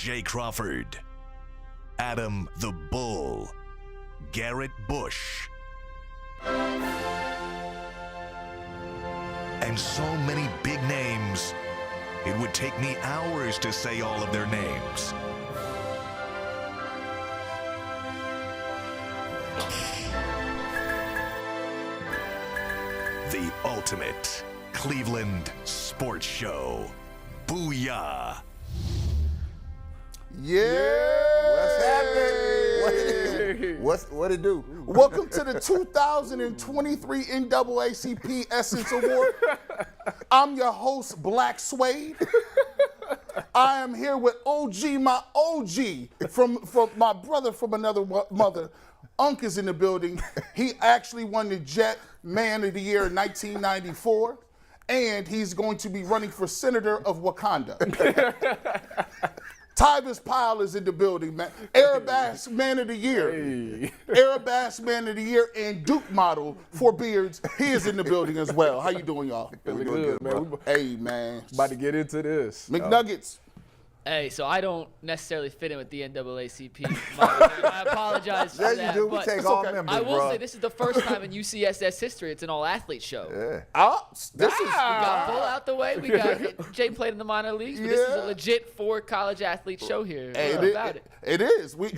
J. Crawford, Adam the Bull, Garrett Bush, and so many big names, it would take me hours to say all of their names. The ultimate Cleveland sports show. Booyah! Yeah. What's happening? What it do? Welcome to the 2023 NAACP Essence Award. I'm your host, Black Suede. I am here with OG, my OG, from my brother from another mother. Unc is in the building. He actually won the Jet Man of the Year in 1994, and he's going to be running for Senator of Wakanda. Tyvis Pyle is in the building, man. Arabass Man of the Year. Hey. Arabass Man of the Year and Duke model for beards. He is in the building as well. How you doing, y'all? Feeling good, man. Hey, man. About to get into this. McNuggets. Hey, so I don't necessarily fit in with the NAACP model. I apologize for Yeah, that. you do. We but take all members, I will bro. say this is the first time in UCSS history it's an all-athlete show. Yeah. This is We got Bull out the way. We got Jay played in the minor leagues, but this is Yeah. a legit for college athlete show here. Hey, What about it? It is. We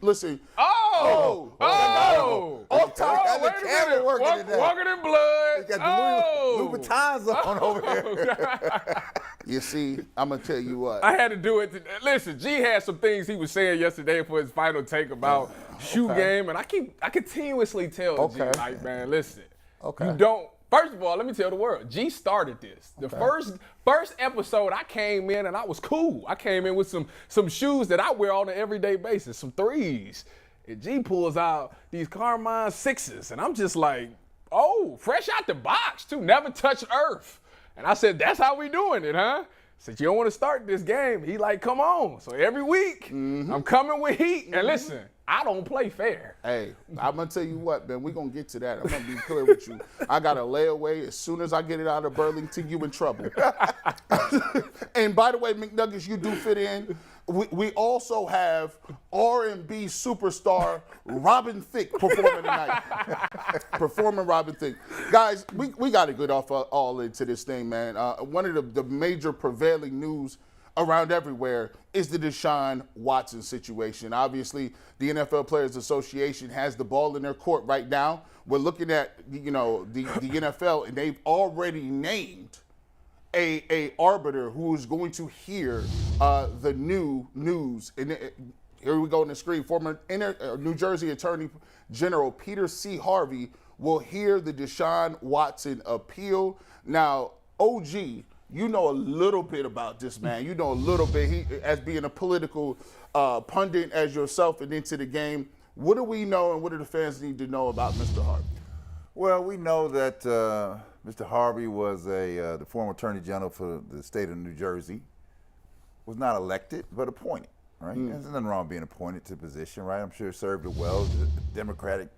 listen. Oh! Oh! Oh, got the wait a camera minute. working today. Walking in blood. Got the Louis Oh! Vuittons on over here. You see, I'm gonna tell you what. I had to do it. Listen, G had some things he was saying yesterday for his final take about shoe game, and I continuously tell G, like, man, listen, you don't. First of all, let me tell the world, G started this. The first episode, I came in and I was cool. I came in with some shoes that I wear on an everyday basis, some threes. And G pulls out these Carmine sixes, and I'm just like, oh, fresh out the box too, never touched earth. And I said, that's how we doing it, huh? Said, you don't want to start this game. He like, come on. So every week, I'm coming with heat. And listen, I don't play fair. Hey, I'm gonna tell you what, man. We're gonna get to that. I'm gonna be clear with you. I got a layaway. As soon as I get it out of Burlington, you in trouble. And by the way, McNuggets, you do fit in. We also have R&B superstar Robin Thicke performing tonight. Performing Robin Thicke. Guys, we got to get off all into this thing, man. One of the major prevailing news around everywhere is the Deshaun Watson situation. Obviously, the NFL Players Association has the ball in their court right now. We're looking at, the NFL, and they've already named a arbiter who is going to hear the new news. And here we go on the screen. Former New Jersey Attorney General Peter C. Harvey will hear the Deshaun Watson appeal. Now, OG, you know a little bit about this man. You know a little bit. He, as being a political pundit as yourself and into the game, what do we know and what do the fans need to know about Mr. Harvey? Well, we know that Mr. Harvey was the former Attorney General for the state of New Jersey. Was not elected, but appointed, right? There's nothing wrong being appointed to a position, right? I'm sure served it well. The Democratic,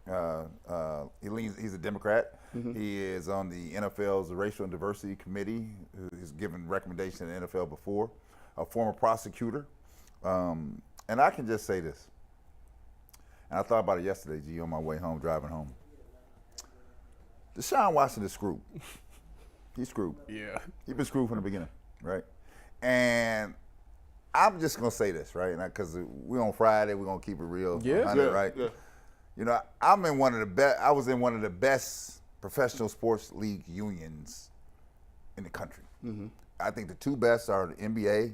he's a Democrat. He is on the NFL's Racial and Diversity Committee. He's given recommendations to the NFL before. A former prosecutor. And I can just say this. And I thought about it yesterday, G, on my way home, driving home. Deshaun Watson is screwed. He's screwed. Yeah. He's been screwed from the beginning, right? And I'm just gonna say this, right? Because we're on Friday, we're gonna keep it real, 100, right? Yeah. You know, I was in one of the best professional sports league unions in the country. I think the two best are the NBA,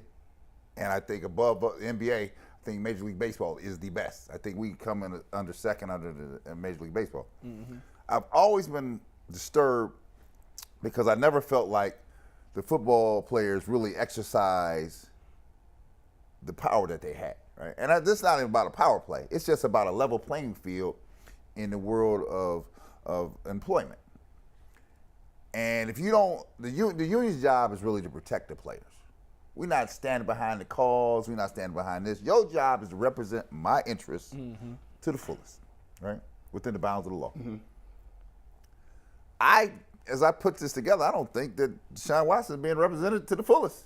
and I think above the NBA, I think Major League Baseball is the best. I think we come in under second under the Major League Baseball. I've always been disturbed because I never felt like the football players really exercise the power that they had, right? And this is not even about a power play. It's just about a level playing field in the world of employment. And if you don't, the union's job is really to protect the players. We're not standing behind the cause. We're not standing behind this. Your job is to represent my interests to the fullest, right? Within the bounds of the law. As I put this together, I don't think that Deshaun Watson is being represented to the fullest.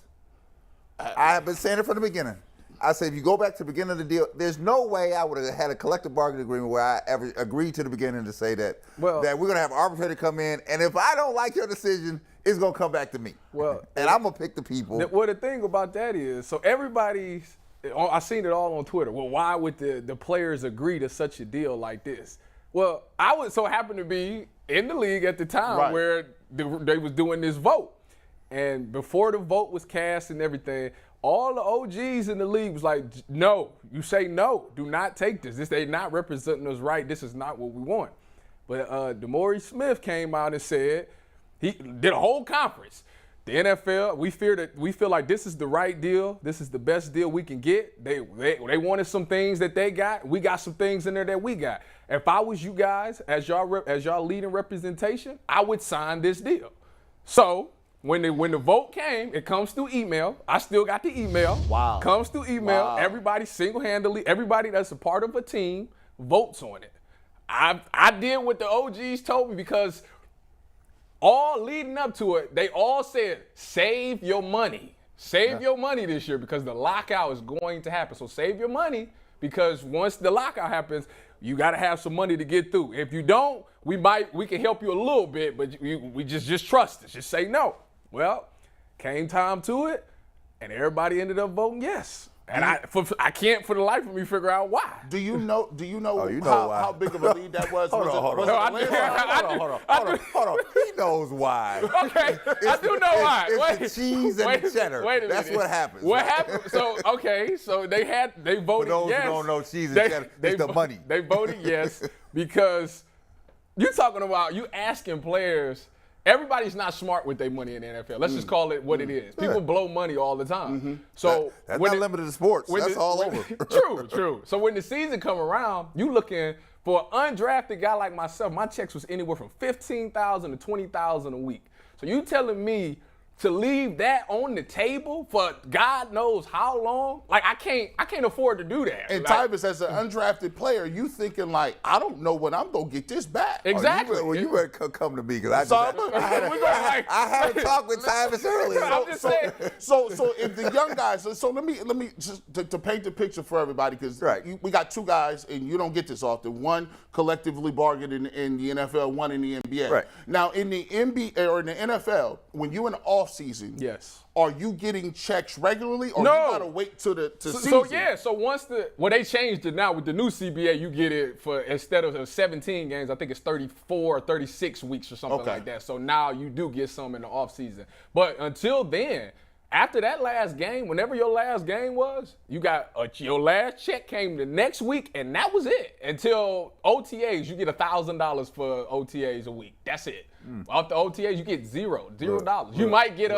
I have been saying it from the beginning. I say if you go back to the beginning of the deal, there's no way I would have had a collective bargaining agreement where I ever agreed to the beginning to say that we're going to have an arbitrator come in, and if I don't like your decision, it's going to come back to me. Well, and I'm going to pick the people. Well, the thing about that is, so everybody's, I've seen it all on Twitter. Well, why would the players agree to such a deal like this? Well, I was so happened to be in the league at the time where they was doing this vote. And before the vote was cast and everything, all the OGs in the league was like, no, you say no, do not take this. They're not representing us right. This is not what we want. But DeMaurice Smith came out and said, he did a whole conference. The NFL, we feel like this is the right deal. This is the best deal we can get. They wanted some things that they got. We got some things in there that we got. If I was you guys, as y'all leading representation, I would sign this deal. So when the vote came, it comes through email. I still got the email. Wow. Comes through email. Wow. Everybody single-handedly, everybody that's a part of a team votes on it. I did what the OGs told me because all leading up to it, they all said, save your money. Save your money this year because the lockout is going to happen. So save your money because once the lockout happens, you got to have some money to get through. If you don't, we can help you a little bit, but we just trust us. Just say no. Well, came time to it, and everybody ended up voting yes. And I can't for the life of me figure out why. Do you know how big of a lead that was? Hold on. He knows why. Okay, I do know why. It's the cheese and the cheddar. Wait a minute. That's what happens. What happened? So they voted For those yes. who don't know cheese and cheddar, it's the money. They voted yes because you're talking about you asking players. Everybody's not smart with their money in the NFL. Let's just call it what it is. People blow money all the time. So that's not limited to sports. That's all over. True. So when the season come around, you looking for an undrafted guy like myself. My checks was anywhere from $15,000 to $20,000 a week. So you telling me to leave that on the table for God knows how long? Like I can't afford to do that. And Tyvus, as an undrafted player, you thinking like, I don't know when I'm gonna get this back. Exactly. You better come to me because I had a talk with Tyvus earlier. I'm just saying. So if the young guys, so let me just to paint the picture for everybody because we got two guys and you don't get this often. One collectively bargained in the NFL, one in the NBA. Right. Now in the NBA or in the NFL, when you in the off season, yes. Are you getting checks regularly, or no. you gotta wait till the season? So once they changed it now with the new CBA, you get it for instead of 17 games, I think it's 34 or 36 weeks or something like that. So now you do get some in the off season. But until then, after that last game, whenever your last game was, you got your last check came the next week, and that was it. Until OTAs, you get $1,000 for OTAs a week. That's it. Off the OTAs, you get $0. You might get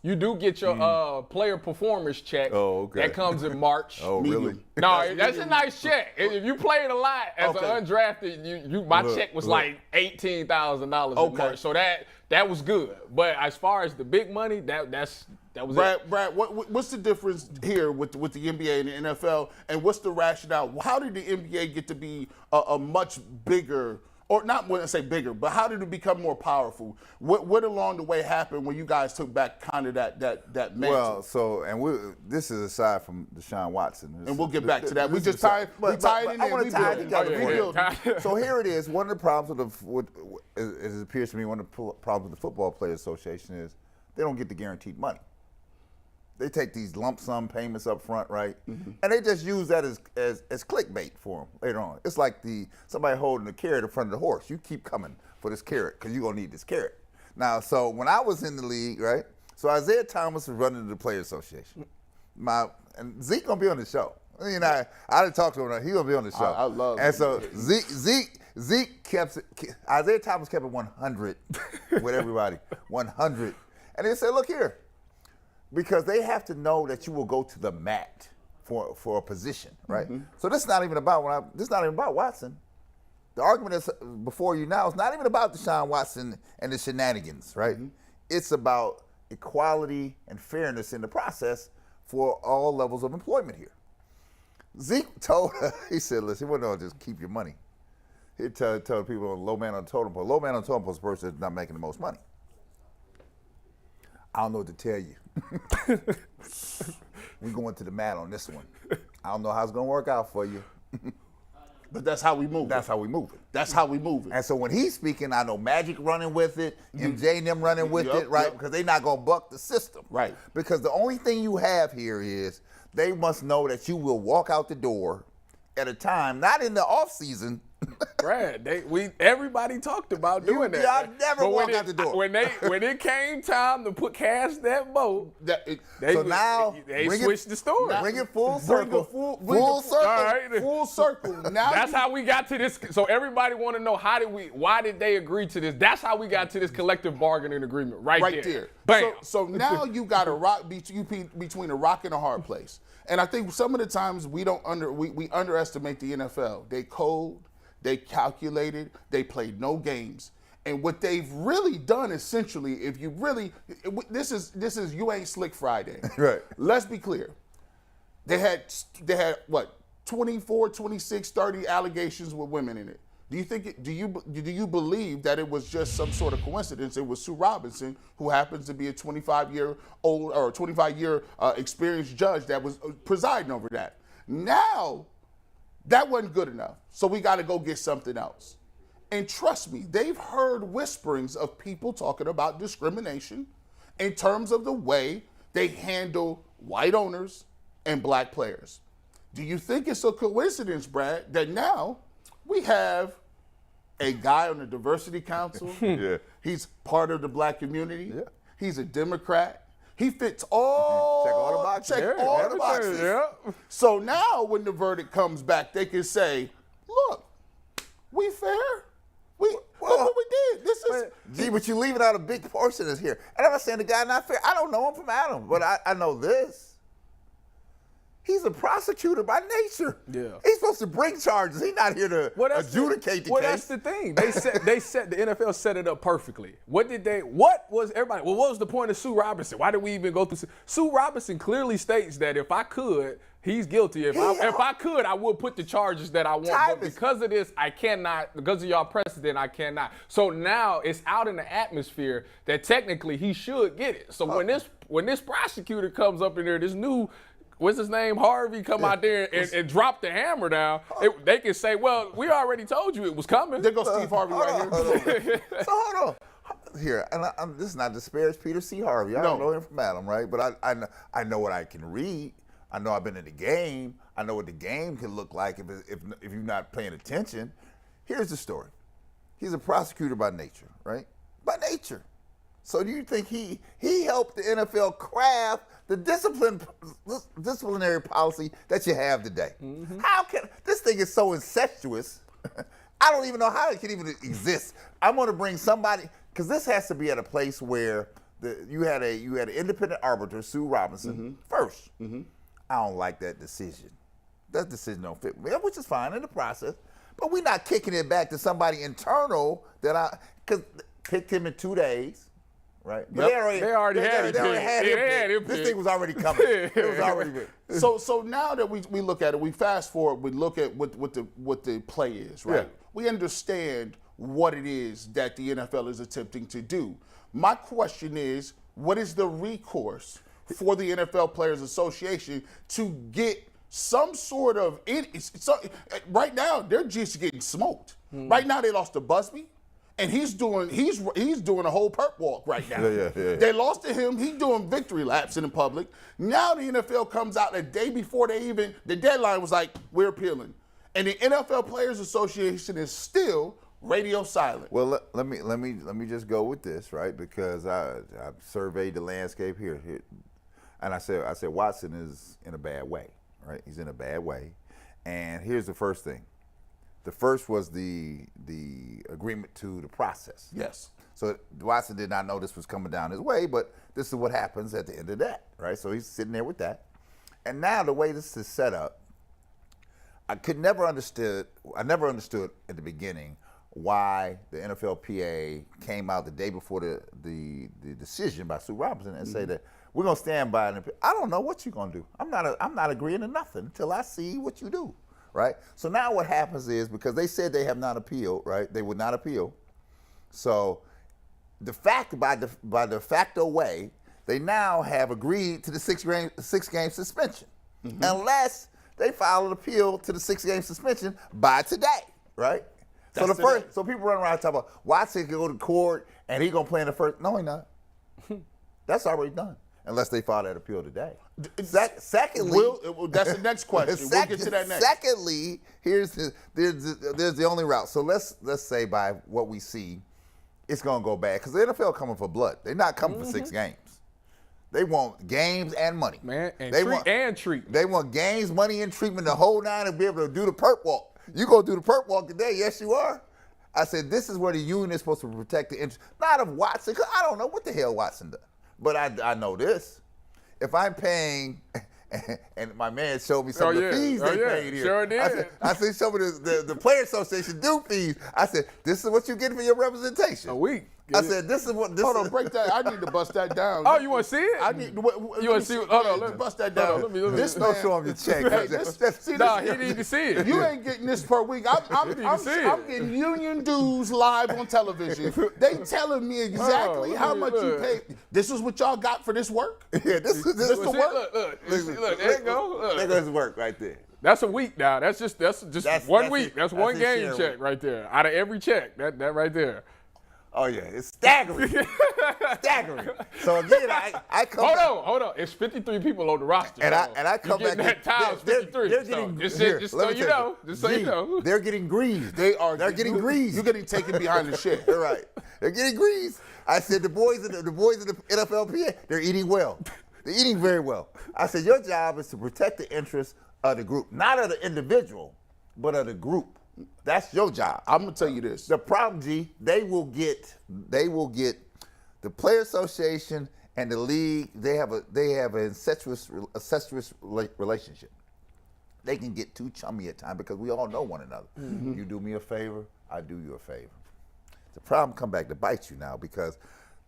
you do get your player performance check. Oh, okay. That comes in March. Oh, really? No, that's a nice check. If you played a lot as an undrafted, my check was like $18,000 in March. So that was good. But as far as the big money, that was it. Brad, what's the difference here with the NBA and the NFL, and what's the rationale? How did the NBA get to be a much bigger, or not want to say bigger, but how did it become more powerful? What along the way happened when you guys took back kind of that mantle? Well, this is aside from Deshaun Watson. And we'll get back to that. We just tie it in there. I want to tie it together. So here it is. One of the problems as it appears to me, one of the problems with the Football Players Association is they don't get the guaranteed money. They take these lump sum payments up front, right? Mm-hmm. And they just use that as clickbait for them later on. It's like somebody holding a carrot in front of the horse. You keep coming for this carrot because you're going to need this carrot. Now, so when I was in the league, right, so Isaiah Thomas was running the Players Association. And Zeke going to be on the show. I mean, I didn't talk to him. He's going to be on the show. I love And so Zeke kept Isaiah Thomas kept it 100 with everybody, 100. And they said, look here. Because they have to know that you will go to the mat for a position, right? Mm-hmm. So this is not even about Watson. The argument that's before you now is not even about Deshaun Watson and the shenanigans, right? Mm-hmm. It's about equality and fairness in the process for all levels of employment here. Zeke told her, he said, listen, he wouldn't just keep your money. He'd tell people low man on the totem pole. Low man on the totem pole is the person that's not making the most money. I don't know what to tell you. we going to the mat on this one. I don't know how it's going to work out for you. But that's how we move. That's how we move it. That's how we move it. And so when he's speaking, I know Magic running with it, MJ and them running with it, right? Because they're not going to buck the system. Right. Because the only thing you have here is they must know that you will walk out the door at a time, not in the off season. Brad, everybody talked about doing that. Y'all never But walk out the door. When it came time to cast that vote, they switched the story. Bring it full circle. Full circle. All right. Full circle. Now That's how we got to this. So everybody want to know why did they agree to this? That's how we got to this collective bargaining agreement right there. Bam. So now you got a rock between a rock and a hard place. And I think some of the times we underestimate the NFL. They code, they calculated, they played no games. And what they've really done essentially, if you really, this is you ain't slick Friday. Right. Let's be clear. They had what, 24, 26, 30 allegations with women in it. Do you believe that it was just some sort of coincidence? It was Sue Robinson, who happens to be a 25-year old or 25-year experienced judge that was presiding over that. Now, that wasn't good enough, so we got to go get something else. And trust me, they've heard whisperings of people talking about discrimination in terms of the way they handle white owners and black players. Do you think it's a coincidence, Brad, that now we have a guy on the diversity council? Yeah. He's part of the black community. Yeah. He's a Democrat. He fits all, Check all the boxes. Check all the boxes. Yeah. So now when the verdict comes back, they can say, look, we fair. Look what we did. This is. But you leaving out a big portion is here. And I'm not saying the guy not fair. I don't know him from Adam, but I know this. He's a prosecutor by nature. Yeah. He's supposed to bring charges. He's not here to adjudicate the case. Well, that's the thing. The NFL set it up perfectly. What was the point of Sue Robinson? Why did we even go through? Sue Robinson clearly states that if I could, he's guilty. If I could, I would put the charges that I want. But because of this, I cannot. Because of y'all precedent, I cannot. So now it's out in the atmosphere that technically he should get it. So when this prosecutor comes up in there, this new, what's his name, Harvey, come out there and drop the hammer down, they can say, well, we already told you it was coming. There goes Steve Harvey right here. So hold on. Here, and this is not disparage Peter C. Harvey. I don't know him from Adam, right? But I know what I can read. I know I've been in the game. I know what the game can look like if you're not paying attention. Here's the story. He's a prosecutor by nature, right? By nature. So do you think he helped the NFL craft the disciplinary policy that you have today? Mm-hmm. How can this thing is so incestuous? I don't even know how it can even exist. I'm going to bring somebody, because this has to be at a place where you had an independent arbiter, Sue Robinson, first. Mm-hmm. I don't like that decision. That decision don't fit me, which is fine in the process. But we're not kicking it back to somebody internal because picked him in 2 days. Right. Yep. They already had it. This thing was already coming. It was already big. So now that we look at it, we fast forward, we look at what the play is, right? Yeah. We understand what it is that the NFL is attempting to do. My question is, what is the recourse for the NFL Players Association to get some sort of right now they're just getting smoked. Right now they lost to Busby. And he's doing a whole perp walk right now. Yeah. They lost to him. He's doing victory laps in the public. Now the NFL comes out the day before the deadline was like, we're appealing. And the NFL Players Association is still radio silent. Well, let me just go with this, right? Because I've surveyed the landscape here. And I said Watson is in a bad way, right? He's in a bad way. And here's the first thing. The first was the agreement to the process. Yes. So Watson did not know this was coming down his way, but this is what happens at the end of that, right? So he's sitting there with that. And now the way this is set up, I never understood at the beginning why the NFLPA came out the day before the decision by Sue Robinson and say that we're gonna stand by it. I don't know what you're gonna do. I'm not agreeing to nothing until I see what you do. Right? So now what happens is, because they said they have not appealed, right? They would not appeal. So the fact, by the facto way, they now have agreed to the six-game suspension, unless they file an appeal to the 6-game suspension by today, right? So so people run around talking about Watson can go to court and he's gonna play in the first. No, he's not. That's already done, unless they file that appeal today. Secondly, that's the next question. We'll get to that next. Secondly, there's the only route. So let's say by what we see, it's gonna go bad because the NFL coming for blood. They're not coming for 6 games. They want games and money. Man, and treatment. They want games, money, and treatment the whole 9 to be able to do the perp walk. You gonna do the perp walk today? Yes, you are. I said this is where the union is supposed to protect the interest, not of Watson, because I don't know what the hell Watson does. But I know this. If I'm paying, and my man showed me some of the fees they paid here. Sure did. I said some of the Player Association do fees. I said, this is what you get for your representation. A week. I said, this is what this Hold is. on, break that. I need to bust that down. Oh, you want to see it? I need. You want to see? Hold on, let me bust that down. Let me. This Don't man, show him your check. He need to see it. You ain't getting this per week. I'm getting union dues live on television. They telling me exactly how much you pay. This is what y'all got for this work? Yeah, this is the work? Look, there you go. There goes work right there. That's a week now. That's just 1 week. That's one game check right there. Out of every check, that right there. Oh yeah, it's staggering. Staggering. So again, I come. Hold on. It's 53 people on the roster. And I come back. That times 53. They're getting just so you know. Just so you know. They're getting greased. They're getting greased. You're getting taken behind the shed. They're right. They're getting greased. I said the boys in the NFLPA, they're eating well. They're eating very well. I said your job is to protect the interests of the group, not of the individual, but of the group. That's your job. I'm gonna tell you this. The problem, G, they will get the Player Association and the league. They have an incestuous relationship. They can get too chummy at times because we all know one another. Mm-hmm. You do me a favor, I do you a favor. The problem come back to bite you now because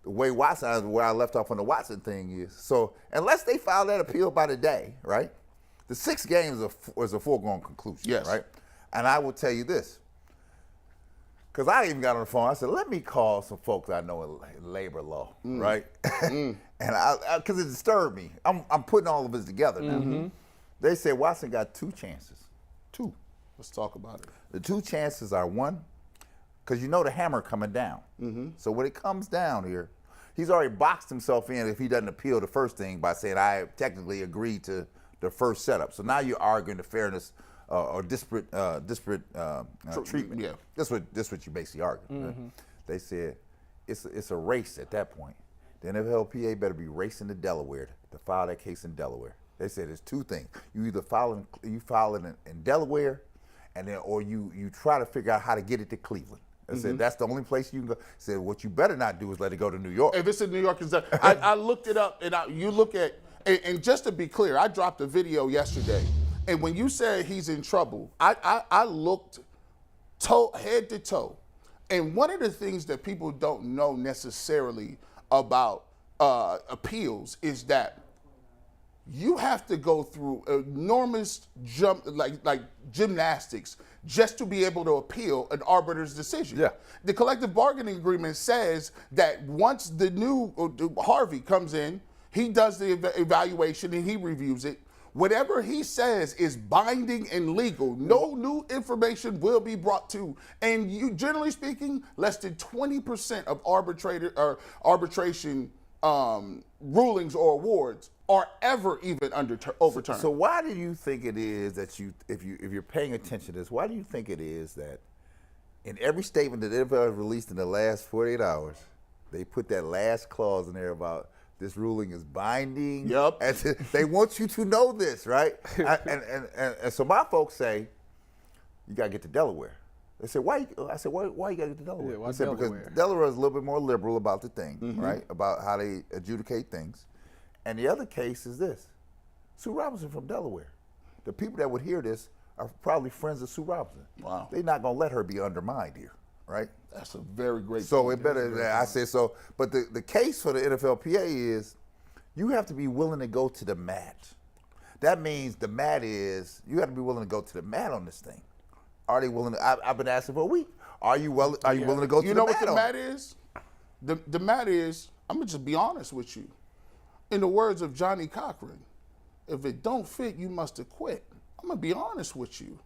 the way Watson, where I left off on the Watson thing is, so unless they file that appeal by today, right? The 6 games is a foregone conclusion, yes. Right? And I will tell you this, because I even got on the phone. I said, let me call some folks I know in labor law, right? And because it disturbed me. I'm putting all of this together now. Mm-hmm. They said Watson got 2 chances. 2. Let's talk about it. The 2 chances are 1, because you know the hammer coming down. Mm-hmm. So when it comes down here, he's already boxed himself in if he doesn't appeal the first thing by saying, I technically agreed to the first setup. So now you're arguing the fairness or disparate treatment. Yeah, That's what you basically argue. Mm-hmm. Right? They said it's a race at that point. The NFLPA better be racing to Delaware to file that case in Delaware. They said there's 2 things: you either file it in Delaware, and then or you try to figure out how to get it to Cleveland. They said that's the only place you can go. Said what you better not do is let it go to New York. If it's in New York, I looked it up, and you look at, and just to be clear, I dropped a video yesterday. And when you said he's in trouble, I looked head to toe. And one of the things that people don't know necessarily about appeals is that you have to go through enormous like gymnastics just to be able to appeal an arbiter's decision. Yeah. The collective bargaining agreement says that once the new Harvey comes in, he does the evaluation and he reviews it. Whatever he says is binding and legal. No new information will be brought to. And you, generally speaking, less than 20% of arbitration rulings or awards are ever even overturned. So why do you think it is that if you're paying attention to this, why do you think it is that in every statement that the NFL has released in the last 48 hours, they put that last clause in there about this ruling is binding. Yep. And they want you to know this, right? and so my folks say, you got to get to Delaware. They said, why? I said, why you got to get to Delaware? Yeah, I said, because Delaware is a little bit more liberal about the thing, right? About how they adjudicate things. And the other case is this. Sue Robinson from Delaware. The people that would hear this are probably friends of Sue Robinson. Wow. They're not going to let her be undermined here, right? That's a very great So point. it better, I said so. But the case for the NFLPA is you have to be willing to go to the mat. That means the mat is, you have to be willing to go to the mat on this thing. Are they willing to, I've been asking for a week. Are you willing to go to the mat? You know what the mat is? The mat is, I'm going to just be honest with you. In the words of Johnny Cochran, if it don't fit, you must have quit. I'm going to be honest with you.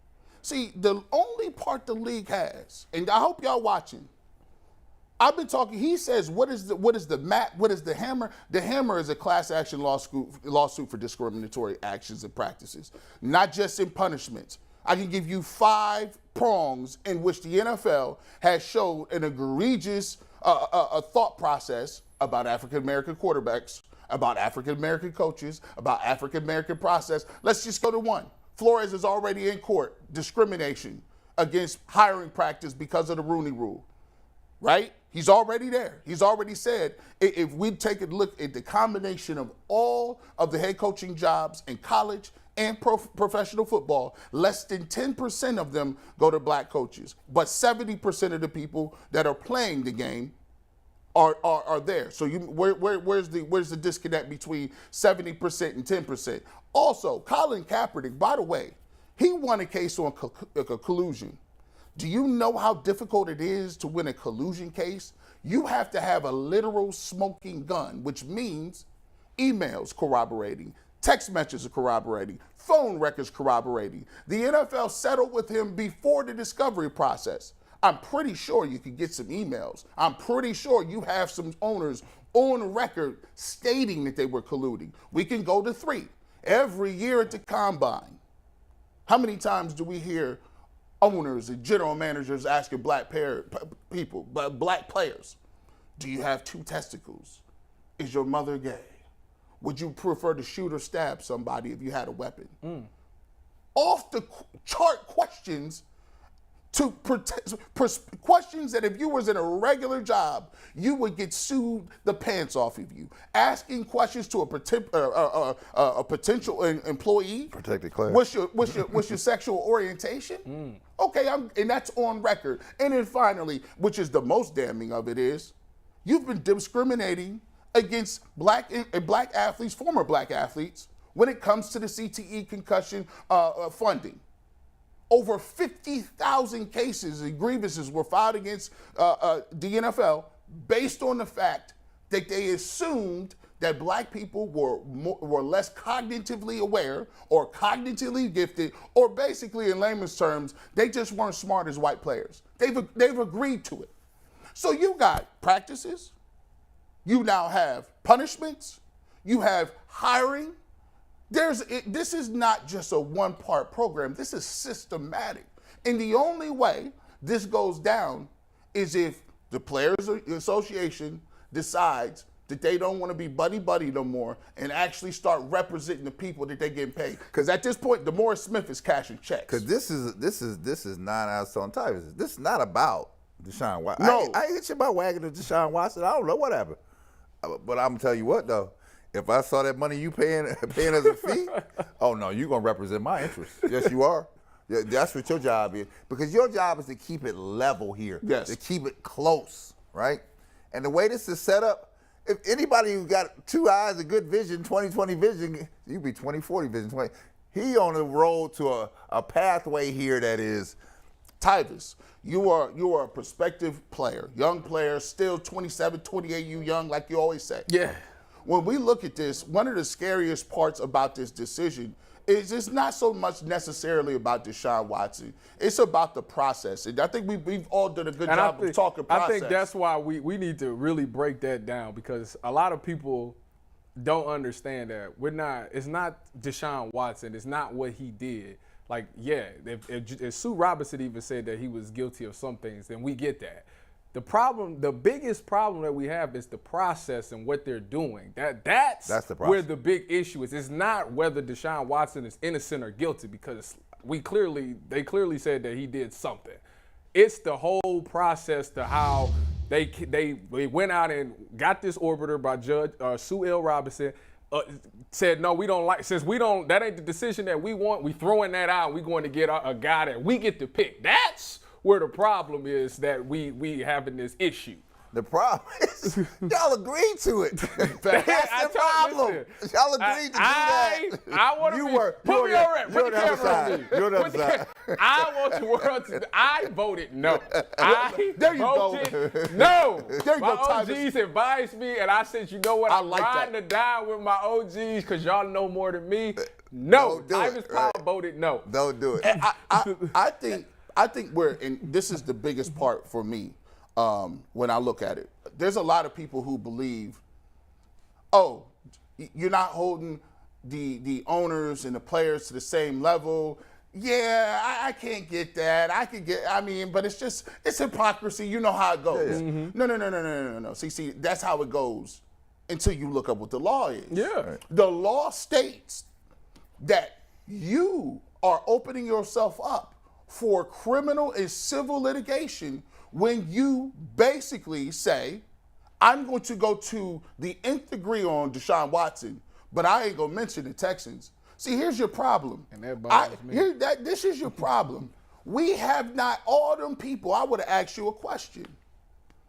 See, the only part the league has, and I hope y'all watching, I've been talking, he says, what is the hammer? The hammer is a class action lawsuit for discriminatory actions and practices, not just in punishments. I can give you 5 prongs in which the NFL has showed an egregious a thought process about African-American quarterbacks, about African-American coaches, about African-American process. Let's just go to one. Flores is already in court, discrimination against hiring practice because of the Rooney Rule, right? He's already there. He's already said, if we take a look at the combination of all of the head coaching jobs in college and professional football, less than 10% of them go to black coaches. But 70% of the people that are playing the game are there. So where's the disconnect between 70% and 10%? Also, Colin Kaepernick, by the way, he won a case on collusion. Do you know how difficult it is to win a collusion case? You have to have a literal smoking gun, which means emails corroborating, text messages corroborating, phone records corroborating. The NFL settled with him before the discovery process. I'm pretty sure you could get some emails. I'm pretty sure you have some owners on record stating that they were colluding. We can go to 3. Every year at the Combine, how many times do we hear owners and general managers asking black players, do you have 2 testicles? Is your mother gay? Would you prefer to shoot or stab somebody if you had a weapon? Off the chart questions to questions that if you was in a regular job, you would get sued the pants off of you. Asking questions to a potential employee. Protected class. What's your sexual orientation? Okay, and that's on record. And then finally, which is the most damning of it, is you've been discriminating against black athletes, former black athletes, when it comes to the CTE concussion funding. Over 50,000 cases and grievances were filed against the NFL based on the fact that they assumed that black people were less cognitively aware or cognitively gifted, or basically in layman's terms, they just weren't smart as white players. They've agreed to it. So you got practices, you now have punishments, you have hiring. This is not just a one-part program. This is systematic. And the only way this goes down is if the Players Association decides that they don't want to be buddy-buddy no more and actually start representing the people that they're getting paid. Because at this point, DeMaurice Smith is cashing checks. Because this is 9 ounces on tires. This is not about Deshaun Watson. No. I ain't hit you about wagging to Deshaun Watson. I don't know what happened. But I'm going to tell you what, though. If I saw that money you paying as a fee, oh, no, you're going to represent my interests. Yes, you are. Yeah, that's what your job is. Because your job is to keep it level here. Yes. To keep it close, right? And the way this is set up, if anybody who got 2 eyes and good vision, 20/20 vision, you be 20/40 vision. 20. He on the road to a pathway here that is, Tyvis, you are a prospective player, young player, still 27, 28, you young, like you always say. Yeah. When we look at this, one of the scariest parts about this decision is it's not so much necessarily about Deshaun Watson. It's about the process. And I think we've all done a good job of talking process. I think that's why we need to really break that down, because a lot of people don't understand that it's not Deshaun Watson. It's not what he did. Like, yeah, if Sue Robinson even said that he was guilty of some things, then we get that. The biggest problem that we have is the process and what they're doing. That's the process. Where the big issue is. It's not whether Deshaun Watson is innocent or guilty, because they clearly said that he did something. It's the whole process to how they went out and got this orbiter by Judge Sue L. Robinson. Said, no, we don't like, since we don't, that ain't the decision that we want, we throwing that out, we going to get a guy that we get to pick. That's where the problem is, that we having this issue. The problem is y'all agreed to it. That's the problem. Y'all agreed to do that. I want to put me on record. Put the camera on me. You're on the other side. I want the world to. I voted no. I voted no. My OGs advised me, and I said, you know what? I'm riding to die with my OGs because y'all know more than me. No, Tyvus Powell voted no. Don't do it. I think and this is the biggest part for me when I look at it. There's a lot of people who believe, oh, you're not holding the owners and the players to the same level. Yeah, I can't get that. But it's hypocrisy. You know how it goes. Yeah. Mm-hmm. No. See, that's how it goes until you look up what the law is. Yeah. The law states that you are opening yourself up for criminal and civil litigation when you basically say, I'm going to go to the nth degree on Deshaun Watson, but I ain't going to mention the Texans. See, here's your problem. And that bothers me. This is your problem. We have not, all them people, I would have asked you a question.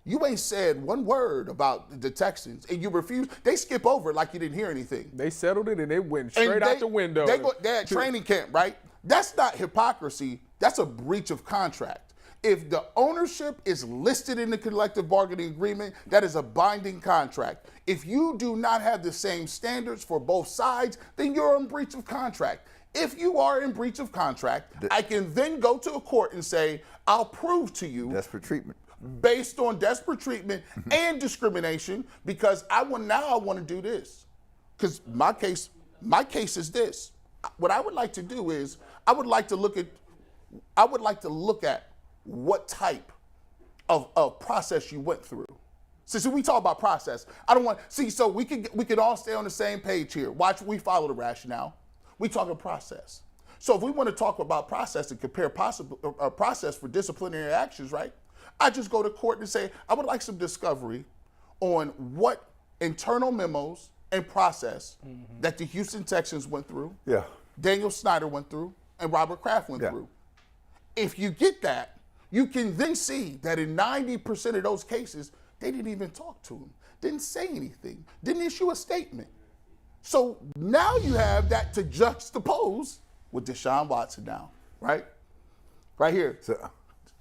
You ain't said one word about the Texans, and you refuse. They skip over it like you didn't hear anything. They settled it, and they went straight out the window. They had training camp, right? That's not hypocrisy. That's a breach of contract. If the ownership is listed in the collective bargaining agreement, that is a binding contract. If you do not have the same standards for both sides, then you're in breach of contract. If you are in breach of contract, I can then go to a court and say, I'll prove to you. Desperate treatment. Based on desperate treatment and discrimination, because I want to do this. Because my case is this. What I would like to do is I would like to look at what type of process you went through. So we talk about process. I don't want so we could all stay on the same page here. Watch, we follow the rationale. We talk about process. So if we want to talk about process and compare process for disciplinary actions, right? I just go to court and say, I would like some discovery on what internal memos and process that the Houston Texans went through, Daniel Snyder went through, and Robert Kraft went through. If you get that, you can then see that in 90% of those cases, they didn't even talk to him, didn't say anything, didn't issue a statement. So now you have that to juxtapose with Deshaun Watson now, right? Right here. So,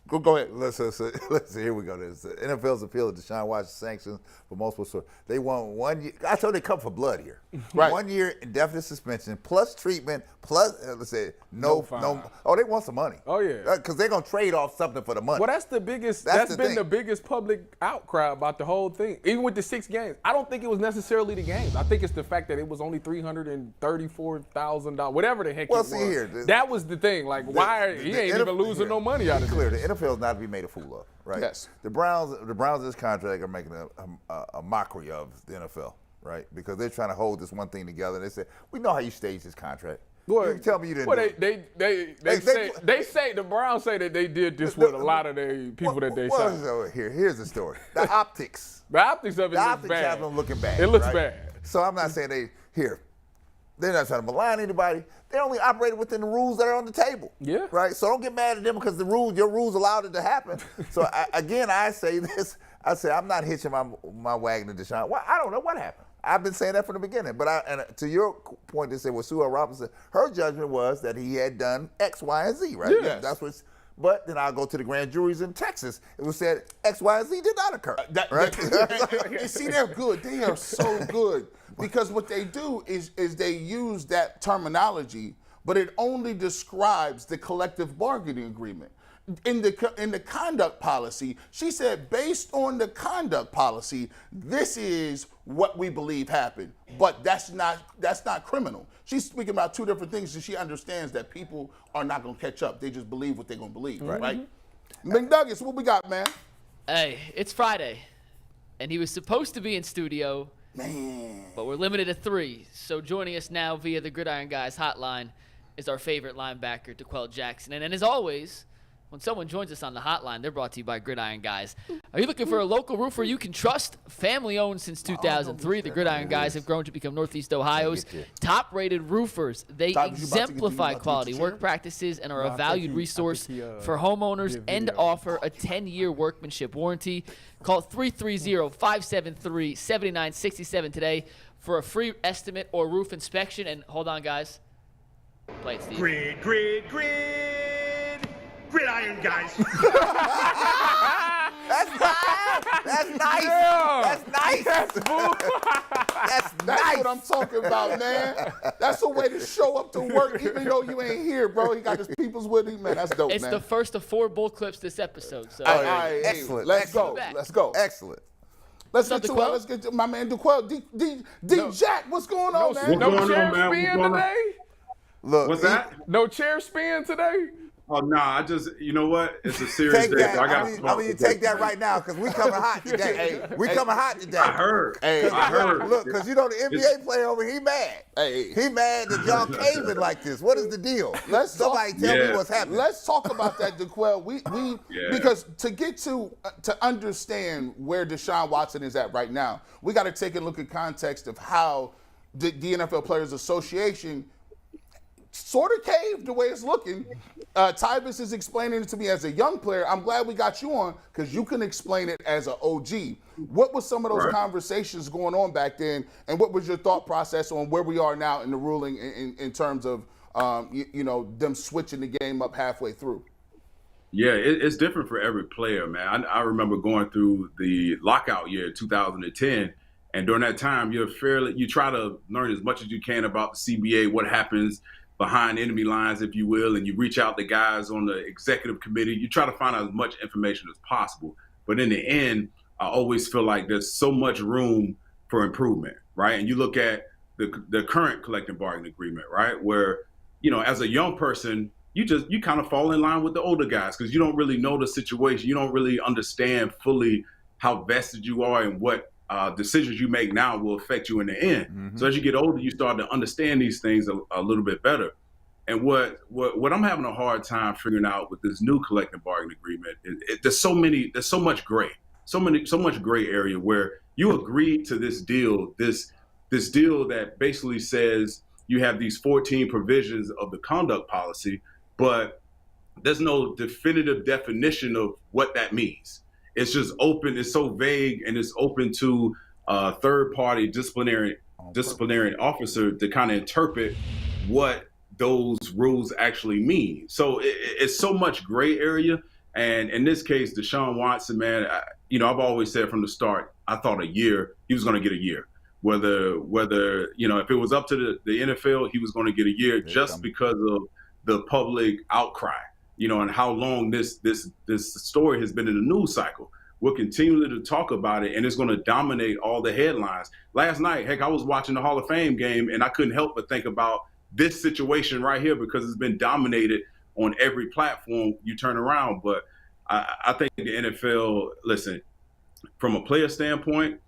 Go ahead. Let's see. Here we go. This NFL's appeal of Deshaun Watson sanctions for multiple sources. They want 1 year. I told they come for blood here. Right. 1 year indefinite suspension plus treatment plus let's say no. Oh, they want some money. Oh yeah. Because they're gonna trade off something for the money. Well, that's the biggest. That's been the biggest public outcry about the whole thing. Even with the 6 games, I don't think it was necessarily the games. I think it's the fact that it was only $334,000, whatever the heck it was. See here, that was the thing. Like, he ain't even losing no money out of clear, this. The NFL is not to be made a fool of, right? Yes. The Browns in this contract are making a mockery of the NFL, right? Because they're trying to hold this one thing together. They say, we know how you staged this contract. Well, you tell me you didn't. Well, do it. they say the Browns say that they did this with a lot of the people that they signed. Here's the story. The optics. The optics of it looks bad. Have them looking bad. It looks right? bad. So I'm not saying they're not trying to malign anybody. They only operated within the rules that are on the table. Yeah. Right? So don't get mad at them because your rules allowed it to happen. So I say this. I say I'm not hitching my wagon to Deshaun. Well, I don't know what happened. I've been saying that from the beginning. But to your point, they say, well, Sue L. Robinson, her judgment was that he had done X, Y, and Z, right? Yes. That's what's. But then I'll go to the grand juries in Texas. It was said X, Y, and Z did not occur. Right? You see, they're good. They are so good. Because what they do is they use that terminology, but it only describes the collective bargaining agreement. In the conduct policy, she said, based on the conduct policy, this is what we believe happened. But that's not criminal. She's speaking about 2 different things, and she understands that people are not going to catch up. They just believe what they're going to believe, right? McNuggets, what we got, man? Hey, it's Friday, and he was supposed to be in studio, but we're limited to 3. So joining us now via the Gridiron Guys hotline is our favorite linebacker, Quell Jackson. And as always, When someone joins us on the hotline, they're brought to you by Gridiron Guys. Are you looking for a local roofer you can trust? Family-owned since 2003, the Gridiron Guys have grown to become Northeast Ohio's top-rated roofers. They exemplify quality work practices and are a valued resource for homeowners and offer a 10-year workmanship warranty. Call 330-573-7967 today for a free estimate or roof inspection. And hold on, guys. Play it, Steve. Gridiron Guys. That's nice. Yeah. That's nice. That's nice. What I'm talking about, man. That's a way to show up to work even though you ain't here, bro. He got his peoples with him, man. That's dope, It's man. the first of 4 bull clips this episode. So. All right, Excellent. Let's go. Excellent. Let's go. Excellent. Let's What's get up, to DeQuell? Let's get to my man DeQuell. D Jack, what's going on, man? No going on, chair man? spin What's going on? today? Look, What's that? No chair spin today? Oh, nah, you know what? It's a serious take day. that. So I got I mean, you take that right now because we coming hot today. We coming hot today. I heard. Hey, I heard. Look, because you know the NBA player over, he mad. Hey. He mad that y'all caving like this. What is the deal? Somebody tell Yeah. me what's happening. Let's talk about that, DeQuell. Because to get to understand where Deshaun Watson is at right now, we got to take a look at context of how the NFL Players Association sort of caved the way it's looking. Tybus is explaining it to me as a young player. I'm glad we got you on because you can explain it as an OG. What was some of those conversations going on back then, and what was your thought process on where we are now in the ruling in terms of them switching the game up halfway through? Yeah, it's different for every player, man. I remember going through the lockout year, 2010, and during that time, you try to learn as much as you can about the CBA, what happens behind enemy lines, if you will, and you reach out to guys on the executive committee. You try to find out as much information as possible. But in the end, I always feel like there's so much room for improvement, right? And you look at the current collective bargaining agreement, right, where, as a young person, you kind of fall in line with the older guys because you don't really know the situation. You don't really understand fully how vested you are and what decisions you make now will affect you in the end. Mm-hmm. So as you get older, you start to understand these things a little bit better. And what I'm having a hard time figuring out with this new collective bargaining agreement is there's so much gray area where you agreed to this deal that basically says you have these 14 provisions of the conduct policy, but there's no definitive definition of what that means. It's just open. It's so vague, and it's open to third-party disciplinary officer to kind of interpret what those rules actually mean. So it's so much gray area. And in this case, Deshaun Watson, man, I've always said from the start, I thought he was going to get a year. Whether if it was up to the NFL, he was going to get a year just because of the public outcry. And how long this story has been in the news cycle. We'll continue to talk about it, and it's going to dominate all the headlines. Last night, heck, I was watching the Hall of Fame game, and I couldn't help but think about this situation right here because it's been dominated on every platform you turn around. But I think the NFL, listen, from a player standpoint,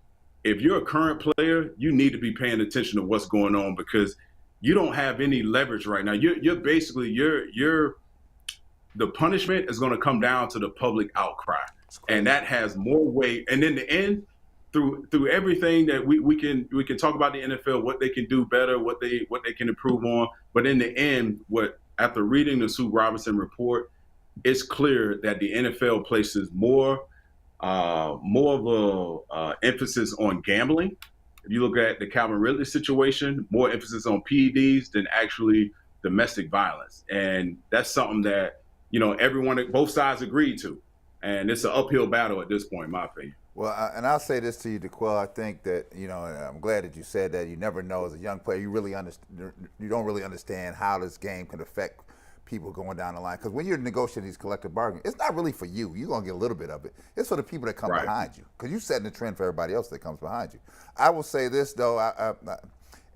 if you're a current player, you need to be paying attention to what's going on because you don't have any leverage right now. You're basically the punishment is going to come down to the public outcry, and that has more weight. And in the end, through everything that we can talk about the NFL, what they can do better, what they can improve on. But in the end, after reading the Sue Robinson report, it's clear that the NFL places more of a emphasis on gambling. If you look at the Calvin Ridley situation, more emphasis on PEDs than actually domestic violence, and that's something that both sides agreed to, and it's an uphill battle at this point, in my opinion. Well, and I'll say this to you, DeQuell. I think that and I'm glad that you said that. You never know as a young player. You don't really understand how this game can affect people going down the line. Because when you're negotiating these collective bargaining, it's not really for you. You're gonna get a little bit of it. It's for the people that come behind you. Because you're setting the trend for everybody else that comes behind you. I will say this though, I've been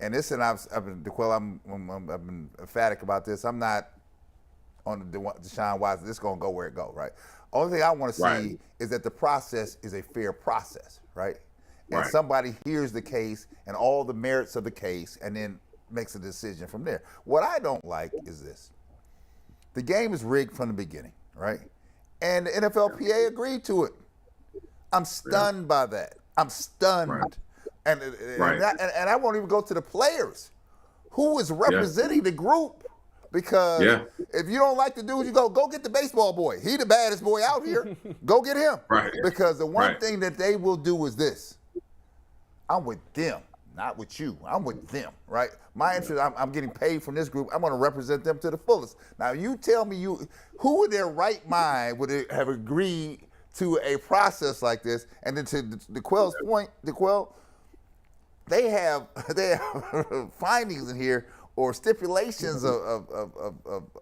DeQuell. I've been emphatic about this. I'm not on the Deshaun Watson. This is gonna go where it go, right? Only thing I want to see is that the process is a fair process, right? And somebody hears the case and all the merits of the case and then makes a decision from there. What I don't like is this. The game is rigged from the beginning. right? And the NFLPA agreed to it. I'm stunned by that. I'm stunned. Right. And I won't even go to the players. Who is representing the group? Because if you don't like the dude, you go get the baseball boy. He the baddest boy out here. Go get him. Right. Because the one thing that they will do is this. I'm with them, not with you. I'm with them, right? My interest, I'm getting paid from this group. I'm going to represent them to the fullest. Now, you tell me who in their right mind would have agreed to a process like this? And then to the Quell's point, they have findings in here or stipulations of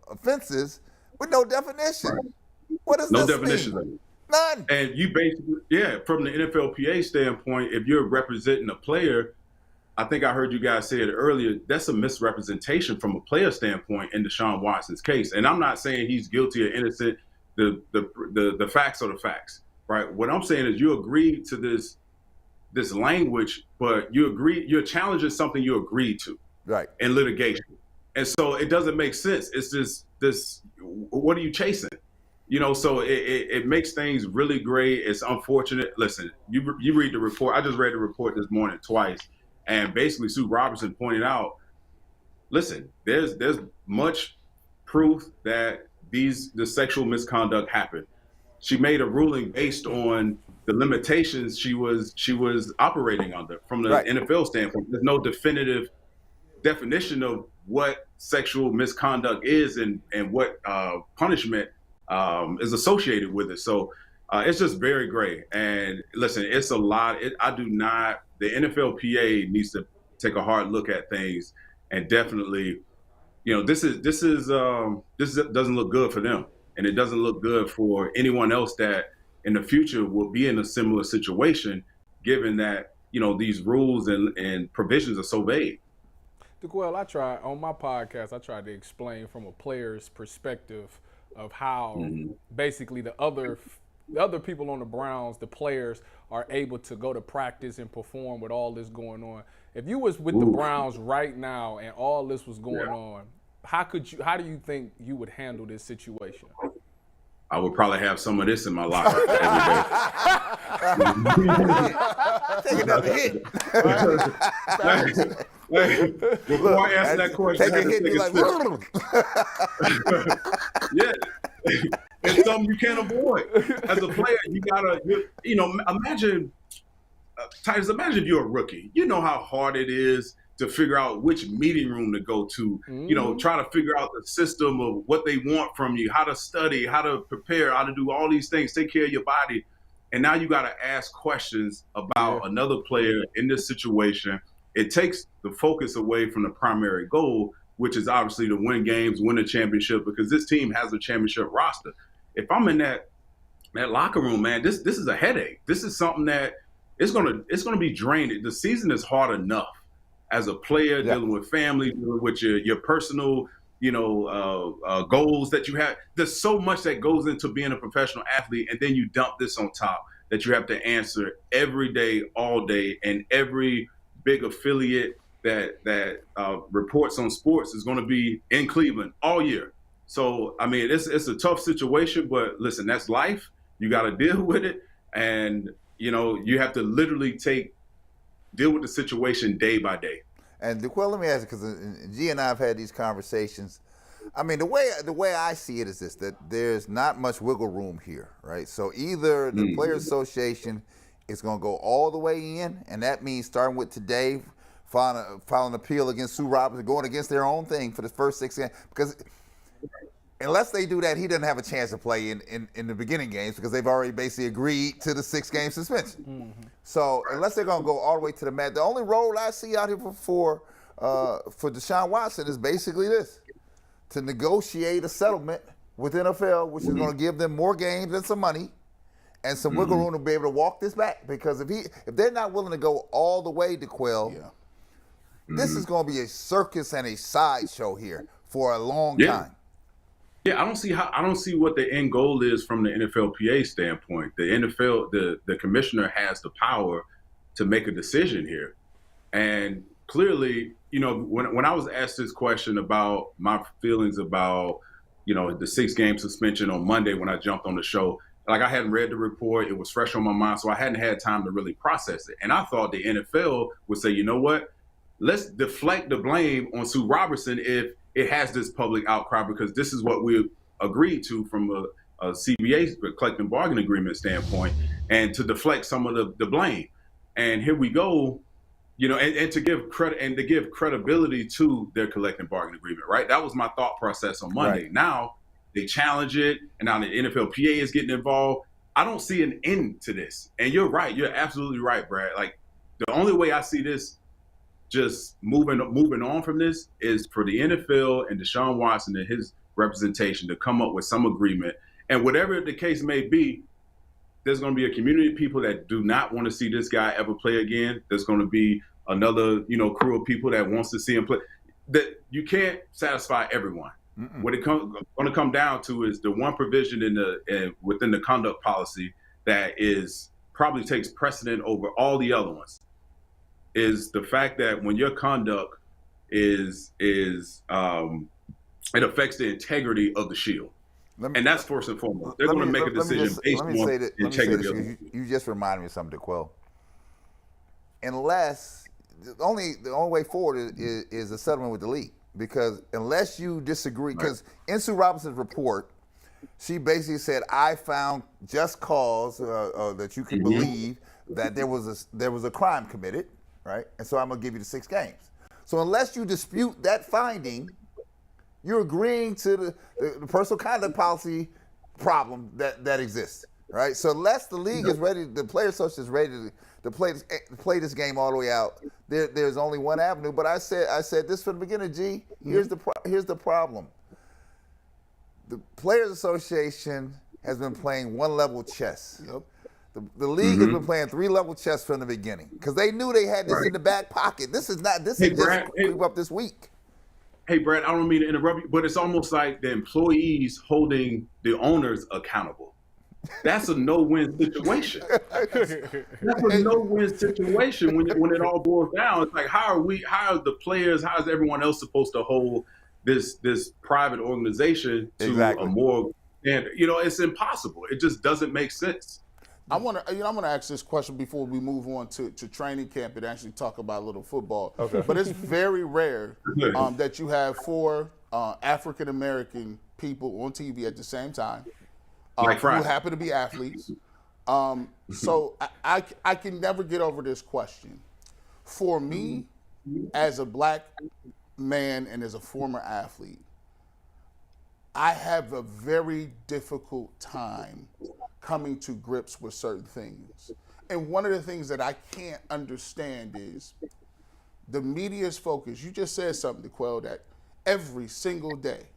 offenses with no definition. Right. What does no this definition mean? of it. None. And you basically, from the NFLPA standpoint, if you're representing a player, I think I heard you guys say it earlier, that's a misrepresentation from a player standpoint in Deshaun Watson's case. And I'm not saying he's guilty or innocent. The facts are the facts, right? What I'm saying is you agree to this language, but you're challenging something you agreed to, right, in litigation. And so it doesn't make sense. It's this what are you chasing? So it makes things really great. It's unfortunate. Listen, you read the report. I just read the report this morning twice, and basically Sue Robertson pointed out, listen, there's much proof that the sexual misconduct happened. She made a ruling based on the limitations she was operating under from the NFL standpoint. There's no definitive definition of what sexual misconduct is and what punishment is associated with it. So it's just very great. And listen, it's a lot. The NFLPA needs to take a hard look at things and definitely, this doesn't look good for them. And it doesn't look good for anyone else that in the future will be in a similar situation, given that, these rules and provisions are so vague. Quell, on my podcast, I tried to explain from a player's perspective of how basically the other people on the Browns, the players, are able to go to practice and perform with all this going on. If you was with the Browns right now and all this was going on, how do you think you would handle this situation? I would probably have some of this in my locker every day. Take another hit. Before I answer that question, take a hit. It's something you can't avoid. As a player, you gotta, imagine, Titus, imagine if you're a rookie. You know how hard it is to figure out which meeting room to go to, try to figure out the system of what they want from you, how to study, how to prepare, how to do all these things, take care of your body. And now you got to ask questions about another player in this situation. It takes the focus away from the primary goal, which is obviously to win games, win a championship, because this team has a championship roster. If I'm in that locker room, man, this is a headache. This is something that it's gonna be drained. The season is hard enough as a player, dealing with family, dealing with your personal, goals that you have. There's so much that goes into being a professional athlete, and then you dump this on top that you have to answer every day, all day, and every big affiliate that reports on sports is going to be in Cleveland all year. So, I mean, it's a tough situation, but listen, that's life. You got to deal with it, and you have to literally deal with the situation day by day. And Quell, let me ask you, because G and I have had these conversations. I mean, the way I see it is this: that there's not much wiggle room here, right? So either the Players Association is going to go all the way in, and that means starting with today, filing an appeal against Sue Robertson, going against their own thing for the first 6 games, because unless they do that, he doesn't have a chance to play in the beginning games because they've already basically agreed to the 6-game suspension. So unless they're going to go all the way to the mat, the only role I see out here for Deshaun Watson is basically this: to negotiate a settlement with NFL, which is going to give them more games and some money and some wiggle room to be able to walk this back. Because if they're not willing to go all the way to Quell, this is going to be a circus and a sideshow here for a long time. Yeah, I don't see what the end goal is from the NFLPA standpoint. The NFL, the commissioner has the power to make a decision here. And clearly, when I was asked this question about my feelings about the 6-game suspension on Monday when I jumped on the show. Like, I hadn't read the report. It was fresh on my mind, so I hadn't had time to really process it. And I thought the NFL would say, you know what? Let's deflect the blame on Sue Robertson if it has this public outcry, because this is what we agreed to from a CBA collective bargaining agreement standpoint, and to deflect some of the blame. And here we go, and to give credit and to give credibility to their collective bargaining agreement, right? That was my thought process on Monday. Right. Now they challenge it, and now the NFLPA is getting involved. I don't see an end to this. And you're right. You're absolutely right, Brad. Like, the only way I see this just moving on from this is for the NFL and Deshaun Watson and his representation to come up with some agreement. And whatever the case may be, there's going to be a community of people that do not want to see this guy ever play again. There's going to be another, crew of people that wants to see him play. That you can't satisfy everyone. Mm-mm. What it's going to come down to is the one provision within the conduct policy that probably takes precedent over all the other ones, is the fact that when your conduct it affects the integrity of the shield. And that's first and foremost. They're going to make a decision based on the integrity. You just reminded me of something, Quell. Unless the only way forward is a settlement with the league, because unless you disagree, because in Sue Robinson's report, she basically said, I found just cause that you can believe that there was a crime committed, right? And so I'm going to give you the 6 games. So unless you dispute that finding, you're agreeing to the personal conduct policy problem that exists, right? So unless the league is ready, the Players Association is ready to play this game all the way out, there's only one avenue. But I said this from the beginning, G. Here's the problem. The Players Association has been playing one-level chess. Yep. The league has been playing 3-level chess from the beginning, because they knew they had this in the back pocket. This is just creep up this week. Hey, Brad, I don't mean to interrupt you, but it's almost like the employees holding the owners accountable. That's a no-win situation. That's a no-win situation when it all boils down. It's like, how are the players, how is everyone else supposed to hold this private organization to a more standard? It's impossible. It just doesn't make sense. I'm gonna ask this question before we move on to training camp and actually talk about a little football. Okay. But it's very rare that you have 4 African American people on TV at the same time who happen to be athletes. So I can never get over this question. For me, as a black man and as a former athlete, I have a very difficult time coming to grips with certain things. And one of the things that I can't understand is the media's focus. You just said something, Quell, that every single day,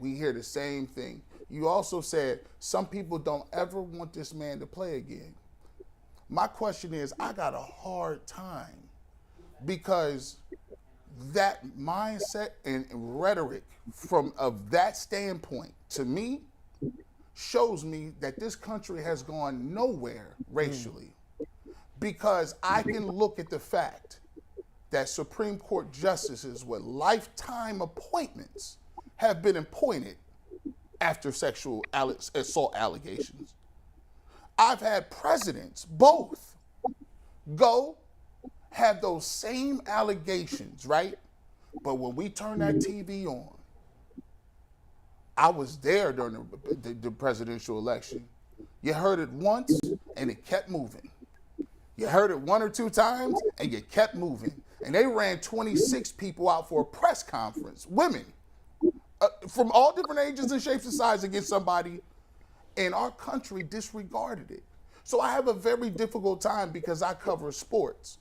we hear the same thing. You also said some people don't ever want this man to play again. My question is, I got a hard time, because that mindset and rhetoric of that standpoint, to me, shows me that this country has gone nowhere racially. Because I can look at the fact that Supreme Court justices with lifetime appointments have been appointed after sexual assault allegations. I've had presidents, both, go have those same allegations, right? But when we turn that TV on, I was there during the presidential election. You heard it once and it kept moving. You heard it 1 or 2 times and you kept moving. And they ran 26 people out for a press conference, women, from all different ages and shapes and sizes, against somebody, and our country disregarded it. So I have a very difficult time, because I cover sports,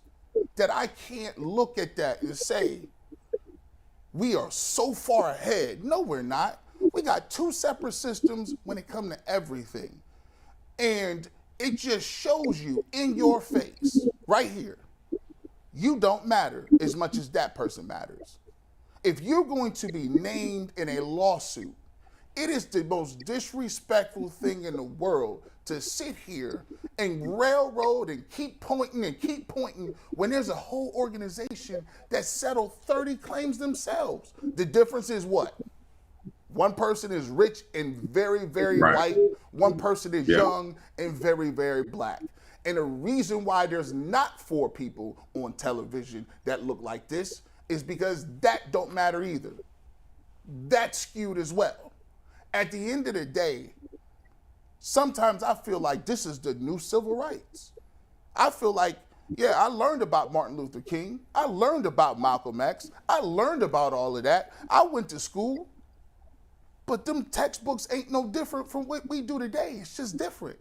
that I can't look at that and say, we are so far ahead. No, we're not. We got 2 separate systems when it comes to everything. And it just shows you in your face, right here, you don't matter as much as that person matters. If you're going to be named in a lawsuit, It is the most disrespectful thing in the world to sit here and railroad and keep pointing when there's a whole organization that settled 30 claims themselves. The difference is what? One person is rich and very, very white. One person is young and very, very black. And the reason why there's not 4 people on television that look like this is because that don't matter either. That's skewed as well. At the end of the day, sometimes I feel like this is the new civil rights. I feel like, yeah, I learned about Martin Luther King. I learned about Malcolm X. I learned about all of that. I went to school. But them textbooks ain't no different from what we do today. It's just different.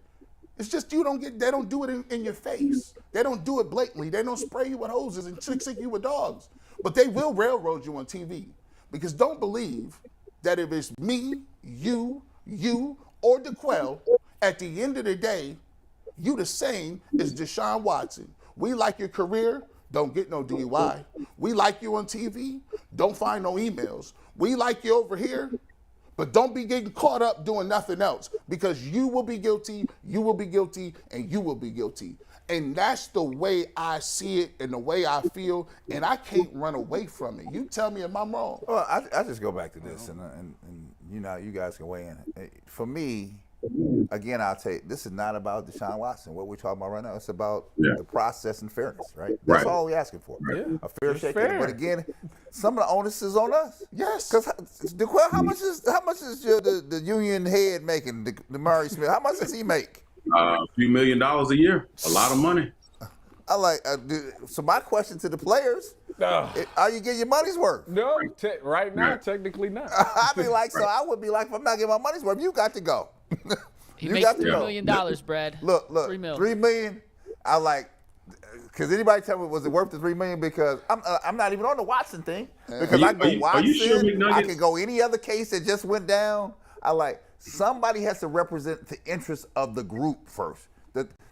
It's just they don't do it in your face. They don't do it blatantly. They don't spray you with hoses and sick you with dogs. But they will railroad you on TV. Because don't believe that if it's me, you, or DeQuell, at the end of the day, you the same as Deshaun Watson. We like your career, don't get no DUI. We like you on TV, don't find no emails. We like you over here, but don't be getting caught up doing nothing else because you will be guilty, and you will be guilty. And that's the way I see it and the way I feel, and I can't run away from it. You tell me if I'm wrong. Well, I just go back to this, and you guys can weigh in. For me, again, I'll tell you, this is not about Deshaun Watson. What we're talking about right now, it's about the process and fairness, right? That's all we're asking for. Yeah. A fair shake. But again, some of the onus is on us. Yes. Because DeQuell, how much is the union head making? The Murray Smith, how much does he make? A few $1 million a year, a lot of money. I like. So my question to the players: are you getting your money's worth? No, right now, technically not. I'd be like, so I would be like, if I'm not getting my money's worth, you got to go. He makes $3 million, Brad. Look, $3 million. I like. Because anybody tell me, was it worth the $3 million? Because I'm not even on the Watson thing. Because I go Watson, sure I can go any other case that just went down. I like. Somebody has to represent the interests of the group first.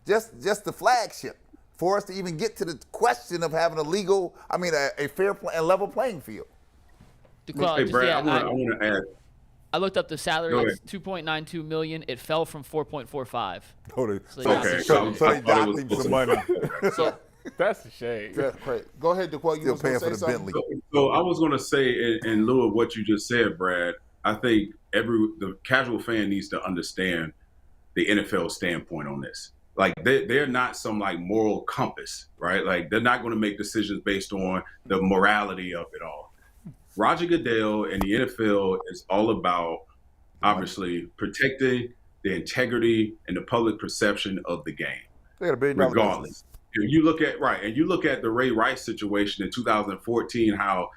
Just the flagship for us to even get to the question of having a fair and level playing field. Hey, Brad, I want to add. I looked up the salary. It's $2.92 million. It fell from 4.45. So they docked him some money. So that's a shame. Yeah, great. Go ahead, DeQuell. You Still paying for the Bentley. So I was going to say, in lieu of what you just said, Brad, I think the casual fan needs to understand the NFL standpoint on this. Like they're not some like moral compass, right? Like they're not going to make decisions based on the morality of it all. Roger Goodell and the NFL is all about obviously protecting the integrity and the public perception of the game, regardless. And you look at the Ray Rice situation in 2014, how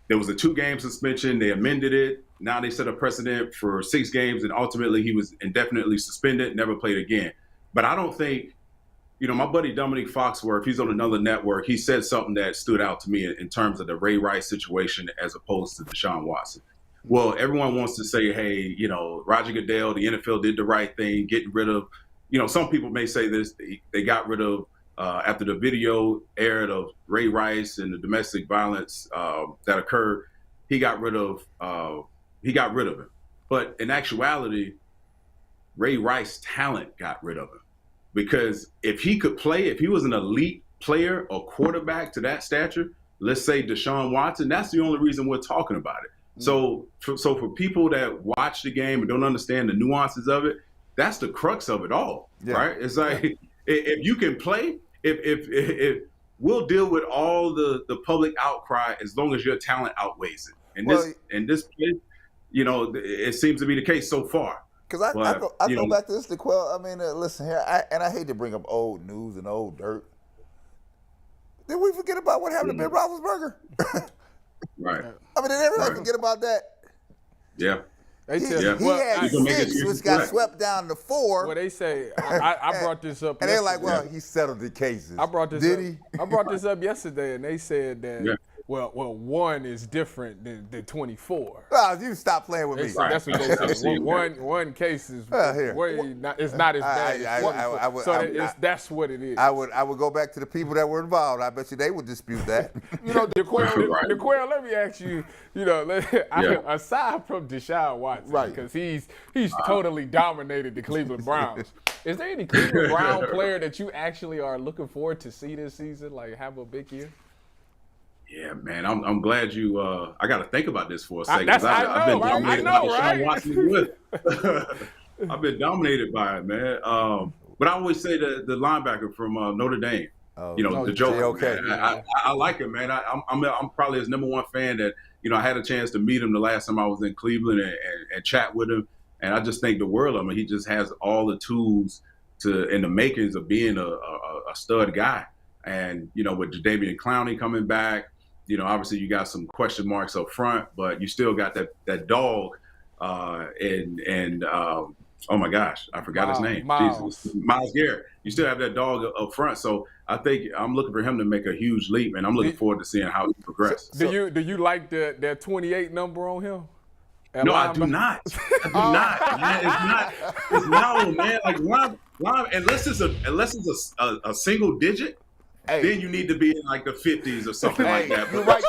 there was a 2-game suspension. They amended it. Now they set a precedent for 6 games, and ultimately he was indefinitely suspended, never played again. But I don't think, my buddy Dominique Foxworth, he's on another network. He said something that stood out to me in terms of the Ray Rice situation as opposed to Deshaun Watson. Well, everyone wants to say, hey, Roger Goodell, the NFL did the right thing, getting rid of, some people may say this, they got rid of, after the video aired of Ray Rice and the domestic violence that occurred, he got rid of him. But in actuality, Ray Rice's talent got rid of him. Because if he could play, if he was an elite player or quarterback to that stature, let's say Deshaun Watson, that's the only reason we're talking about it. Mm-hmm. So for people that watch the game and don't understand the nuances of it, that's the crux of it all, right? It's like if you can play, if we'll deal with all the public outcry as long as your talent outweighs it. And this place, it seems to be the case so far. Because I go back to this, DeQuell. I mean, listen here, I hate to bring up old news and old dirt. Did we forget about what happened to Ben Roethlisberger? Right. I mean, did everybody forget about that? Yeah. He had 6, which got swept down to 4. Well, they say I brought this up. And they're like, well, he settled the cases. I brought this up yesterday, and they said that Well, 1 is different than 24. Oh, you stop playing with me. That's what they say. One case is it's not as bad as 24. That's what it is. I would go back to the people that were involved. I bet you they would dispute that. DeQuell, let me ask you, aside from Deshaun Watson, because he's totally dominated the Cleveland Browns, is there any Cleveland Brown player that you actually are looking forward to see this season, like have a big year? Yeah, man, I'm glad you. I got to think about this for a second. I've been dominated by Deshaun Watson. I've been dominated by it, man. But I always say the linebacker from Notre Dame. The Joker. Okay. I like him, man. I'm probably his number one fan. That I had a chance to meet him the last time I was in Cleveland and chat with him, and I just think the world of him. He just has all the tools in the makings of being a stud guy. And with Jadeveon Clowney coming back. Obviously you got some question marks up front, but you still got that dog, and oh my gosh, I forgot his name. Miles Garrett. You still have that dog up front, so I think I'm looking for him to make a huge leap, and I'm looking forward to seeing how he progresses. Do you like that 28 number on him? No, I do not. I do not. Man, it's no, man. Like line, unless it's a single digit. Hey. Then you need to be in like the 50s or something like that. You're right.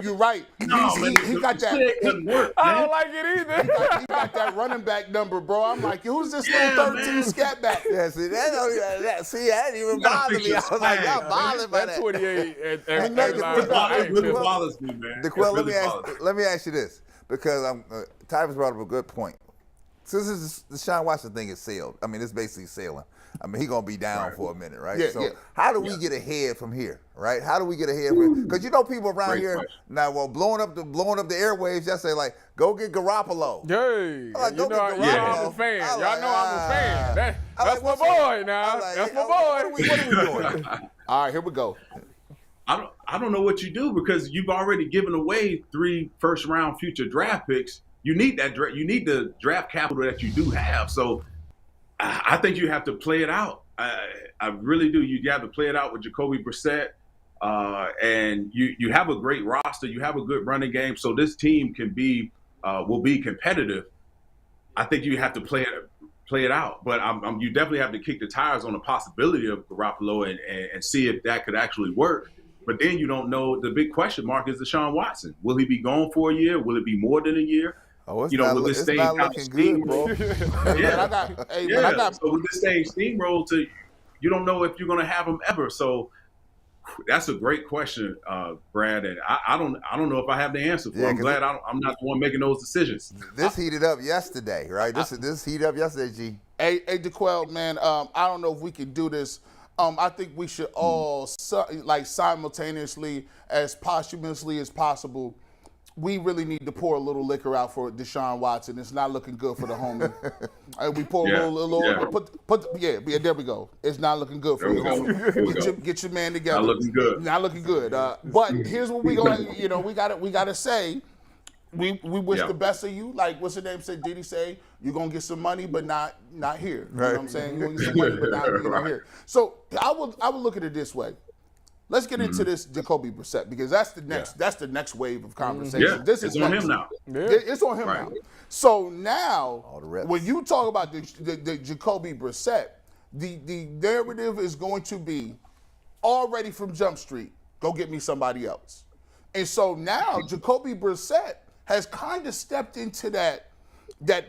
You're right. No, he got that. I don't like it either. He got that running back number, bro. I'm like, who's this little 13 scat back? Yeah, see, that didn't even bother me. I was like, y'all bothered by that. 28 it bothers me, man. DeQuell, let me ask you this, because Tyvus brought up a good point. Since the Deshaun Watson thing is sailed, I mean, it's basically sailing. I mean, he's going to be down for a minute, right? Yeah, how do we get ahead from here, right? How do we get ahead? Because people around here now, blowing up the airwaves, just say, like, go get Garoppolo. Hey, like, I'm a fan. Y'all know I'm a fan. That's my boy now. That's my boy. What are we doing? All right, here we go. I don't know what you do, because you've already given away 3 first-round future draft picks. You need that. You need the draft capital that you do have. So I think you have to play it out. I really do. You have to play it out with Jacoby Brissett, and you have a great roster. You have a good running game, so this team will be competitive. I think you have to play it out. But you definitely have to kick the tires on the possibility of Garoppolo and see if that could actually work. But then you don't know. The big question mark is Deshaun Watson. Will he be gone for a year? Will it be more than a year? Oh, it's not looking good, bro. So with this thing steamroll to, you don't know if you're going to have him ever. So that's a great question, Brad. And I don't know if I have the answer for it. I'm glad I'm not the one making those decisions. This heated up yesterday, right? This heated up yesterday, G. Hey, DeQuell, man, I don't know if we can do this. I think we should all, simultaneously, as posthumously as possible, we really need to pour a little liquor out for Deshaun Watson. It's not looking good for the homie. We pour a little. There we go. It's not looking good for the homie. Get your man together. Not looking good. Not looking good. But here's what we gonna. We gotta say. We wish the best of you. Like, what's his name said? Did he say you're gonna get some money, but not here? You know what I'm saying? You're gonna get some money, but not here. So I would look at it this way. Let's get into this Jacoby Brissett, because that's the next wave of conversation. Yeah. This is on him now. It's on him now. So now, when you talk about the Jacoby Brissett, the narrative is going to be already from Jump Street, go get me somebody else. And so now Jacoby Brissett has kind of stepped into that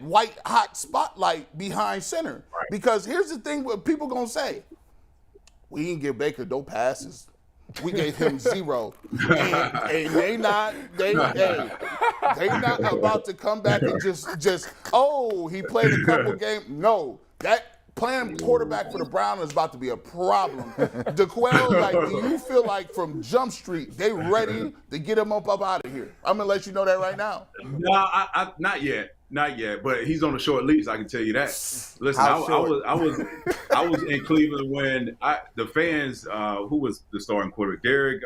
white hot spotlight behind center. Right. Because here's the thing, what people gonna say: we didn't give Baker no passes. We gave him 0. And they not about to come back and just he played a couple games. No, that playing quarterback for the Browns is about to be a problem. DeQuell, do you feel like from Jump Street they ready to get him up out of here? I'm gonna let you know that right now. No, I not yet, but he's on a short leash. I can tell you that. Listen, I was in Cleveland when the fans who was the starting quarterback, Derek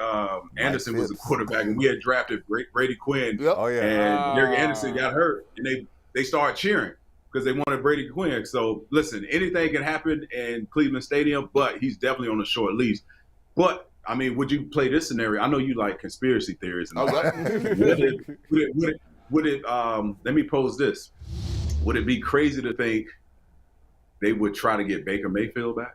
Anderson was the quarterback, and we had drafted Brady Quinn. Yep. Oh yeah. And Derek Anderson got hurt, and they started cheering because they wanted Brady Quinn. So listen, anything can happen in Cleveland Stadium, but he's definitely on a short leash. But I mean, would you play this scenario? I know you like conspiracy theories and all that. Would it let me pose this. Would it be crazy to think they would try to get Baker Mayfield back?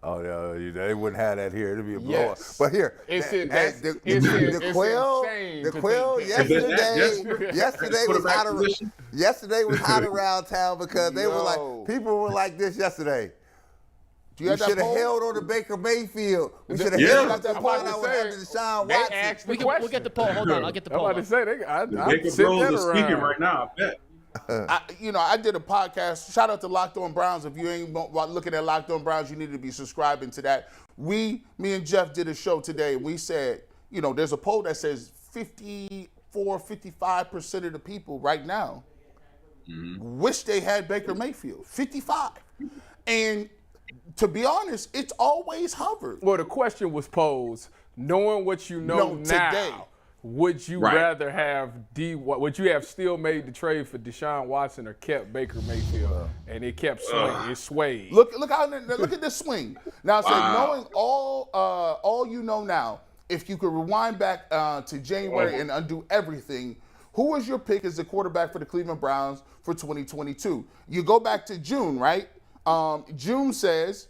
Oh, no, they wouldn't have that here. It'd be a blow up. Yes. But here, the Quell yesterday was hot around town because they were like, people were like this yesterday. We should have held on to Baker Mayfield. We should have held on that point I was having Deshaun Watson. We'll get the poll. Hold on, I'll get the poll. I'm about to say, Baker Bros are speaking right now, I bet. I did a podcast. Shout out to Locked On Browns. If you ain't looking at Locked On Browns, you need to be subscribing to that. Me and Jeff did a show today, and we said, there's a poll that says 55% of the people right now wish they had Baker Mayfield. 55. And to be honest, it's always hovered. Well, the question was posed, knowing what you know now. Today. Would you rather have would you have still made the trade for Deshaun Watson or kept Baker Mayfield? And it kept swinging. It swayed. Look at this swing. Now, knowing all you know now, if you could rewind back to January and undo everything, who was your pick as the quarterback for the Cleveland Browns for 2022? You go back to June, right? June says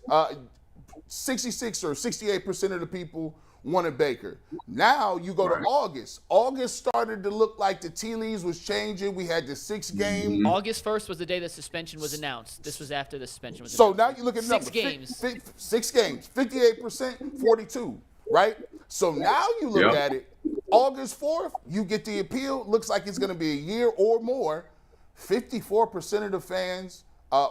66 or 68% of the people wanted Baker. Now you go to August. August started to look like the tea leaves was changing. We had the 6 game. August 1st was the day the suspension was announced. This was after the suspension was announced. So now you look at 6 games. 6 games. 58%, 42, right? So now you look at it. August 4th, you get the appeal. Looks like it's going to be a year or more. 54% of the fans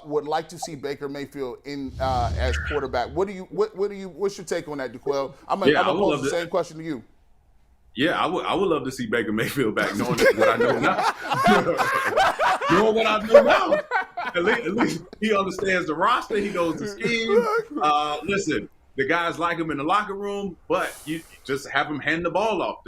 would like to see Baker Mayfield in as quarterback. What's your take on that, DeQuell? I'm gonna pose the same question to you. Yeah, I would love to see Baker Mayfield back, knowing what I know now. Knowing what I know now. At least he understands the roster. He knows the scheme. Listen, the guys like him in the locker room, but you just have him hand the ball off.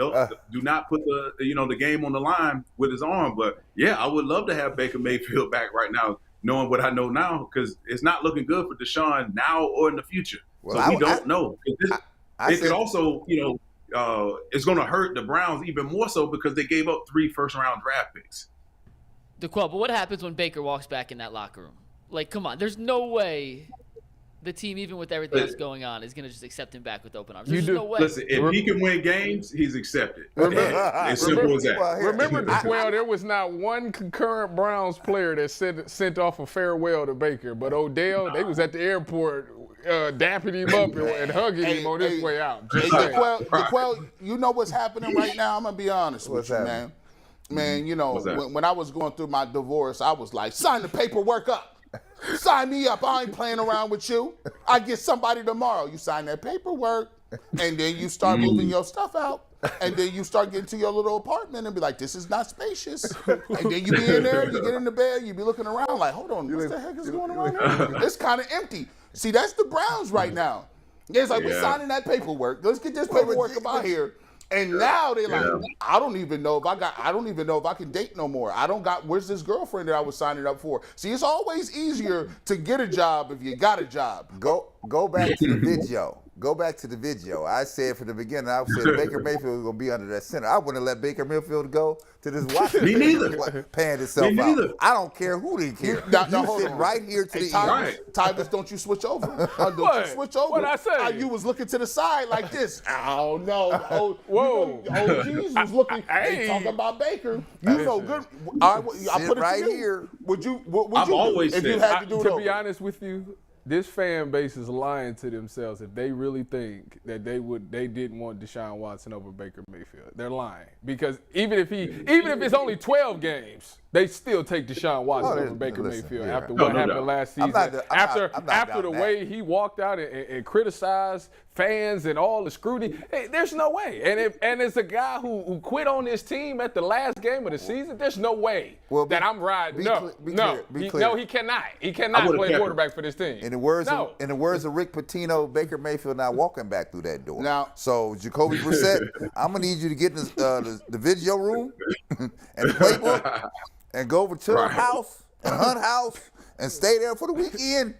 Do not put the game on the line with his arm. But yeah, I would love to have Baker Mayfield back right now, knowing what I know now, because it's not looking good for Deshaun now or in the future. Well, so we don't know. It could also, it's going to hurt the Browns even more so because they gave up 3 first-round draft picks. DeQuell, but what happens when Baker walks back in that locker room? Like, come on, there's no way the team, even with everything that's going on, is going to just accept him back with open arms. There's no way. Listen, if he can win games, he's accepted. As simple as that. Remember, DeQuell, there was not one concurrent Browns player that sent off a farewell to Baker, but Odell, they was at the airport dapping him up and hugging him on his way out. DeQuell, you know what's happening right now? I'm going to be honest with you, man. Man, when I was going through my divorce, I was like, sign the paperwork up. Sign me up. I ain't playing around with you. I get somebody tomorrow. You sign that paperwork, and then you start moving your stuff out, and then you start getting to your little apartment and be like, this is not spacious. And then you be in there, you get in the bed, you be looking around like, hold on, what the heck is going on here? It's kind of empty. See, that's the Browns right now. It's like, we're signing that paperwork. Let's get this paperwork about here. And now they're like, I don't even know if I can date no more. Where's this girlfriend that I was signing up for? See, it's always easier to get a job if you got a job. Go back to the video. Go back to the video. I said from the beginning, I said Baker Mayfield was going to be under that center. I wouldn't have let Baker Mayfield go to this Washington. Me neither. Paying itself out. I don't care who didn't care. You sit right here to the end. Tyvus, don't you switch over. Don't you switch over. What I say? You was looking to the side like this. Oh, no. Whoa. OGs was looking. They talking about Baker. You know good. I put it right to you. here. Would you always if you had to do it to be honest with you, this fan base is lying to themselves if they really think that they didn't want Deshaun Watson over Baker Mayfield. They're lying, because even if it's only 12 games, they still take Deshaun Watson over Baker Mayfield after what happened last season. After the way he walked out and criticized fans and all the scrutiny, there's no way. And it's a guy who quit on this team at the last game of the season. There's no way that I'm riding. No, he cannot. He cannot play quarterback for this team. In the words of Rick Pitino, Baker Mayfield not walking back through that door. Now, so Jacoby Brissett, I'm gonna need you to get in the video room and the playbook and go over to the house and Hunt house and stay there for the weekend.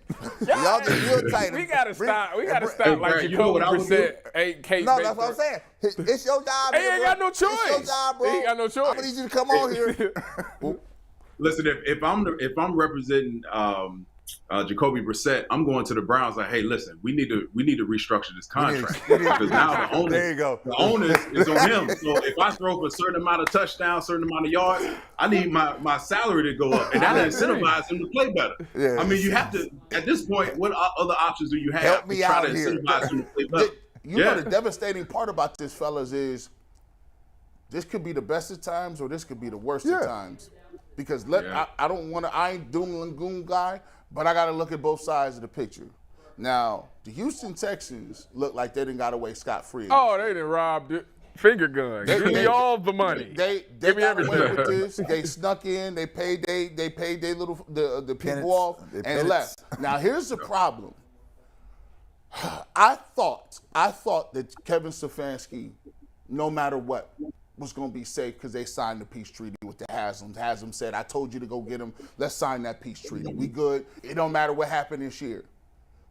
Y'all get real tight. We gotta stop. We gotta Hey, stop. Like Brad, you know what I would Jacoby Brissett ain't Kate. No, that's what I'm saying. It's your job. He ain't got no choice. It's your job, bro. He ain't got no choice. I'm gonna need you to come on here. Listen, if I'm representing Jacoby Brissett, I'm going to the Browns like, hey, listen, we need to restructure this contract because now the onus, There you go. The onus is on him. So if I throw for a certain amount of touchdowns, certain amount of yards, I need my salary to go up, and that'll incentivize him to play better. Yeah. I mean, you have to at this point. What other options do you have Help me to try out to here. incentivize him to play better? You know the devastating part about this, fellas, is this could be the best of times or this could be the worst of times. Because I ain't doom and gloom guy, but I got to look at both sides of the picture. Now, the Houston Texans look like they didn't got away scot-free. Oh, they didn't rob the finger gun. Give me all the money. They Give me got away everything. with this. They snuck in. They paid their little the people Penance. off They and penance. left. Now here's the problem. I thought that Kevin Stefanski, no matter what, was going to be safe because they signed the peace treaty with the Haslam. Haslam said, I told you to go get him. Let's sign that peace treaty. We good. It don't matter what happened this year.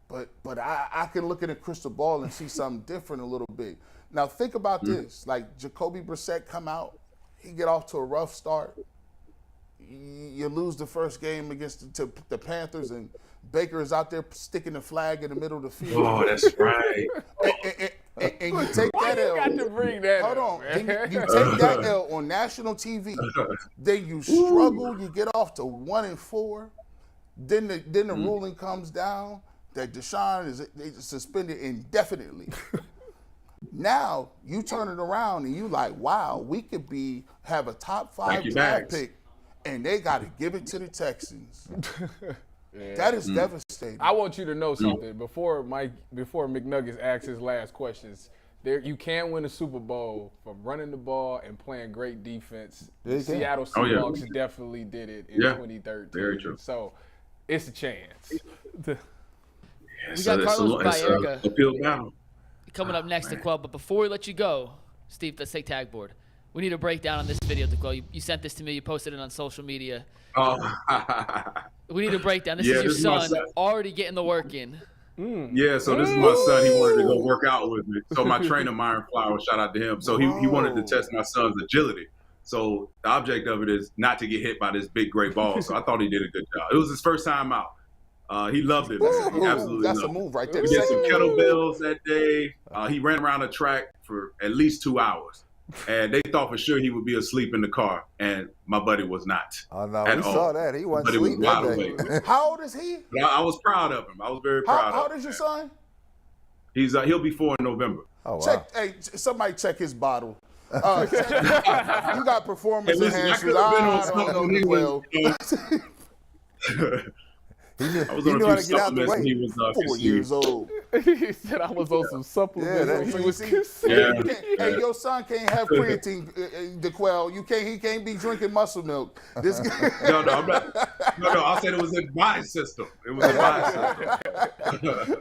But I can look at a crystal ball and see something different a little bit. Now, think about this. Like, Jacoby Brissett come out. He get off to a rough start. You lose the first game against the Panthers, and Baker is out there sticking the flag in the middle of the field. Oh, that's right. And you take that L. got to bring that Hold up, on. man? Then you take that L on national TV. Then you struggle. You get off to 1-4. Then the ruling comes down that Deshaun is suspended indefinitely. Now you turn it around and you like, wow, we could have a top 5 draft pick, and they got to give it to the Texans. That is devastating. I want you to know something. Before McNuggets asks his last questions, you can win a Super Bowl from running the ball and playing great defense. The Seattle Seahawks definitely did it in 2013. Very true. So it's a chance. We got Carlos Baerga coming up next to man. Quell. But before we let you go, Steve, let's take tag board. We need a breakdown on this video to Quell. You sent this to me. You posted it on social media. We need a breakdown. This is your son already getting the work in. Yeah, so this is my son. He wanted to go work out with me. So my trainer, Myron Flower, shout out to him. So he wanted to test my son's agility. So the object of it is not to get hit by this big gray ball. So I thought he did a good job. It was his first time out. He loved it. He absolutely That's loved a move right there. We did some kettlebells that day. He ran around the track for at least 2 hours. And they thought for sure he would be asleep in the car, and my buddy was not. Oh, no, at we all. saw that. He wasn't But it was asleep wide that day. awake. How old is he? But I was proud of him. I was very proud How of him. old is your son? He'll be 4 in November. Oh, wow. Somebody check his bottle. You got performance Hey, listen, I enhancers. could have been on I don't know something when he the was, well. I was on a few supplements when he was 4 years old. He said I was on some supplements Yeah, when that's he was what kissing. Yeah. Hey, your son can't have creatine, Quell. He can't be drinking muscle milk. This No, I'm not. No, I said it was a body system. It was a body system.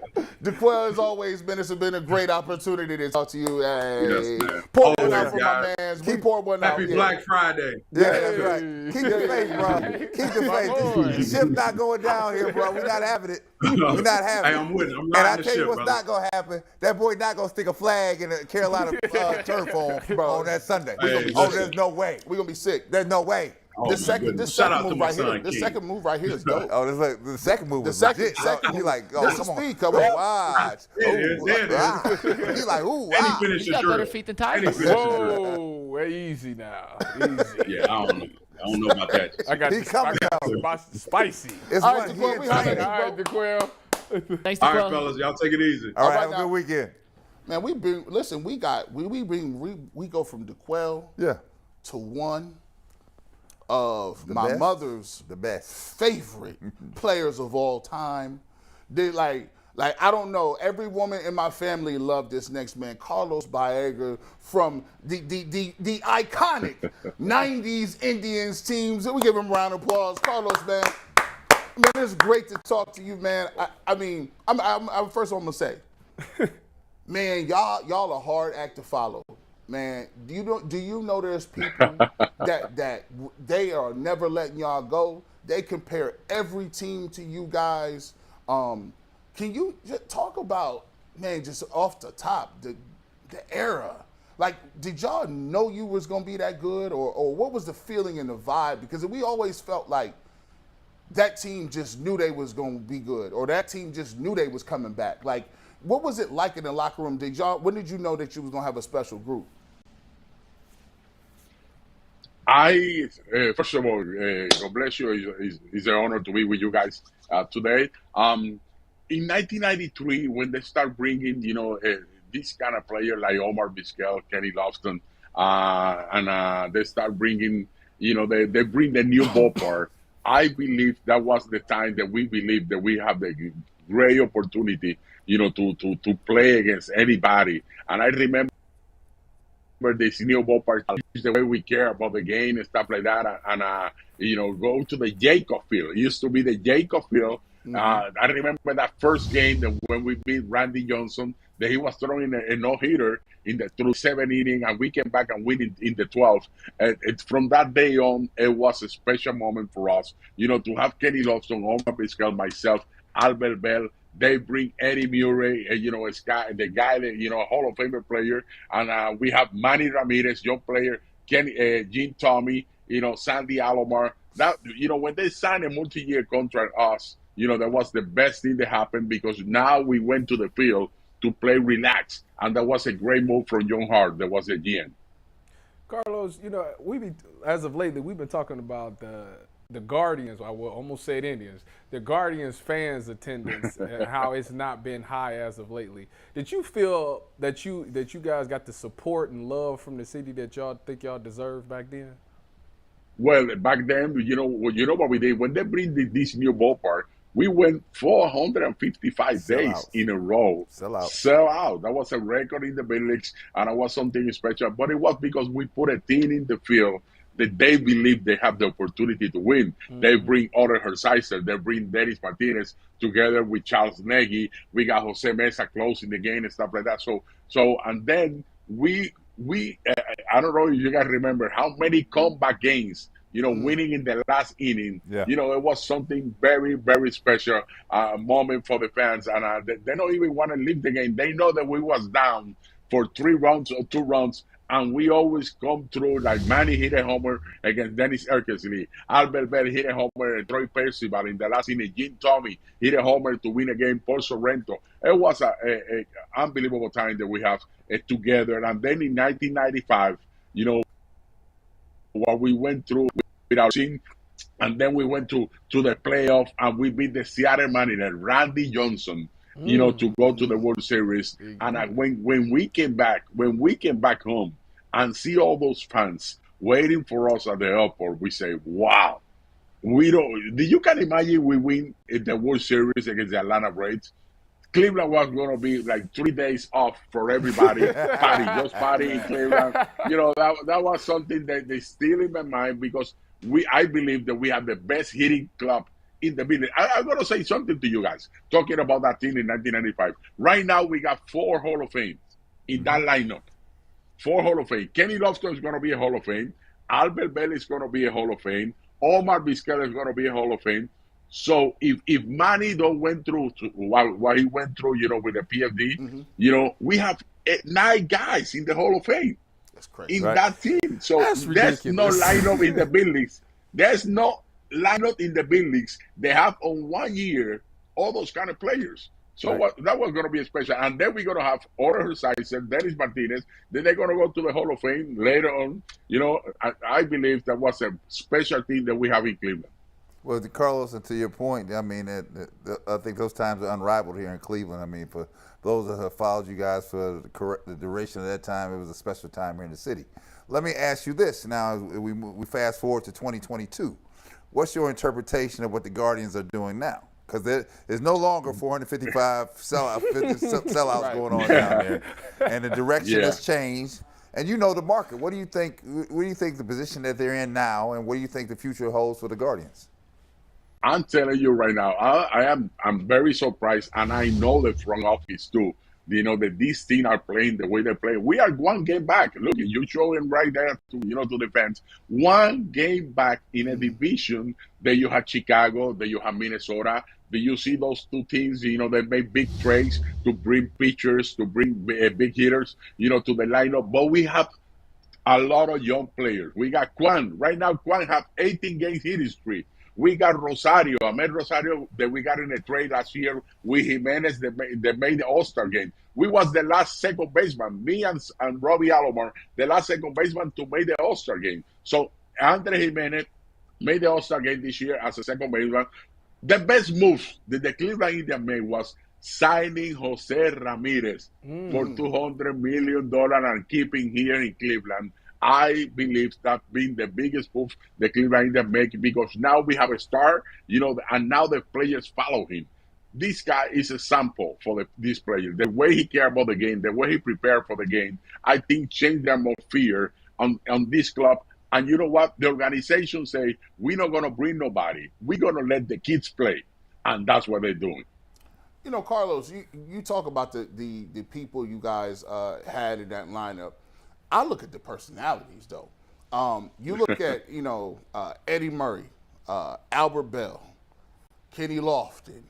Quell has always been. It's been a great opportunity to talk to you. Hey, Yes, man. pour one Always, out for guys. my mans. We pour one out. Happy Black Friday. Yeah, that's right. Keep the faith, bro. Keep the faith. The ship not going down here, bro. We're not having it. We're not having it. Hey, I'm with it. I'm And I riding the tell you ship, what's brother. not going to happen. That boy not going to stick a flag in the Carolina turf on that Sunday. Hey, There's no way. We're gonna be sick. There's no way. Oh, This my second goodness. Shout out move to my right here. son, This King. second move right here is dope. Oh, this like the second move was second legit. You like, oh, this is come on. speed, come on. Watch. There it is. You like, ooh, And he wow. finished You the got better drill. feet than And he Tiger. finished the drill. Whoa, easy now. Easy. Yeah, I don't know about that. I got He coming spicy. It's All one right, here we tonight. highlight- All right, DeQuell. Thanks, All right, DeQuell. fellas, y'all take it easy. All right, right have a now. good weekend. Man, we go from DeQuell Yeah. to one of my best? mother's The best. favorite players of all time. They like I don't know. Every woman in my family loved this next man, Carlos Baerga, from the iconic '90s Indians teams. We give him a round of applause, Carlos, man. Man, it's great to talk to you, man. I mean, I'm first one I'm gonna say, man, y'all a hard act to follow. Man, do you know there's people that they are never letting y'all go? They compare every team to you guys. Can you just talk about, man, just off the top, the era? Like, did y'all know you was going to be that good? Or what was the feeling and the vibe? Because we always felt like that team just knew they was going to be good, or that team just knew they was coming back. Like, what was it like in the locker room? When did you know that you was going to have a special group? First of all, God bless you. It's an honor to be with you guys today. In 1993, when they start bringing, this kind of player like Omar Vizquel, Kenny Lofton, and they start bringing, they bring the new ballpark. I believe that was the time that we believed that we have the great opportunity, to play against anybody. And I remember this new ballpark, the way we care about the game and stuff like that, and go to the Jacob Field. It used to be the Jacob Field. I remember that first game that when we beat Randy Johnson, that he was throwing a no-hitter through 7 innings, and we came back and win in the 12th. And from that day on, it was a special moment for us, to have Kenny Lofton, Omar Vizquel, myself, Albert Bell. They bring Eddie Murray, the guy that, Hall of Famer player. And we have Manny Ramirez, young player, Gene Tomey, Sandy Alomar. That, when they signed a multi-year contract, that was the best thing that happened, because now we went to the field to play relaxed. And that was a great move from John Hart. That was a GM. Carlos, as of lately, we've been talking about the Guardians, I will almost say Indians, the Guardians fans' attendance and how it's not been high as of lately. Did you feel that you guys got the support and love from the city that y'all think y'all deserved back then? Well, back then, what we did when they bring this new ballpark, we went 455 days in a row. Sell out. That was a record in the big leagues, and it was something special. But it was because we put a team in the field that they believe they have the opportunity to win. Mm-hmm. They bring Otto Hershiser, they bring Dennis Martinez together with Charles Nagy. We got Jose Mesa closing the game and stuff like that. So, and then we I don't know if you guys remember how many comeback games, winning in the last inning. Yeah. It was something very, very special moment for the fans. And they don't even want to leave the game. They know that we was down for 3 rounds or 2 rounds. And we always come through, like Manny hit a homer against Dennis Eckersley. Albert Bell hit a homer and Troy Percival in the last inning. Jim Tomey hit a homer to win a game. Paul Sorrento. It was a unbelievable time that we have together. And then in 1995, what we went through with our team, and then we went to the playoff and we beat the Seattle Mariners, Randy Johnson. To go to the World Series. And when we came back home and see all those fans waiting for us at the airport, we say, wow. You can imagine we win the World Series against the Atlanta Braves? Cleveland was going to be like 3 days off for everybody. Party in Cleveland. That was something that they still in my mind, because I believe that we have the best hitting club in the building. I'm going to say something to you guys, talking about that team in 1995. Right now, we got 4 Hall of Fames in that lineup. 4 Hall of Fame. Kenny Lofton is going to be a Hall of Fame. Albert Bell is going to be a Hall of Fame. Omar Vizquel is going to be a Hall of Fame. So if Manny don't went through what he went through, with the PFD, we have 9 guys in the Hall of Fame. That's crazy. In that team. So there's no lineup in the buildings. There's no lineup in the big leagues. They have on 1 year all those kind of players. So that was going to be a special. And then we're going to have Otto Hershiser, Dennis Martinez. Then they're going to go to the Hall of Fame later on. I believe that was a special team that we have in Cleveland. Well, Carlos, and to your point, I mean, I think those times are unrivaled here in Cleveland. I mean, for those that have followed you guys for the duration of that time, it was a special time here in the city. Let me ask you this. Now, we fast forward to 2022. What's your interpretation of what the Guardians are doing now? Because there's no longer 455 sellouts going on down there, and the direction has changed. And the market. What do you think? What do you think the position that they're in now, and what do you think the future holds for the Guardians? I'm telling you right now, I'm very surprised, and I know the front office too. that these teams are playing the way they play. We are one game back. Look, you show him right there to the fans. One game back in a division that you had Chicago, that you have Minnesota. Do you see those two teams? They make big trades to bring pitchers, to bring big hitters, to the lineup. But we have a lot of young players. We got Quan. Right now, Quan have 18 games hitting streak. We got Rosario, Ahmed Rosario, that we got in a trade last year with Jimenez that made the All-Star game. We was the last second baseman, me and Robbie Alomar, the last second baseman to make the All-Star game. So Andre Jimenez made the All-Star game this year as a second baseman. The best move that the Cleveland Indians made was signing Jose Ramirez for $200 million and keeping here in Cleveland. I believe that's been the biggest move the Cleveland Indians make, because now we have a star, and now the players follow him. This guy is a sample for these players. The way he cares about the game, the way he prepared for the game, I think changed them more fear on this club. And you know what? The organization say, we're not going to bring nobody. We're going to let the kids play. And that's what they're doing. Carlos, you talk about the people you guys had in that lineup. I look at the personalities, though. You look at, Eddie Murray, Albert Bell, Kenny Lofton,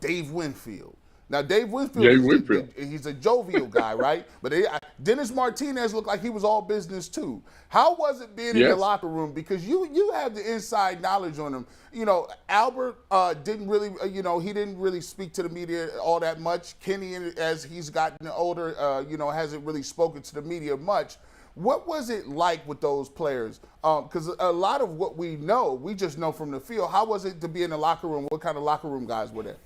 Dave Winfield. Now, Dave Winfield, he's a jovial guy, right? But Dennis Martinez looked like he was all business, too. How was it being in the locker room? Because you have the inside knowledge on him. Albert didn't really, he didn't really speak to the media all that much. Kenny, as he's gotten older, hasn't really spoken to the media much. What was it like with those players? Because a lot of what we know, we just know from the field. How was it to be in the locker room? What kind of locker room guys were there?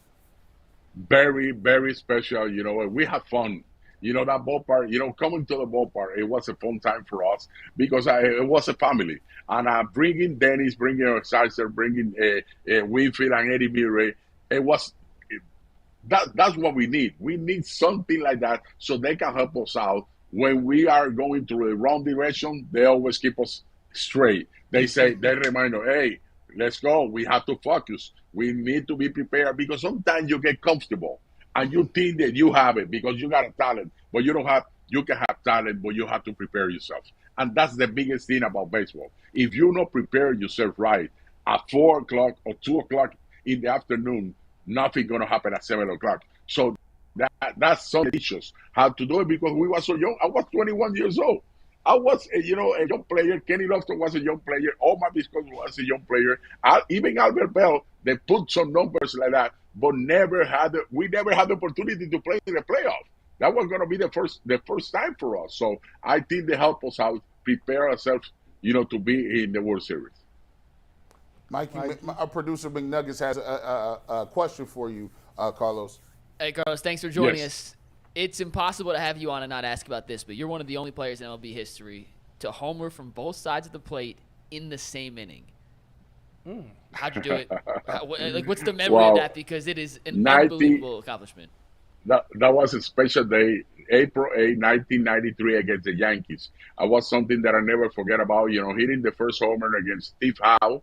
Very, very special. We had fun. That ballpark, coming to the ballpark, it was a fun time for us because it was a family. And bringing Dennis, bringing Sarcer, bringing Winfield and Eddie Murray, that's what we need. We need something like that so they can help us out. When we are going through the wrong direction, they always keep us straight. They remind us, hey, let's go. We have to focus. We need to be prepared, because sometimes you get comfortable and you think that you have it because you got a talent, but you don't have. You can have talent, but you have to prepare yourself. And that's the biggest thing about baseball. If you not prepare yourself right at 4 o'clock or 2 o'clock in the afternoon, nothing gonna happen at 7 o'clock. So that's some issues how to do it, because we were so young. I was 21 years old. I was, a young player. Kenny Lofton was a young player. All my Biscos was a young player. Even Albert Bell, they put some numbers like that, but we never had the opportunity to play in the playoff. That was going to be the first time for us. So I think they help us out, prepare ourselves, to be in the World Series. Mikey, our producer McNuggets has a question for you, Carlos. Hey, Carlos, thanks for joining us. It's impossible to have you on and not ask about this, but you're one of the only players in MLB history to homer from both sides of the plate in the same inning. How'd you do it? What's the memory of that? Because it is an unbelievable accomplishment. That was a special day, April 8, 1993, against the Yankees. It was something that I never forget about. Hitting the first homer against Steve Howe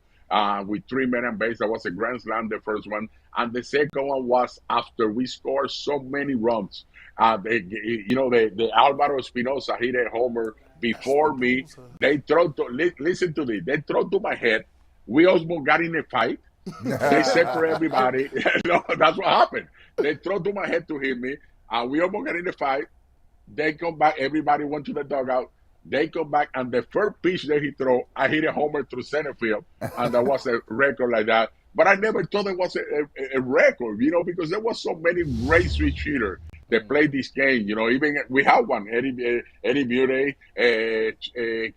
with 3 men on base. That was a grand slam, the first one. And the second one was after we scored so many runs. The Alvaro Espinosa hit a homer before me. They listen to this. They throw to my head. We almost got in a fight. They separate everybody. That's what happened. They throw to my head to hit me. We almost got in a fight. They come back. Everybody went to the dugout. They come back, and the first pitch that he threw, I hit a homer through center field, and that was a record like that. But I never thought it was a record, because there was so many great switch hitters that played this game. Even we have one, Eddie Murray,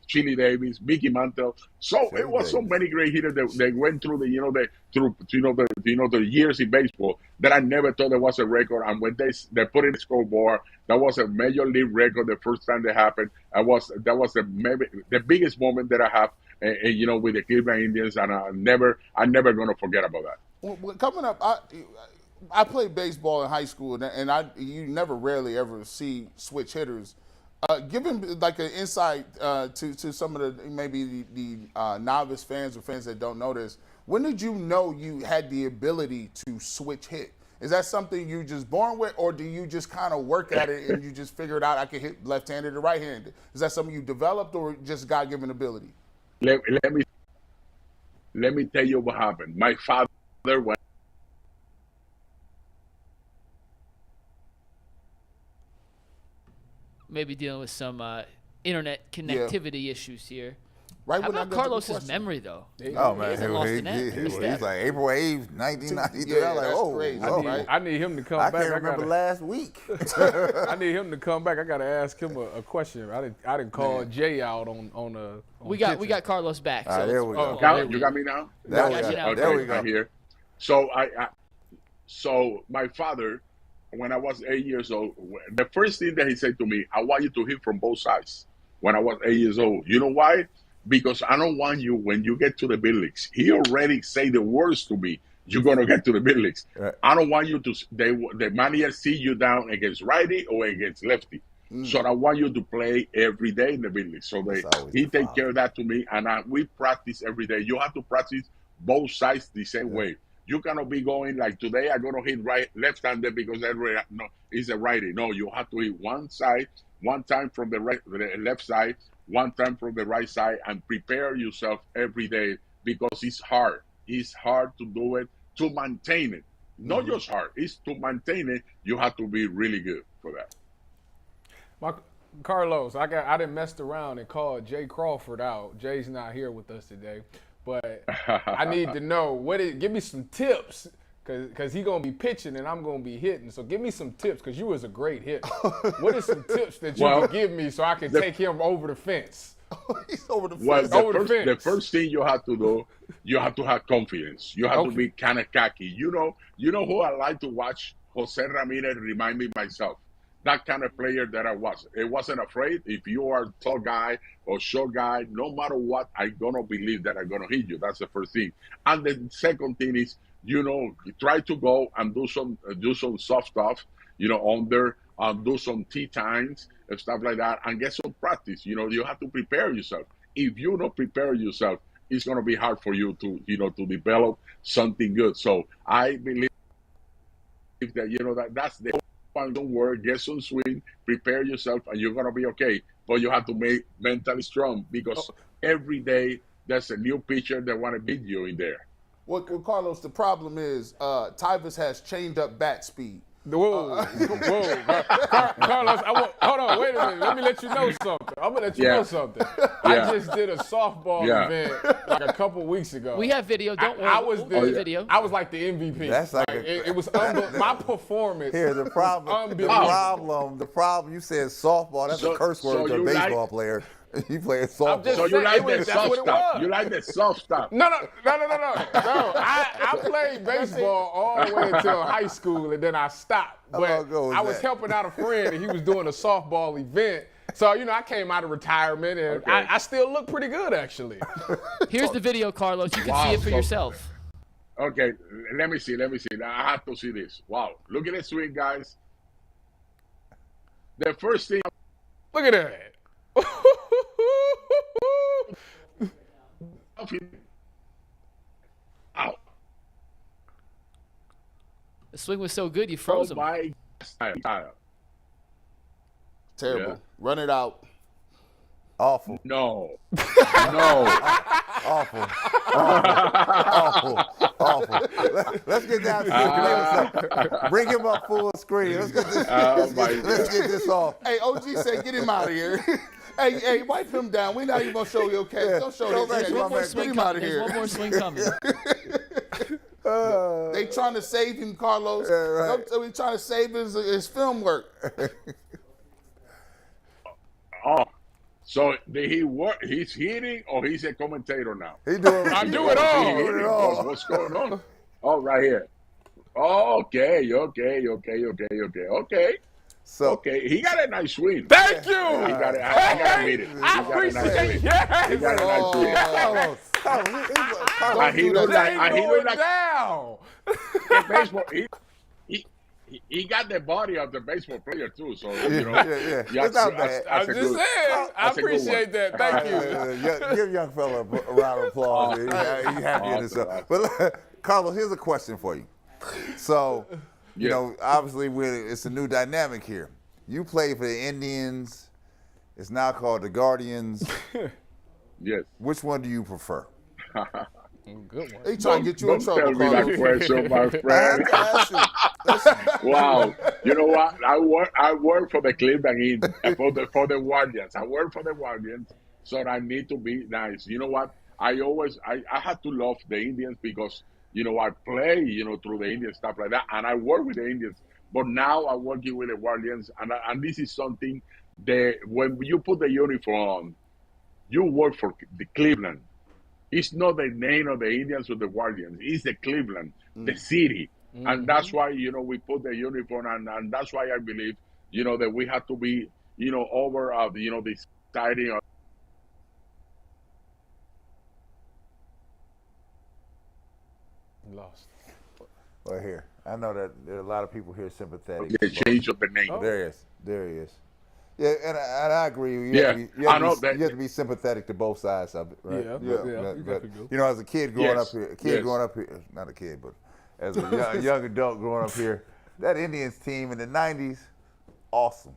Chili Davis, Mickey Mantle. So it was so many great hitters that went through the years in baseball that I never thought there was a record. And when they put in the scoreboard, that was a major league record the first time that happened. That was the biggest moment that I have. With the Cleveland Indians, and I'm never going to forget about that. Well, coming up, I played baseball in high school, and you rarely ever see switch hitters. Give him like an insight to some of the novice fans or fans that don't know this. When did you know you had the ability to switch hit? Is that something you just born with, or do you just kind of work at it and you just figure it out? I can hit left-handed or right-handed. Is that something you developed or just God-given ability? Let me tell you what happened. My father went. Maybe dealing with some internet connectivity issues here. Right. How about Carlos's memory, though? Oh, man. He hasn't lost the net. He's like April 8th, 1993. Yeah, I'm like, that's oh, crazy. oh. I need him to come back. I can't remember last week. I need him to come back. I got to ask him a question. I didn't call Jay out on We got Carlos back. So there we go. You got me now? There we go. Right here. So so my father, when I was 8 years old, the first thing that he said to me, I want you to hit from both sides. When I was 8 years old, you know why? Because I don't want you, when you get to the big leagues, he already say the words to me, you're going to get to the big leagues. Right. I don't want you to, the manager see you down against righty or against lefty. So I want you to play every day in the big leagues. So he take care of that to me, and we practice every day. You have to practice both sides the same way. You cannot be going like today, I'm going to hit left-handed because it's a righty. No, you have to hit one side, one time from the left side, one time from the right side, and prepare yourself every day because it's hard. It's hard to do it, to maintain it. Not just hard, it's to maintain it. You have to be really good for that. Carlos, I done messed around and called Jay Crawford out. Jay's not here with us today, but I need to know give me some tips. Because he's going to be pitching and I'm going to be hitting. So give me some tips because you was a great hitter. What are some tips that you can give me so I can take him over the fence? He's over the fence. The first thing you have to do, you have to have confidence. You have to be kind of cocky. You know who I like to watch? Jose Ramirez remind me myself. That kind of player that I was. I wasn't afraid. If you are a tall guy or short guy, no matter what, I'm going to believe that I'm going to hit you. That's the first thing. And the second thing is, try to go and do some soft stuff, under, do some tee times and stuff like that, and get some practice. You have to prepare yourself. If you don't prepare yourself, it's going to be hard for you to, to develop something good. So I believe that that's the whole. Don't worry, get some swing, prepare yourself, and you're going to be okay. But you have to be mentally strong because every day there's a new pitcher that want to beat you in there. Well, Carlos, the problem is Tyvus has chained up bat speed. Whoa. Carlos, hold on, wait a minute. Let me let you know something. I'm going to let you know something. I just did a softball event like a couple weeks ago. We have video. Don't worry. I was like the MVP. That's like it was my performance. Here, the problem, you said softball. That's a curse word to a baseball player. You play softball. So you like that soft stuff. You like that soft stuff. No. I played baseball all the way until high school, and then I stopped. But I was helping out a friend, and he was doing a softball event. So, I came out of retirement, and I still look pretty good, actually. Here's the video, Carlos. You can see it for yourself. Okay, let me see. I have to see this. Wow. Look at that swing, guys. The first thing. Look at that. Out. The swing was so good, you froze him. Terrible. Yeah. Run it out. Awful. No. Awful. Let's get down to it. Bring him up full screen. Let's get this off. Hey, OG said, get him out of here. Hey, wipe him down. We're not even going to show you, okay? Yeah. Don't show him. There's one more swing coming. There's one more swing coming. They trying to save him, Carlos. Yeah, right. They trying to save his film work. So did he work? He's hitting or he's a commentator now? He doing. I do it all. What's going on? Oh, right here. Okay. So he got a nice swing. Thank you. He got it. I got to admit it. I appreciate it. Yes. He got a nice swing. Don't do that. He look like down. baseball. He got the body of the baseball player too. So yeah. It's not bad. I'm just saying. I appreciate that. Thank you. Give young fella a round of applause. He's happy in himself. But Carlos, here's a question for you. So, you know, obviously it's a new dynamic here. You play for the Indians. It's now called the Guardians. Yes. Which one do you prefer? Good one. He trying to get you in trouble, Don't tell me Carlos. that question, my I friend. have to ask you. Wow. You know what? I work for the Cleveland Indians, for the Guardians. I work for the Guardians, so I need to be nice. You know what? I had to love the Indians because, you know, I play, you know, through the Indian stuff like that, and I work with the Indians. But now I'm working with the Guardians, and this is something that when you put the uniform on, you work for the Cleveland. It's not the name of the Indians or the Guardians. It's the Cleveland, the city. Mm-hmm. And that's why, you know, we put the uniform, and that's why I believe, you know, that we have to be, you know, over, you know, the exciting of lost. Well, here, I know that there are a lot of people here sympathetic. the change of the name. Oh. There he is. Yeah, and I agree. You have to be sympathetic to both sides of it, right? Yeah. You know, as a kid growing up here, not a kid, but as a young adult growing up here, that Indians team in the '90s, awesome.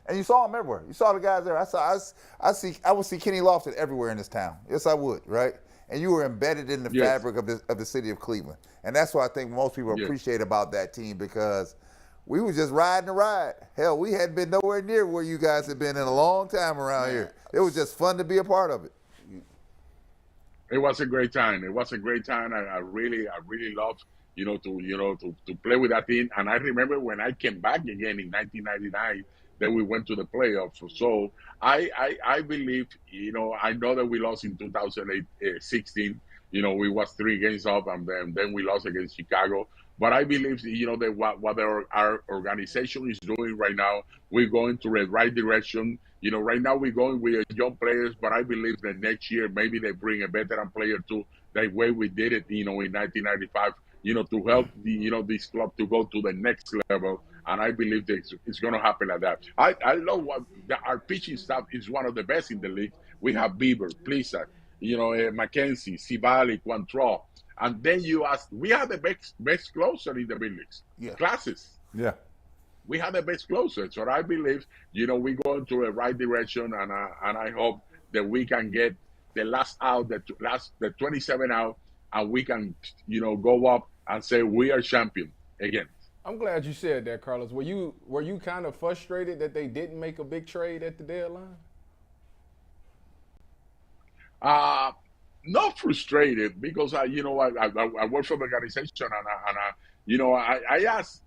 And you saw them everywhere. You saw the guys there. I would see Kenny Lofton everywhere in this town. Yes, I would, right? And you were embedded in the fabric of the city of Cleveland. And that's what I think most people appreciate about that team, because we were just riding the ride. Hell, we hadn't been nowhere near where you guys have been in a long time around here. It was just fun to be a part of it. It was a great time. I really loved, you know, to play with that team. And I remember when I came back again in 1999, that we went to the playoffs. So I believe, you know, I know that we lost in 2016. You know, we was 3 games off, and then we lost against Chicago. But I believe, you know, that what our organization is doing right now, we're going to the right direction. You know, right now we're going with young players, but I believe that next year maybe they bring a veteran player too, the way we did it, you know, in 1995, you know, to help this club to go to the next level. And I believe that it's going to happen like that. I love our pitching staff is one of the best in the league. We have Bieber, Plisak, you know, Mackenzie, Civali, Quantrill. And then you ask, we have the best closer in the big leagues. Yeah. Classes. Yeah. We have the best closer. So I believe, you know, we're going to the right direction, and I hope that we can get the last out, the 27 out, and we can, you know, go up and say we are champion again. I'm glad you said that, Carlos. Were you kind of frustrated that they didn't make a big trade at the deadline? Not frustrated, because I work for the organization, and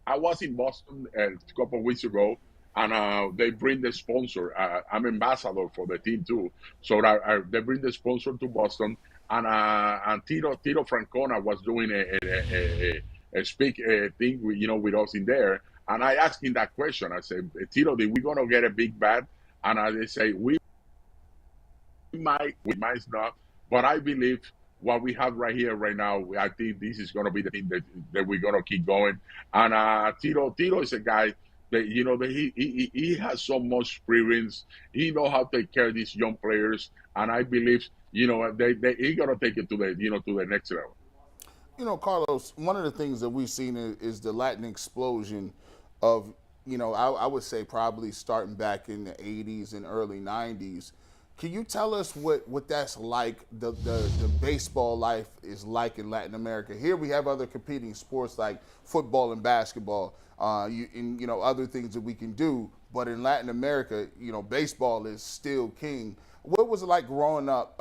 I was in Boston a couple of weeks ago, and they bring the sponsor. I'm ambassador for the team too, so they bring the sponsor to Boston, and Tito Francona was doing a speak thing, you know, with us in there, and I asked him that question. I said, Tito, did we gonna get a big bat? And they say we might not. But I believe what we have right here, right now, I think this is going to be the thing that we're going to keep going. And Tito is a guy that, you know, that he has so much experience. He knows how to take care of these young players. And I believe, you know, he's going to take it to the next level. You know, Carlos, one of the things that we've seen is the Latin explosion of, you know, I would say probably starting back in the 80s and early 90s. Can you tell us what that's like, the baseball life is like in Latin America? Here we have other competing sports like football and basketball, and you know, other things that we can do. But in Latin America, you know, baseball is still king. What was it like growing up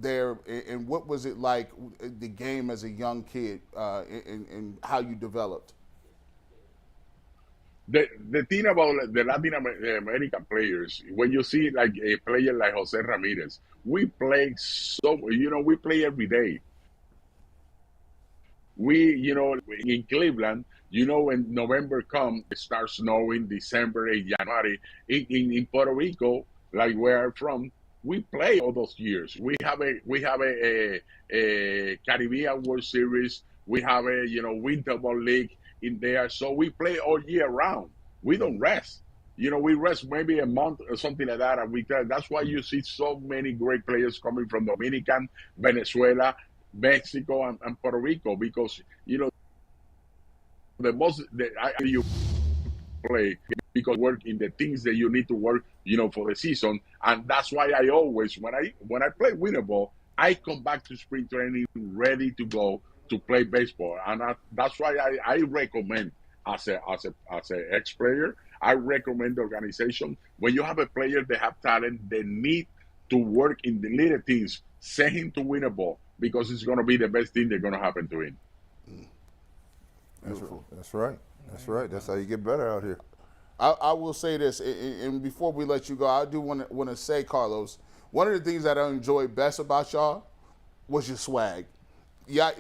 there, and what was it like the game as a young kid, and how you developed? The thing about the Latin American players, when you see like a player like Jose Ramirez, we play we play every day. We, you know, in Cleveland, you know, when November comes, it starts snowing, December and January. In Puerto Rico, like where I'm from, we play all those years. We have a Caribbean World Series. We have a, you know, Winter Ball League in there, so we play all year round. We don't rest. You know, we rest maybe a month or something like that, and that's why you see so many great players coming from Dominican, Venezuela, Mexico, and Puerto Rico, because, you know, you play because work in the things that you need to work, for the season. And that's why I always, when I play winter ball, I come back to spring training ready to go to play baseball. And that's why I recommend as a ex-player, I recommend the organization, when you have a player that have talent, they need to work in the little things, send him to winter ball, because it's going to be the best thing that's going to happen to him. That's right. That's how you get better out here. I will say this, and before we let you go, I do want to say, Carlos, one of the things that I enjoyed best about y'all was your swag. Yeah,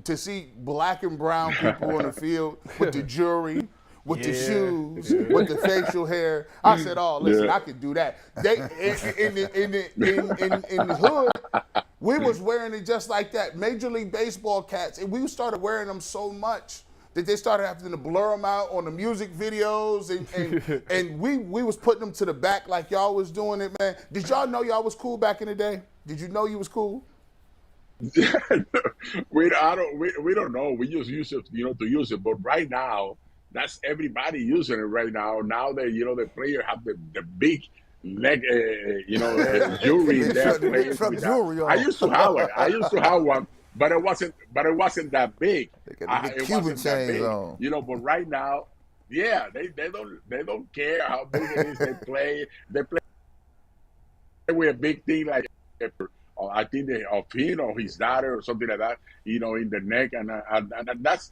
to see black and brown people on the field with the jewelry, with the shoes, with the facial hair. I said, "Oh, listen, I could do that." They in the hood, we was wearing it just like that. Major League Baseball cats, and we started wearing them so much that they started having to blur them out on the music videos, and we was putting them to the back like y'all was doing it, man. Did y'all know y'all was cool back in the day? Did you know you was cool? we don't know. We just use it, to use it. But right now, that's everybody using it right now. Now that the player have the big leg, jewelry in there. I used to have one, but it wasn't that big. They got the Cuban chains on. But right now, they don't care how big it is. They play with a big thing like. I think they of him or his daughter or something like that, in the neck, and that's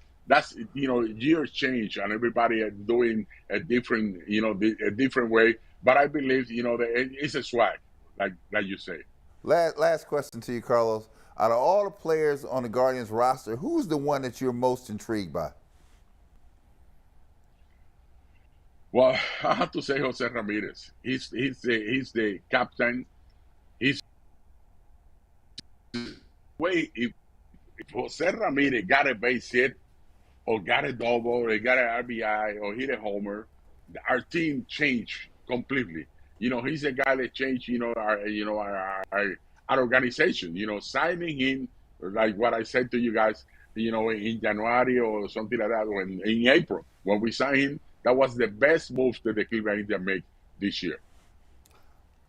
years change and everybody are doing a different, a different way. But I believe, that it's a swag, like you say. Last question to you, Carlos. Out of all the players on the Guardians roster, who's the one that you're most intrigued by? Well, I have to say Jose Ramirez. He's the captain. He's if Jose Ramirez got a base hit or got a double or got an RBI or hit a homer, our team changed completely. He's a guy that changed, our organization. Signing him, like what I said to you guys, in January or something like that, or in April when we signed him, that was the best move that the Cleveland Indians made this year.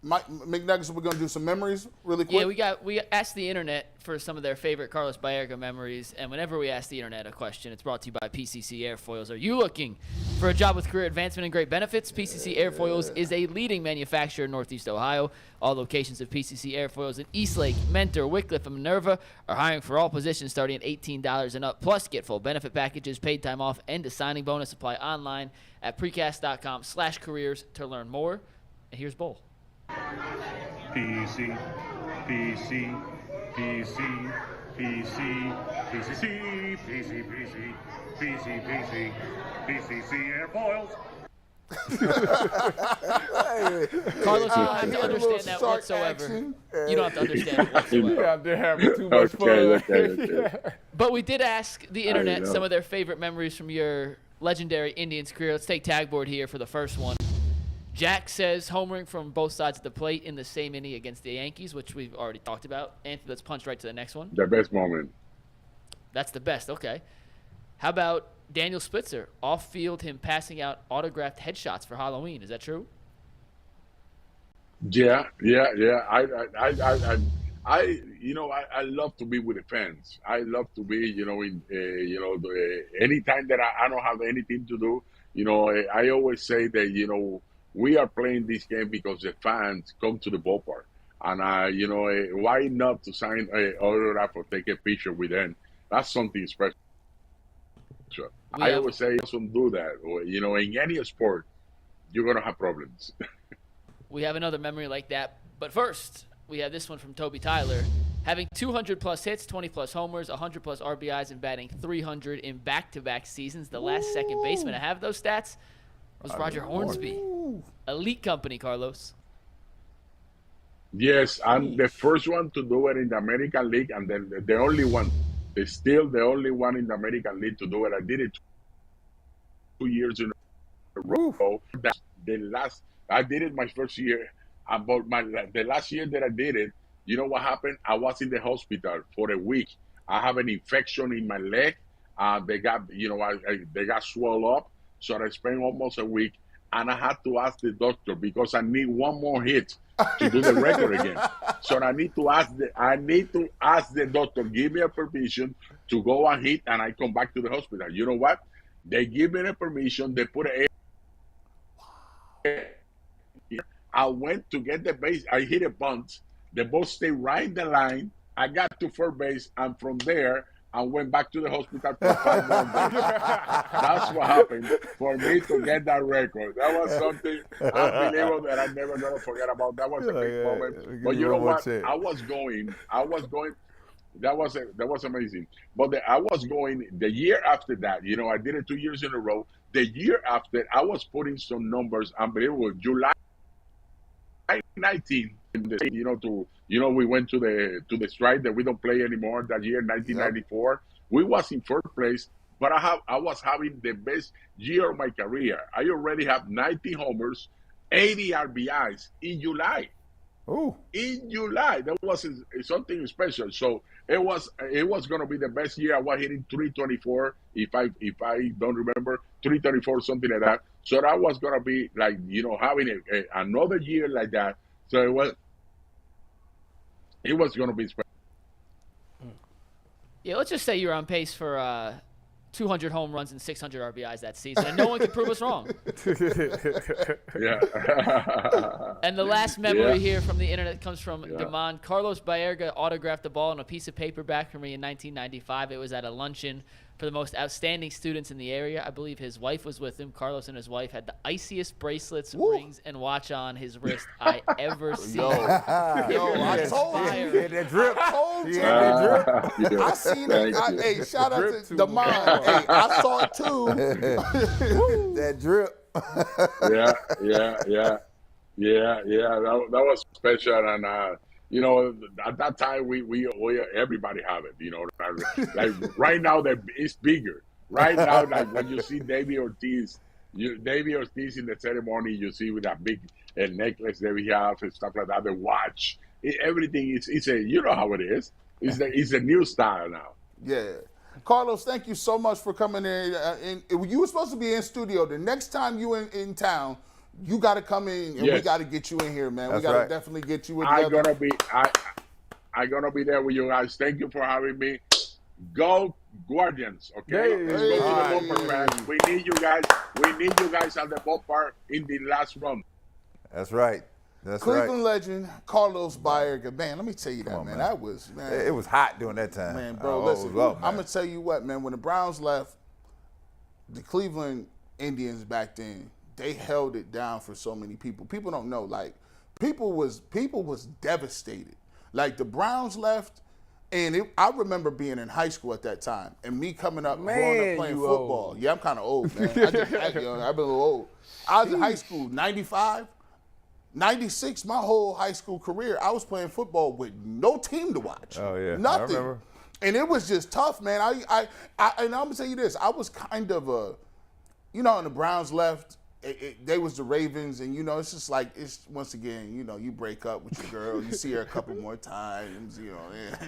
McNuggets, we're going to do some memories really quick. Yeah, we asked the internet for some of their favorite Carlos Baerga memories, and whenever we ask the internet a question, it's brought to you by PCC Airfoils. Are you looking for a job with career advancement and great benefits? PCC Airfoils is a leading manufacturer in Northeast Ohio. All locations of PCC Airfoils in Eastlake, Mentor, Wickliffe, and Minerva are hiring for all positions starting at $18 and up. Plus, get full benefit packages, paid time off, and a signing bonus. Apply online at precast.com/careers to learn more. And here's Bull. PC, PC, PC, PC, PCC, PC, PC, PC, PC, PCC Airfoils. Carlos, you don't have to understand that whatsoever. You don't have to understand it whatsoever. You're out there having too much fun. Okay. But we did ask the internet some of their favorite memories from your legendary Indians career. Let's take tagboard here for the first one. Jack says homering from both sides of the plate in the same inning against the Yankees, which we've already talked about. Anthony, let's punch right to the next one. The best moment. That's the best. Okay. How about Daniel Spitzer, off-field, him passing out autographed headshots for Halloween? Is that true? Yeah. I love to be with the fans. I love to be, anytime that I don't have anything to do. I always say that, we are playing this game because the fans come to the ballpark. And, why not to sign an autograph or take a picture with them? That's something special. I always say, don't do that. Or, in any sport, you're going to have problems. We have another memory like that. But first, we have this one from Toby Tyler. Having 200-plus hits, 20-plus homers, 100-plus RBIs, and batting 300 in back-to-back seasons. The last second baseman to have those stats was Roger Hornsby. Elite company, Carlos. Yes, I'm the first one to do it in the American League, and then the only one. They're still the only one in the American League to do it. I did it 2 years in a row. I did it my first year. About the last year that I did it, you know what happened? I was in the hospital for a week. I have an infection in my leg, They got, they got swelled up. So I spent almost a week, and I had to ask the doctor because I need one more hit to do the record again. So I need to ask the doctor, give me a permission to go and hit, and I come back to the hospital. You know what? They give me a permission. They put a. I went to get the base. I hit a bunt. The ball stayed right in the line. I got to first base, and from there, I went back to the hospital for 5 more days. That's what happened for me to get that record. That was something unbelievable that I'm never gonna forget about. That was a big moment. But you know what? I was going. That was amazing. But I was going the year after that. I did it 2 years in a row. The year after, I was putting some numbers unbelievable. July 19, we went to the strike that we don't play anymore that year, 1994. Yep. We was in first place, but I was having the best year of my career. I already have 90 homers, 80 RBIs in July. Ooh. In July, that was something special. So it was going to be the best year. I was hitting 324, if I don't remember, 334, something like that. So that was going to be like, having another year like that. So it was going to be special. Yeah, let's just say you're on pace for 200 home runs and 600 RBIs that season, and no one can prove us wrong. Yeah. And the last memory here from the internet comes from Damon. Carlos Baerga autographed the ball on a piece of paper back for me in 1995. It was at a luncheon for the most outstanding students in the area. I believe his wife was with him. Carlos and his wife had the iciest bracelets, rings, and watch on his wrist I ever seen. I told you. That drip. I told you. I seen it. Hey, shout out to Damon. Hey, I saw it too. That drip. Yeah. That was special, and at that time we everybody have it. Like right now it's bigger. Right now, like when you see Davey Ortiz in the ceremony, you see with that big necklace that we have and stuff like that, the watch, everything is how it is. It's a new style now. Yeah. Carlos, thank you so much for coming in. You were supposed to be in studio. The next time you in town, you got to come in, and we got to get you in here, man. We got to definitely get you in. I'm gonna be there with you guys. Thank you for having me. Go Guardians, okay? Let's go to the bumper, man. We need you guys. We need you guys at the bumper in the last run. That's right. Cleveland legend Carlos Baerga. Man, let me tell you that, man. That was, man. It was hot during that time. Man, bro, listen. I'm gonna tell you what, man. When the Browns left, the Cleveland Indians back then, they held it down for so many people. People don't know, like, people was devastated. Like, the Browns left, and I remember being in high school at that time, and me coming up, growing up playing football. Old. Yeah, I'm kind of old, man. I've been a little old. I was in high school, 95, 96, my whole high school career, I was playing football with no team to watch. Oh, yeah. Nothing. I remember. And it was just tough, man. And I'm going to tell you this. I was kind of when the Browns left, they was the Ravens, and it's just like, it's once again, you break up with your girl, you see her a couple more times,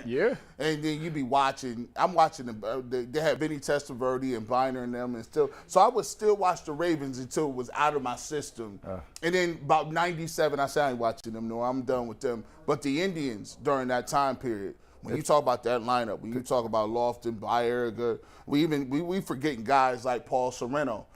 Yeah. And then you be watching. I'm watching them. They had Vinny Testaverde and Biner and them, and so I would still watch the Ravens until it was out of my system. And then about 97, I said I ain't watching them. No, I'm done with them. But the Indians during that time period. When you talk about that lineup, when you talk about Lofton, Baerga, we forgetting guys like Paul Sorrento.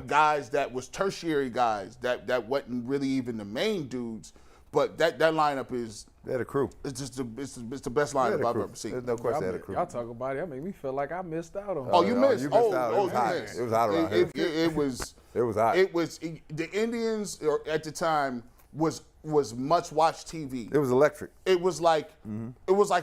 Guys that was tertiary guys that wasn't really even the main dudes, but that lineup is. They had a crew. It's just it's the best lineup I've ever seen. There's no question they had a crew. Y'all talk about it. That made me feel like I missed out on. Oh, you missed. You missed out. You missed. It was hot around here. It was. It was hot. The Indians at the time was much watched TV. It was electric. It was like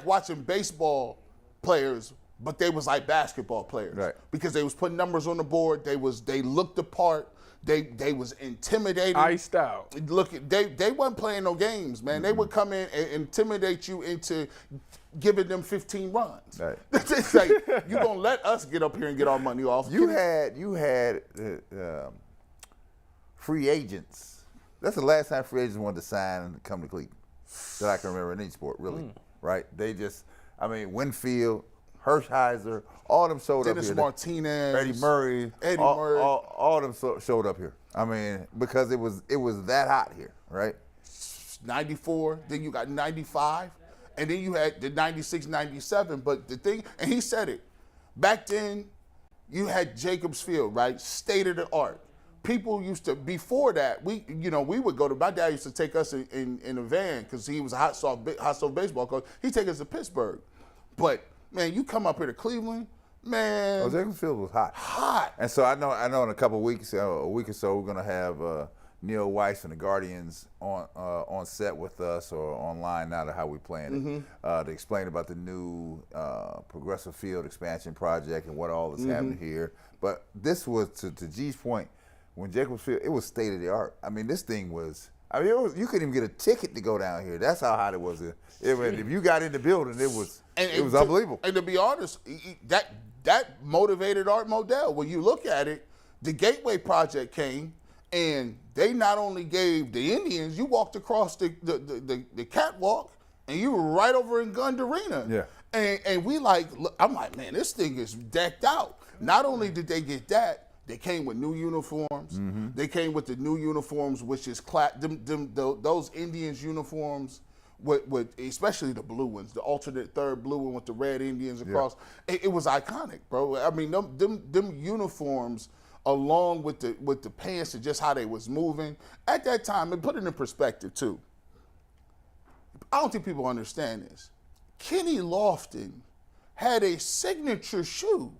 watching baseball players, but they was like basketball players. Right. Because they was putting numbers on the board. They looked the part. They was intimidating. Iced out. Look, they wasn't playing no games, man. They would come in and intimidate you into giving them 15 runs. Right. It's like, you gonna let us get up here and get our money off. You had free agents. That's the last time free agents wanted to sign and come to Cleveland that I can remember in any sport, really. Right? They just, Winfield, Hershiser, all them showed Dennis up here. Martinez, Eddie Murray, all them showed up here. I mean, because it was that hot here, right? 94, then you got 95, and then you had the 96, 97. But the thing, and he said it, back then you had Jacobs Field, right? State of the art. People used to, before that, we would go to, my dad used to take us in a van because he was a hot soft baseball coach. He'd take us to Pittsburgh. But, man, you come up here to Cleveland, man. Oh, Jacobs Field was hot. Hot. And so I know in a couple of weeks, a week or so, we're going to have Neil Weiss and the Guardians on set with us or online now to how we plan it, to explain about the new progressive field expansion project and what all is happening here. But this was, to G's point, when Jacobs Field, it was state of the art. I mean, this thing was, you couldn't even get a ticket to go down here. That's how hot it was. If you got in the building, it was unbelievable. And to be honest, that motivated Art Modell. When you look at it, the Gateway Project came, and they not only gave the Indians, you walked across the catwalk, and you were right over in Gund Arena. Yeah. And I'm like, man, this thing is decked out. Not only did they get that, they came with new uniforms. They came with the new uniforms, which is those Indians uniforms, with especially the blue ones, the alternate third blue one with the red Indians across. Yeah. It was iconic, bro. I mean, them uniforms, along with the pants and just how they was moving at that time, and put it in perspective too. I don't think people understand this. Kenny Lofton had a signature shoe.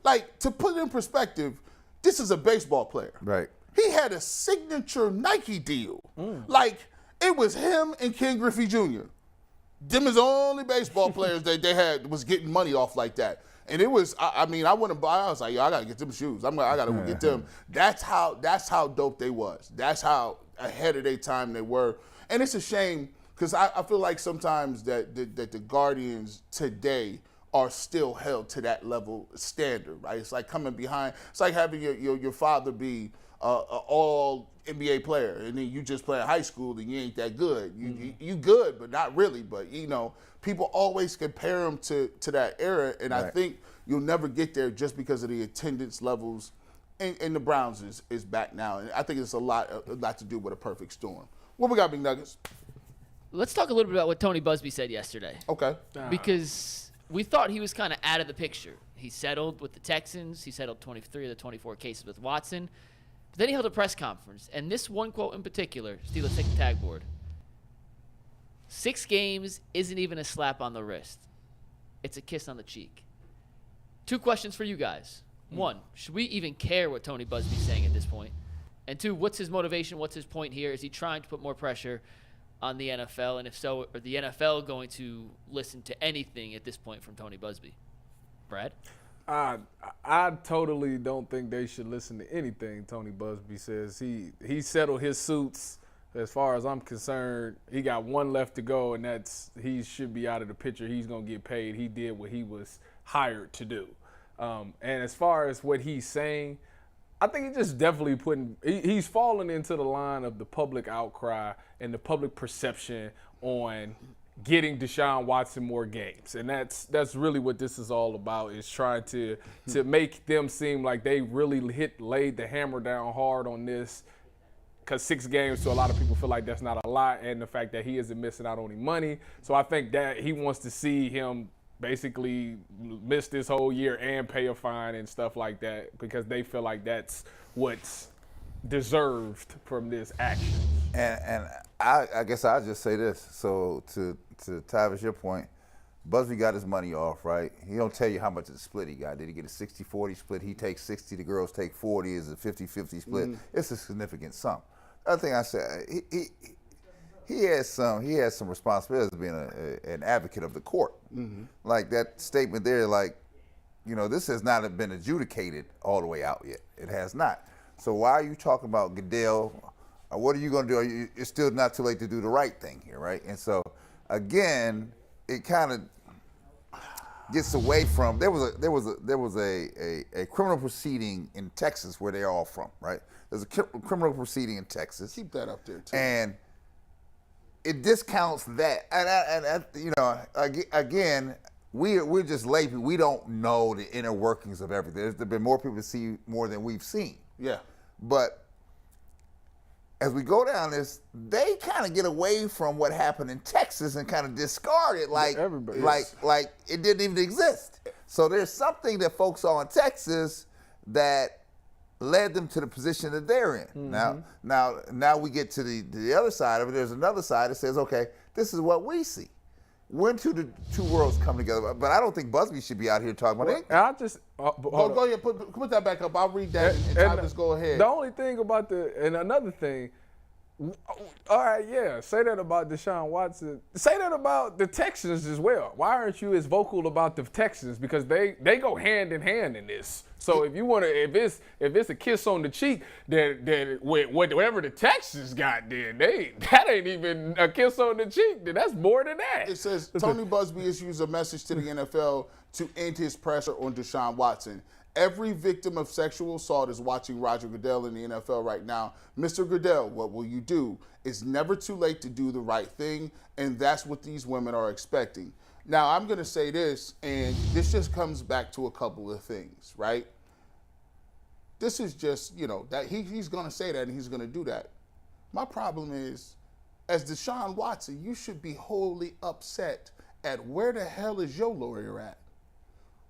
Like, to put it in perspective, this is a baseball player. Right. He had a signature Nike deal. Like, it was him and Ken Griffey Jr. Them is the only baseball players that they had was getting money off like that. And it was, I wouldn't buy. I was like, yo, I gotta get them shoes. I gotta get them. That's how dope they was. That's how ahead of their time they were. And it's a shame because I feel like sometimes that the Guardians today are still held to that level standard, right? It's like coming behind. It's like having your father be an all NBA player, and then you just play in high school, and you ain't that good. You good, but not really. But people always compare them to that era, and I think you'll never get there just because of the attendance levels. And the Browns is back now, and I think it's a lot to do with a perfect storm. What we got, Big Nuggets? Let's talk a little bit about what Tony Busby said yesterday. Okay. Because we thought he was kind of out of the picture. He settled with the Texans. He settled 23 of the 24 cases with Watson. But then he held a press conference. And this one quote in particular, Steve, let's take the tag board. 6 games isn't even a slap on the wrist. It's a kiss on the cheek. 2 questions for you guys. 1, should we even care what Tony Busby's saying at this point? And 2, what's his motivation? What's his point here? Is he trying to put more pressure on the NFL, and if so, are the NFL going to listen to anything at this point from Tony Busby? Brad? I totally don't think they should listen to anything Tony Busby says. He settled his suits. As far as I'm concerned, he got 1 left to go, and he should be out of the picture. He's going to get paid. He did what he was hired to do. And as far as what he's saying, I think he's just definitely he's fallen into the line of the public outcry and the public perception on getting Deshaun Watson more games. And that's really what this is all about, is trying to make them seem like they really laid the hammer down hard on this, because 6 games to a lot of people feel like that's not a lot, and the fact that he isn't missing out on any money. So I think that he wants to see him basically miss this whole year and pay a fine and stuff like that, because they feel like that's what's deserved from this action. And I guess I'll just say this. So to Tavis, your point, Busby got his money off, right? He don't tell you how much of the split he got. Did he get a 60-40 split? He takes 60, the girls take 40. Is a 50-50 split? It's a significant sum. The other thing I said, he has some responsibility as being an advocate of the court. Like that statement there, like, this has not been adjudicated all the way out yet. It has not. So why are you talking about Goodell? What are you going to do? It's still not too late to do the right thing here, right? And so, again, it kind of gets away from. There was a criminal proceeding in Texas where they're all from, right? There's a criminal proceeding in Texas. Keep that up there too. And it discounts that. And again, we're just lay people. We don't know the inner workings of everything. There's been more people to see more than we've seen. Yeah. But as we go down this, they kind of get away from what happened in Texas and kind of discard it like it didn't even exist. So there's something that folks saw in Texas that led them to the position that they're in. Mm-hmm. Now we get to the other side of it. There's another side that says, okay, this is what we see. When the two worlds come together, but I don't think Busby should be out here talking about it. I just go ahead, put that back up. I'll read that and Tyler's go ahead. The only thing about another thing. All right, yeah. Say that about Deshaun Watson. Say that about the Texans as well. Why aren't you as vocal about the Texans? Because they go hand in hand in this. So if you want to, if it's a kiss on the cheek, then whatever the Texans got, then that ain't even a kiss on the cheek. Then that's more than that. It says Tony Busby issues a message to the NFL to end his pressure on Deshaun Watson. Every victim of sexual assault is watching Roger Goodell in the NFL right now. Mr. Goodell, what will you do? It's never too late to do the right thing, and that's what these women are expecting. Now, I'm going to say this, and this just comes back to a couple of things, right? This is just, that he's going to say that and he's going to do that. My problem is, as Deshaun Watson, you should be wholly upset at where the hell is your lawyer at?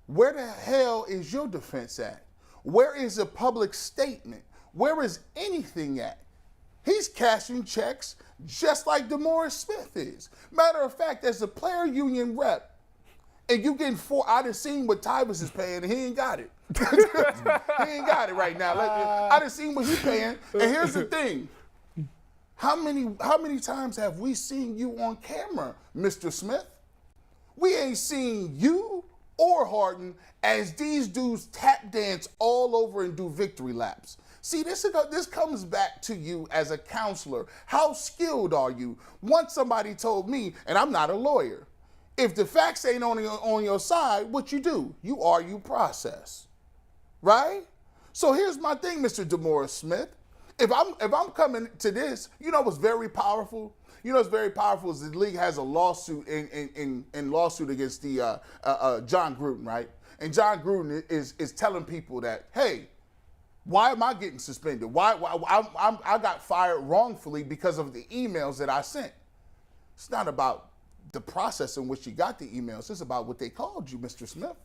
Where the hell is your defense at? Where is a public statement? Where is anything at? He's cashing checks just like DeMaurice Smith is. Matter of fact, as a player union rep, and you getting I done seen what Tyvus is paying, and he ain't got it. He ain't got it right now. I done seen what he's paying, and here's the thing. How many times have we seen you on camera, Mr. Smith? We ain't seen you or Harden as these dudes tap dance all over and do victory laps. See, this comes back to you as a counselor. How skilled are you? Once somebody told me, and I'm not a lawyer, if the facts ain't on your side, what you do? You argue process, right? So here's my thing, Mr. DeMaurice Smith. If I'm coming to this, what's very powerful? What's very powerful is the league has a lawsuit in lawsuit against the John Gruden, right? And John Gruden is telling people that, hey, why am I getting suspended? Why I got fired wrongfully because of the emails that I sent. It's not about the process in which you got the emails. It's about what they called you, Mr. Smith.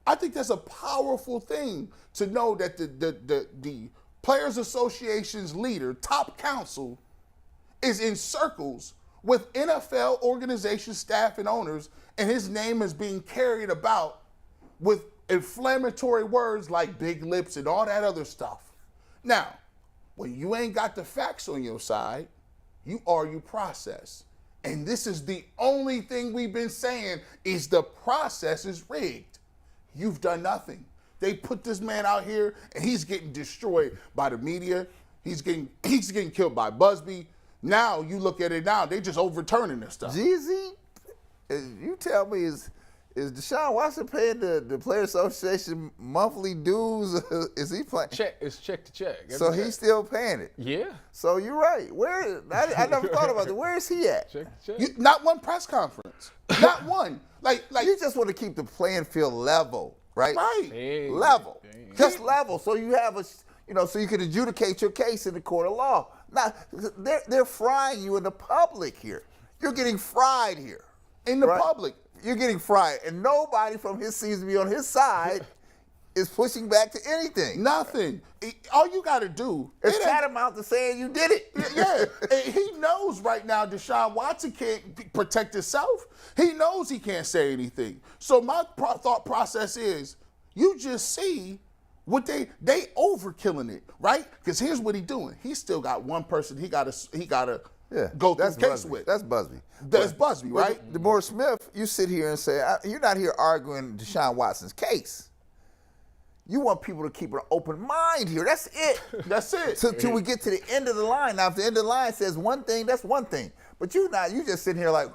I think that's a powerful thing to know that the Players Association's leader, top counsel, is in circles with NFL organization staff and owners, and his name is being carried about with inflammatory words like big lips and all that other stuff. Now, when you ain't got the facts on your side, you argue process. And this is the only thing we've been saying is the process is rigged. You've done nothing. They put this man out here and he's getting destroyed by the media. He's getting killed by Busby. Now you look at it now, they just overturning this stuff. Jeezy, you tell me, is Deshaun Watson paying the Players Association monthly dues? Is he paying? It's check to check. So he's still paying it? Yeah. So you're right. I never thought about that. Where is he at? Check to check. Not one press conference. Not one. Like you just want to keep the playing field level, right? Right. Dang. Level. Just level. So you have so you can adjudicate your case in the court of law. Now, they're frying you in the public here. You're getting fried here. In the public. You're getting fried. And nobody from seems to be on his side is pushing back to anything. Nothing. All you got to do is tantamount to saying you did it. Yeah. And he knows right now Deshaun Watson can't protect himself. He knows he can't say anything. So my thought process is you just see what they overkilling it, right? Because here's what he's doing. He still got one person he gotta go through the case with. That's Busby. That's Busby, right? DeMaurice Smith, you sit here and say, you're not here arguing Deshaun Watson's case. You want people to keep an open mind here. That's it. That's it. Till we get to the end of the line. Now, if the end of the line says one thing, that's one thing. But you just sitting here like,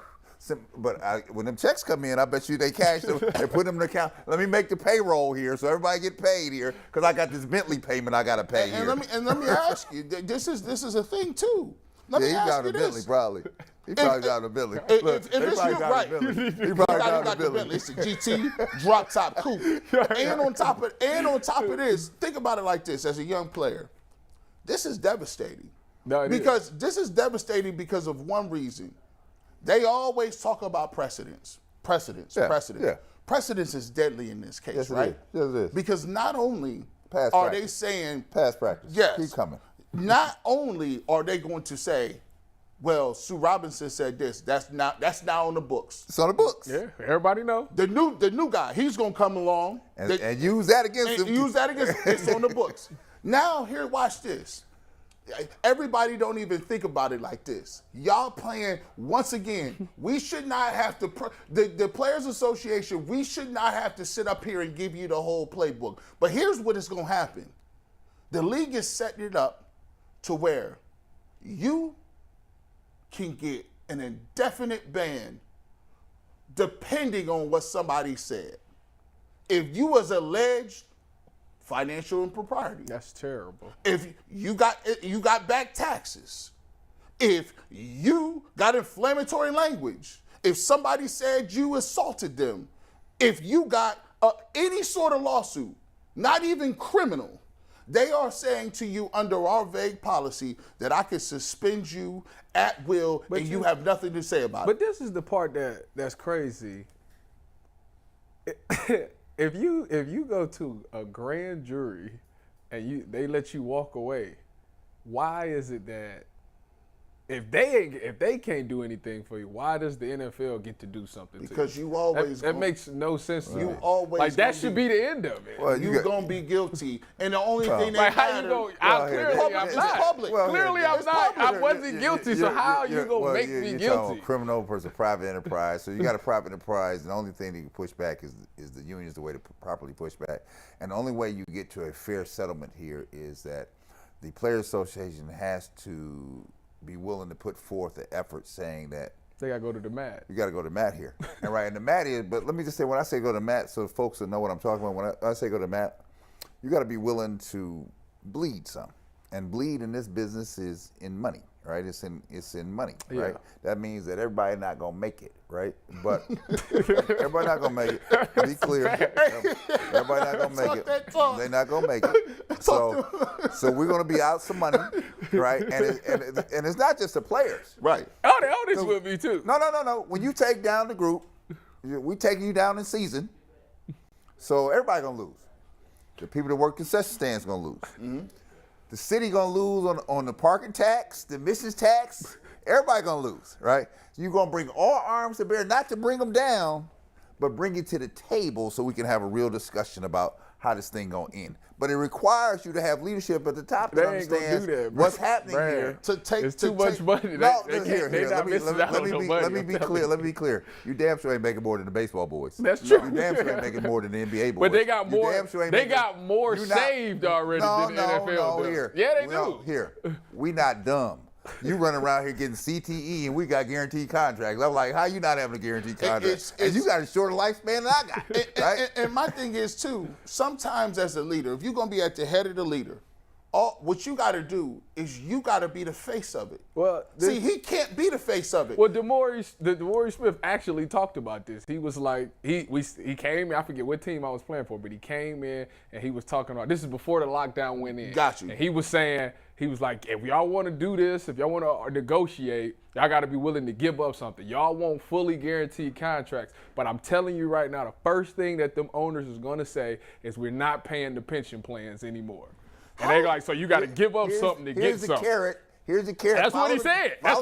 when them checks come in, I bet you they cash them and put them in the account. Let me make the payroll here so everybody get paid here because I got this Bentley payment I got to pay here. And let me ask you, this is a thing too. He got a Bentley probably. He probably got the Bentley. If Look, it's they you, probably got right. the Bentley. He You probably got got the Bentley. It's a GT drop top coupe. And on top of this, think about it like this: as a young player, this is devastating. No, This is devastating because of one reason. They always talk about precedence. Yeah. Precedence is deadly in this case, Yes, it right? is. Yes, it is. Because not only Past are practice. they saying Past practice. yes, Keep coming. not only are they going to say, well, Sue Robinson said this. That's not on the books. It's on the books. Yeah, everybody know. The new guy, he's gonna come along And use that against him. It's on the books. Now here, watch this. Everybody don't even think about it like this. Y'all playing, once again, we should not have to, the Players Association, we should not have to sit up here and give you the whole playbook. But here's what is going to happen. The league is setting it up to where you can get an indefinite ban depending on what somebody said. If you was alleged financial impropriety. That's terrible. If you got back taxes, if you got inflammatory language, if somebody said you assaulted them, if you got any sort of lawsuit, not even criminal, they are saying to you under our vague policy that I can suspend you at will and you have nothing to say about it. But this is the part that's crazy. If you go to a grand jury and they let you walk away, why is it that if they can't do anything for you, why does the NFL get to do something because to you? you always that makes no sense to me. You always like that should be the end of it. Well, you're gonna be guilty, and the only thing like that how you matters. go? Clearly I'm not. Public. Well, Clearly I'm not. I wasn't guilty. So how are you gonna make me you're guilty? talking criminal versus private enterprise. So you got a private enterprise, and the only thing that you can push back is the union is the way to properly push back. And the only way you get to a fair settlement here is that the Players Association has to be willing to put forth the effort saying that They gotta go to the mat. you got to go to mat here. And the mat is, but let me just say, when I say go to mat, so folks will know what I'm talking about. When I say go to mat, you got to be willing to bleed some. And bleed in this business is in money, right? It's in money, right? Yeah. That means that everybody not going to make it, right? But everybody not going to make it. Be clear. Everybody not going to make it. They're not going to make it. So we're going to be out some money, right? And it's not just the players. Right. Oh, the oldest will be too. No. When you take down the group, we taking you down in season. So everybody going to lose. The people that work concession stands going to lose. Mm-hmm. The city gonna lose on the parking tax, the admissions tax. Everybody gonna lose, right? So you're gonna bring all arms to bear, not to bring them down, but bring it to the table so we can have a real discussion about how this thing gonna end. But it requires you to have leadership at the top that understands what's happening here. It's too much money. Let me be clear. You damn sure ain't making more than the baseball boys. That's true. You damn sure ain't making more than the NBA boys. But they got more. They got more saved already than the NFL does. Here. Yeah, they do. Here, we not dumb. You run around here getting CTE and we got guaranteed contracts. I'm like, how you not having a guaranteed contract? And you got a shorter lifespan than I got. Right? And my thing is too, sometimes as a leader, if you're gonna be at the head of the leader, what you got to do is you got to be the face of it. Well, see, he can't be the face of it. Well, DeMaurice Smith actually talked about this. He was like, he came in, I forget what team I was playing for, but he came in and he was talking about, this is before the lockdown went in. Got you. And he was saying, he was like, if y'all want to do this, if y'all want to negotiate, y'all got to be willing to give up something. Y'all want fully guaranteed contracts. But I'm telling you right now, the first thing that them owners is going to say is we're not paying the pension plans anymore. And they're like, so you got to give up something to get something. Here's the carrot. That's what he said. He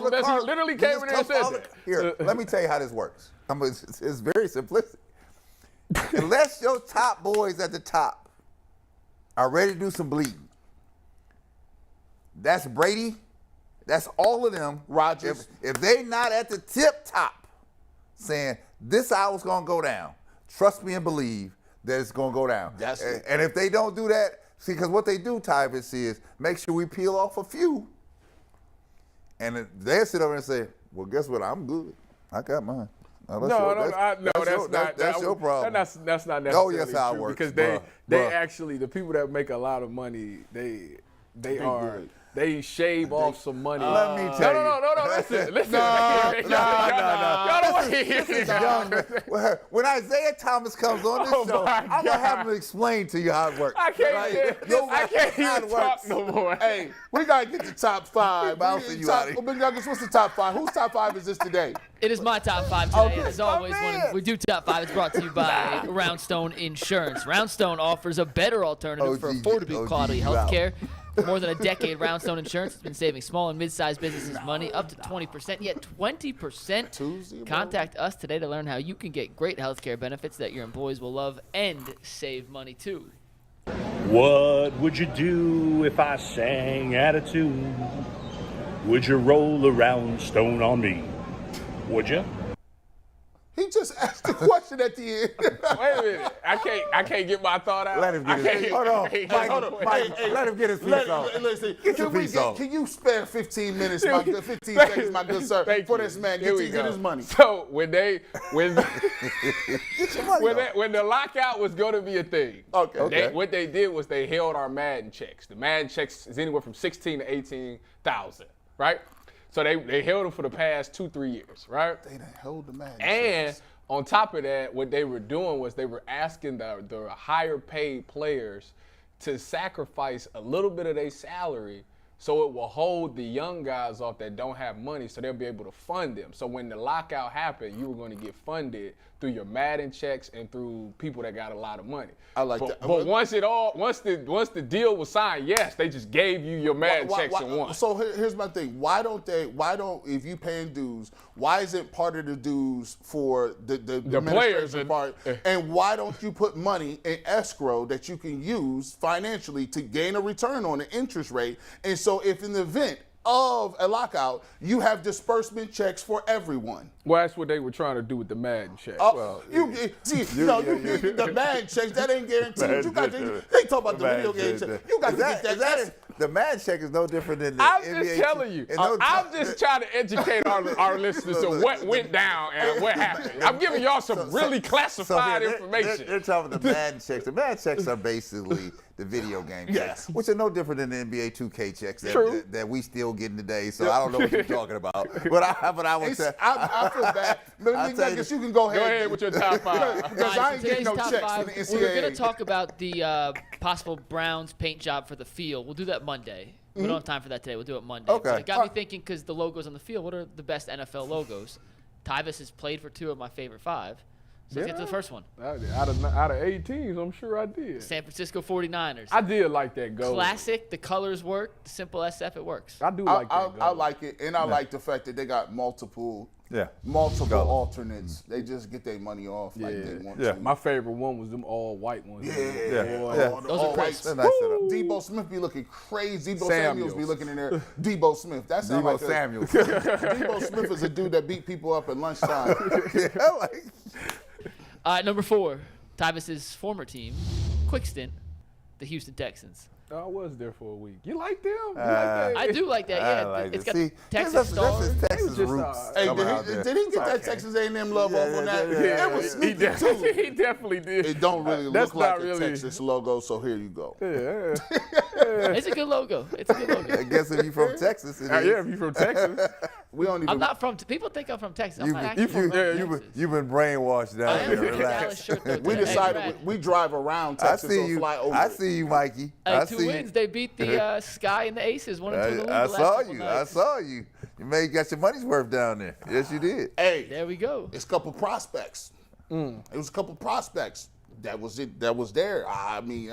literally came in there and said that. Here, let me tell you how this works. It's very simplistic. Unless your top boys at the top are ready to do some bleeding, that's Brady, that's all of them. Rodgers. If they not at the tip top saying, this hour's going to go down, trust me and believe that it's going to go down. And if they don't do that, see, because what they do, Tyvis, is make sure we peel off a few. And they sit over and say, well, guess what? I'm good. I got mine. That's your problem. That's not necessarily oh, yes, how it true. Because they actually, the people that make a lot of money, they are. they shave off some money. Let me tell you. No, listen. No. When Isaiah Thomas comes on this show, I'm going to have him explain to you how it works. I can't even talk no more. Hey, we got to get to top 5. Bouncing you out of here. Big Nuggets, what's the top 5? Whose top 5 is this today? It is my top 5 today. Okay. As always, when we do top 5, it's brought to you by Roundstone Insurance. Roundstone offers a better alternative for affordable quality health care. For more than a decade, Roundstone Insurance has been saving small and mid-sized businesses money up to 20%, yet 20%. Contact us today to learn how you can get great health care benefits that your employees will love and save money too. What would you do if I sang out of tune? Would you roll a round stone on me? Would you? He just asked the question at the end. Wait a minute. I can't get my thought out. Let him get his hold on. Mike, let him get his piece off. Listen, Get your piece off. can you spare 15 minutes, 15 seconds, my good sir, for this man? Get his money. So when the lockout was going to be a thing, what they did was they held our Madden checks. The Madden checks is anywhere from 16 to 18,000, right? So they held them for the past 2-3 years, right? They done held the man. And on top of that, what they were doing was they were asking the higher paid players to sacrifice a little bit of their salary so it will hold the young guys off that don't have money so they'll be able to fund them. So when the lockout happened, you were going to get funded through your Madden checks and through people that got a lot of money. I like that. But once the deal was signed, yes, they just gave you your Madden checks and won. So here's my thing. Why don't if you paying dues, why isn't part of the dues for the players part? And why don't you put money in escrow that you can use financially to gain a return on the interest rate? And so if in the event of a lockout, you have disbursement checks for everyone. Well, that's what they were trying to do with the Madden checks. The Madden checks, that ain't guaranteed. You got to, they talk about the video game checks. You got to get that. The Madden check is no different than the I'm NBA. just telling you. I'm just trying to educate our listeners on what went down and what happened. I'm giving y'all some really classified information. They're talking about the Madden checks. The Madden checks are basically the video game checks, which are no different than the NBA 2K checks that we still getting today. So I don't know what you're talking about. But I would say I feel bad. Nuggets, you can go ahead. Go ahead with your top 5. Because I ain't getting no checks from the NCAA. We're going to talk about the possible Browns paint job for the field. We'll do that Monday. We don't have time for that today. We'll do it Monday. Okay. But it got me thinking because the logos on the field, what are the best NFL logos? Tyvis has played for 2 of my favorite 5. So let's get to the first one. Out of 8 teams, I'm sure I did. San Francisco 49ers. I did like that goal. Classic. The colors work. The simple SF, it works. I do like that goal. I like it, and I like the fact that they got multiple alternates. They just get their money off like they want to. My favorite one was them all white ones. Those are crisp. Debo Smith be looking crazy. Debo Samuels be looking in there. Debo Smith. That sounds like Samuels. Debo Smith is a dude that beat people up at lunchtime. All right, number 4, Tyvis's former team, quick stint, the Houston Texans. I was there for a week. You like them? I do like that, yeah. Like it's it. got See, Texas stars. That's his Texas roots. Hey, did he get that Texas A&M love off on that? Yeah, It was sneaky too. He definitely did. It don't really look like a Texas logo, so here you go. It's a good logo. It's a good logo. I guess if you're from Texas, it is. Yeah, if you're from Texas. I'm not from. People think I'm from Texas. I'm not actually from Texas. You've been brainwashed down I am here. wearing a Relax. Dallas shirt though. We decided we drive around Texas or fly over. I see you, Mikey. Hey, 2 wins. They beat the Sky and the Aces. 1 and 2 in the league. I the last saw couple you. nights. I saw you. You got your money's worth down there. Yes, you did. Hey, There we go. it's a couple prospects. It was a couple prospects. That was it. That was there. I mean,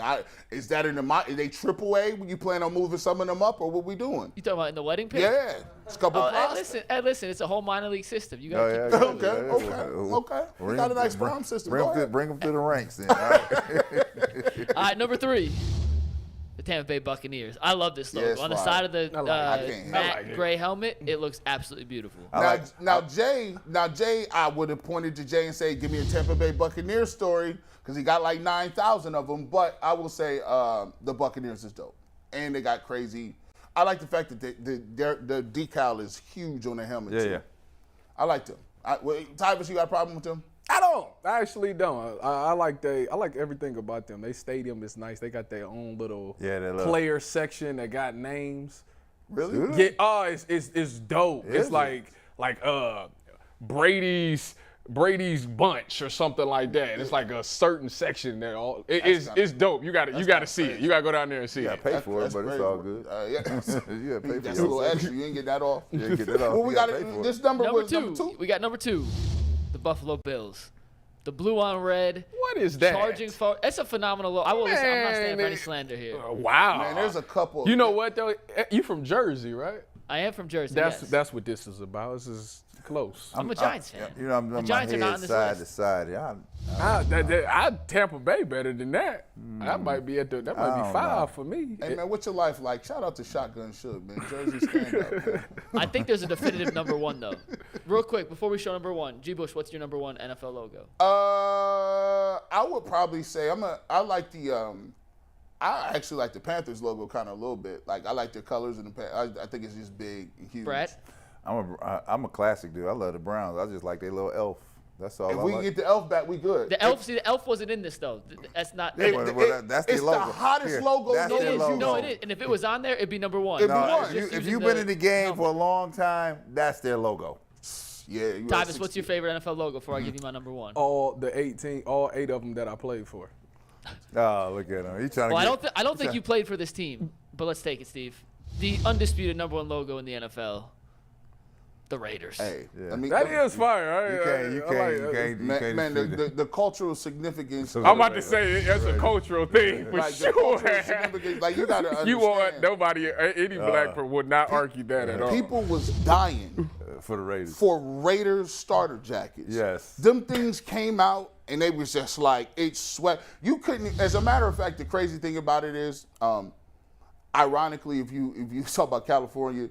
is that in the are they AAA? You plan on moving some of them up, or what we doing? You talking about in the wedding pick? Yeah, it's a couple prospects. Hey, listen. It's a whole minor league system. You got to keep Okay. We got a nice Brown system. Bring them to the ranks then. All right. All right, number 3. The Tampa Bay Buccaneers. I love this logo. Yeah, On the fire. side of the matte like it. gray helmet, it looks absolutely beautiful. Now, Jay, I would have pointed to Jay and say, give me a Tampa Bay Buccaneers story, because he got like 9,000 of them. But I will say the Buccaneers is dope. And they got crazy. I like the fact that the decal is huge on the helmet, too. Yeah. I like them. Tyvis, you got a problem with them? I don't. I actually don't. I like everything about them. Their stadium is nice. They got their own little player section that got names. Really? Yeah. Oh, it's dope. It's like Brady's bunch or something like that. It's like a certain section there. It's dope. You got to see it. You got to go down there and see it. You got to pay for it, but it's all good. Yeah. You got to pay for it. That's a little extra. You ain't get that off. You ain't get that off. Well, we got this number was two. number 2. We got number 2, the Buffalo Bills. The blue on red. What is that? Charging forward. It's a phenomenal logo. I'm not standing for any slander here. Wow. Man, there's a couple. You know what though? You from Jersey, right? I am from Jersey. That's what this is about. This is close. I'm a Giants fan. You know, I'm the my Giants are not head on this side list. to side. I'd Tampa Bay better than that. That might be that might be 5 for me. Hey man, what's your life like? Shout out to Shotgun Suge, man. Jersey stand up, man. I think there's a definitive number 1 though. Real quick before we show number 1, G. Bush, what's your number 1 NFL logo? I would probably say I actually like the Panthers logo kind of a little bit. Like I like their colors and I think it's just big and huge. Brett? I'm a classic dude. I love the Browns. I just like their little elf. That's all. If we can get the elf back, we good. The elf wasn't in this though. That's not. That's it's the logo. The hottest logo. That's it their is. logo. No, it is. And if it was on there, it'd be number 1. It'd be No, one. if you've been in the game for a long time, that's their logo. Yeah. Tyvis, what's your favorite NFL logo before I give you my number 1? All 8 of them that I played for. Oh, look at him. He's trying to Well, I don't think you played for this team, but let's take it, Steve. The undisputed number 1 logo in the NFL. The Raiders. Hey, Yeah. That is fire. You can't. Man, the cultural significance. I'm about to say that's a cultural thing for Like, the sure. cultural significance, like you gotta understand. You want nobody, any black person would not argue that at all. People was dying for the Raiders. for Raiders starter jackets. Yes. Them things came out and they was just like, it's sweat. You couldn't, as a matter of fact, the crazy thing about it is, ironically, if you talk about California,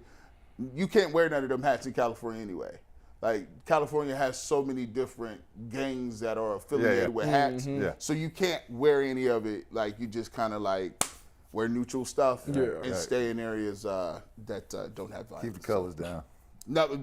you can't wear none of them hats in California anyway. Like, California has so many different gangs that are affiliated with hats. Yeah. So you can't wear any of it. Like, you just kind of like wear neutral stuff and stay in areas that don't have violence. Keep the colors down. No,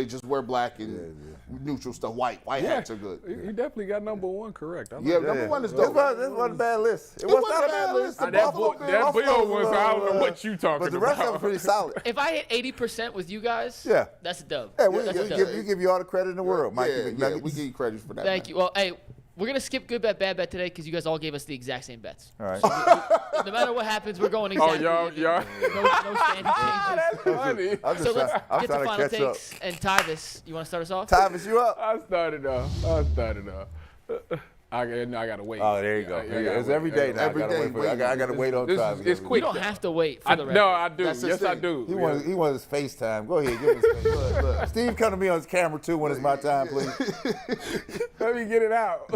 just wear black and neutral stuff. White hats are good. You definitely got number 1 correct. Number 1 is dope. This wasn't a bad list. It was not a bad list. That Bill was, I don't know what you talking about. But the rest of them pretty solid. If I hit 80% with you guys, that's a dub. Hey, That's a dub. we give you all the credit in the world, Mike. Yeah, we give you credit for that. Thank you. Well, hey, we're going to skip good bet, bad bet today because you guys all gave us the exact same bets. All right. No matter what happens, we're going exactly. y'all. No standing changes. That's funny. So let's I'm get trying to to final catch up. takes. And Tyvis, you want to start us off? Tyvis, you up? I started off. I gotta wait. Oh, there you go. It's every day now. Every day. I gotta wait on Tyvis. It's quick. You don't have to wait for the record. No, I do. That's his Yes, I thing. do. He wants his FaceTime. Go ahead, give him his FaceTime. Look. Steve, come to me on his camera too when it's my time, please. Let me get it out.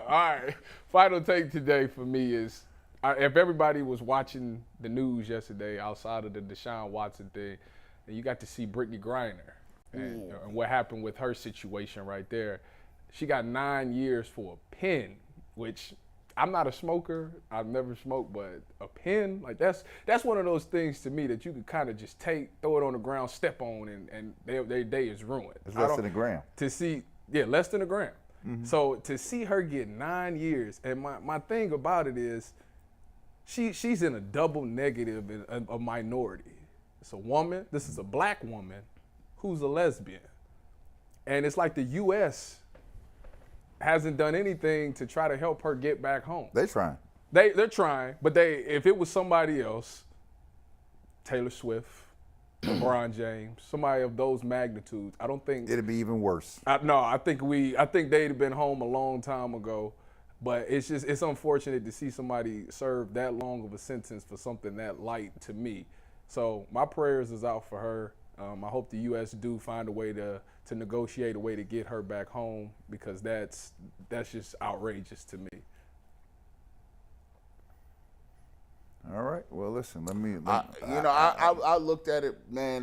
All right. Final take today for me is, if everybody was watching the news yesterday outside of the Deshaun Watson thing, and you got to see Brittney Griner and what happened with her situation right there. She got 9 years for a pen, which I'm not a smoker. I've never smoked, but a pen, like that's one of those things to me that you could kind of just throw it on the ground, step on, and their day is ruined. It's less than a gram. Less than a gram. Mm-hmm. So to see her get 9 years, and my thing about it is, she's in a double negative, a minority. It's a woman. This is a black woman who's a lesbian, and it's like the U.S. hasn't done anything to try to help her get back home. They're trying. They're trying, but if it was somebody else, Taylor Swift, LeBron James, somebody of those magnitudes, I don't think it'd be even worse. I think they'd have been home a long time ago. But it's unfortunate to see somebody serve that long of a sentence for something that light to me. So my prayers is out for her. I hope the U.S. do find a way to negotiate a way to get her back home, because that's just outrageous to me. All right. Well, listen. I looked at it, man.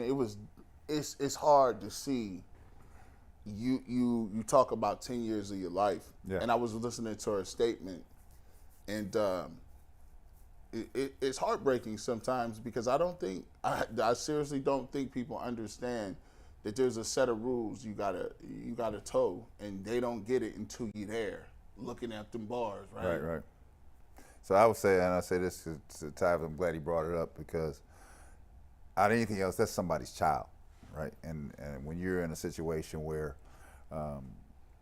It's hard to see. You talk about 10 years of your life, and I was listening to her statement, and it's heartbreaking sometimes, because I seriously don't think people understand that there's a set of rules you gotta toe, and they don't get it until you're there looking at them bars, right? Right. So I would say, and I say this to Tyvis, I'm glad he brought it up, because out of anything else, that's somebody's child, right? And when you're in a situation where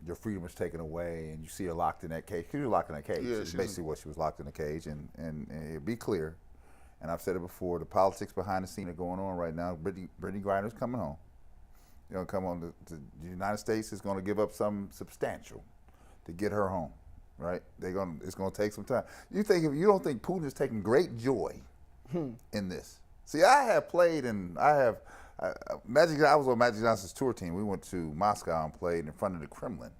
your freedom is taken away and you see her locked in that cage, because you're locked in that cage. Yeah, it's basically what she was locked in the cage. And be clear, and I've said it before, the politics behind the scene are going on right now. Brittney Griner's coming home. They're going to come on. The United States is going to give up something substantial to get her home, right? It's going to take some time. You don't think Putin is taking great joy in this? See, I have played and I was on Magic Johnson's tour team. We went to Moscow and played in front of the Kremlin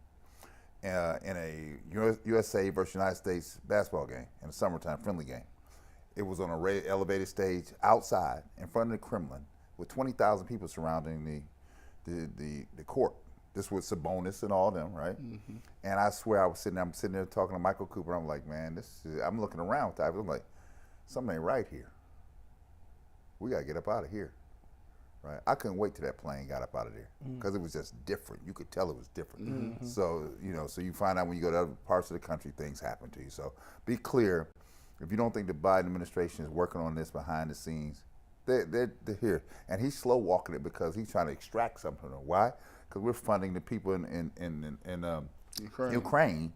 in a USA versus United States basketball game in the summertime friendly game. It was on an elevated stage outside in front of the Kremlin with 20,000 people surrounding the court. This was Sabonis and all them, right? Mm-hmm. And I swear I'm sitting there talking to Michael Cooper. I'm like, man, I'm looking around with that. I'm like, something ain't right here. We got to get up out of here, right? I couldn't wait till that plane got up out of there because it was just different. You could tell it was different. Mm-hmm. So, so you find out when you go to other parts of the country, things happen to you. So be clear. If you don't think the Biden administration is working on this behind the scenes, they're here. And he's slow walking it because he's trying to extract something from them. Why? Because we're funding the people in Ukraine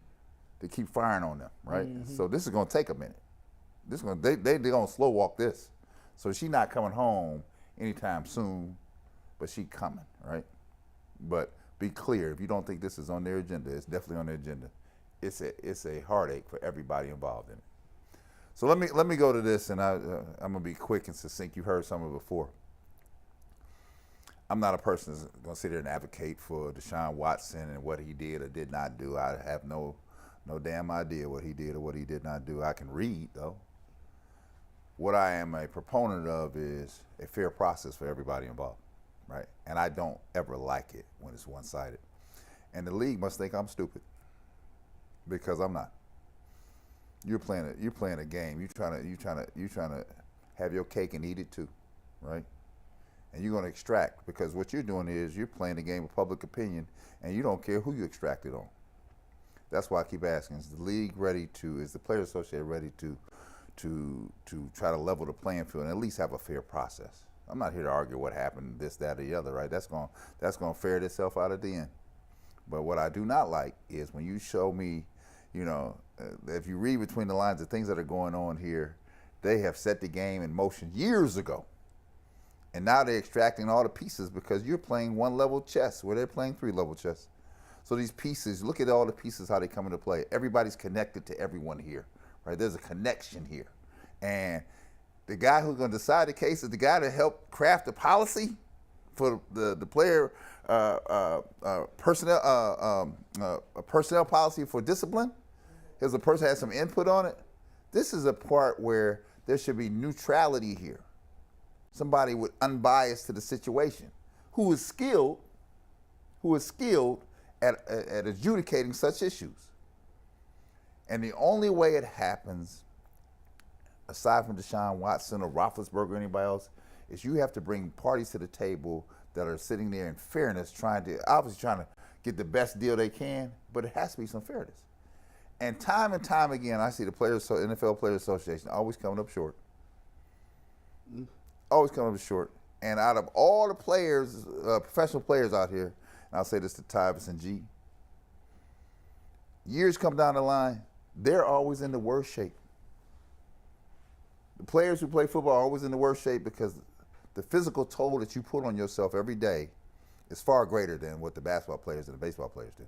to keep firing on them, right? Mm-hmm. So this is going to take a minute. They're going to slow walk this. So she's not coming home anytime soon, but she coming, right? But be clear, if you don't think this is on their agenda, it's definitely on their agenda. It's a heartache for everybody involved in it. So let me go to this, and I'm gonna be quick and succinct. You heard some of it before. I'm not a person that's gonna sit here and advocate for Deshaun Watson and what he did or did not do. I have no damn idea what he did or what he did not do. I can read though. What I am a proponent of is a fair process for everybody involved, right? And I don't ever like it when it's one-sided. And the league must think I'm stupid because I'm not. You're playing a game. You're trying to have your cake and eat it too, right? And you're going to extract because what you're doing is you're playing the game of public opinion, and you don't care who you extract it on. That's why I keep asking: is the league ready to? Is the Players Association ready to try to level the playing field and at least have a fair process? I'm not here to argue what happened, this, that, or the other, right? That's going to ferret itself out at the end. But what I do not like is when you show me, if you read between the lines of things that are going on here, they have set the game in motion years ago. And now they're extracting all the pieces because you're playing one-level chess where they're playing three-level chess. So these pieces, look at all the pieces, how they come into play. Everybody's connected to everyone here, right? There's a connection here. And the guy who's going to decide the case is the guy that helped craft the policy for the player personnel policy for discipline. Here's a person that has some input on it. This is a part where there should be neutrality here. Somebody with unbiased to the situation, who is skilled at adjudicating such issues. And the only way it happens, aside from Deshaun Watson or Roethlisberger or anybody else, is you have to bring parties to the table that are sitting there in fairness, trying to get the best deal they can, but it has to be some fairness. And time again, I see the NFL Players Association always coming up short. Always coming up short. And out of all the players, professional players out here, and I'll say this to Tyvus and G, years come down the line, they're always in the worst shape. The players who play football are always in the worst shape because the physical toll that you put on yourself every day is far greater than what the basketball players and the baseball players do.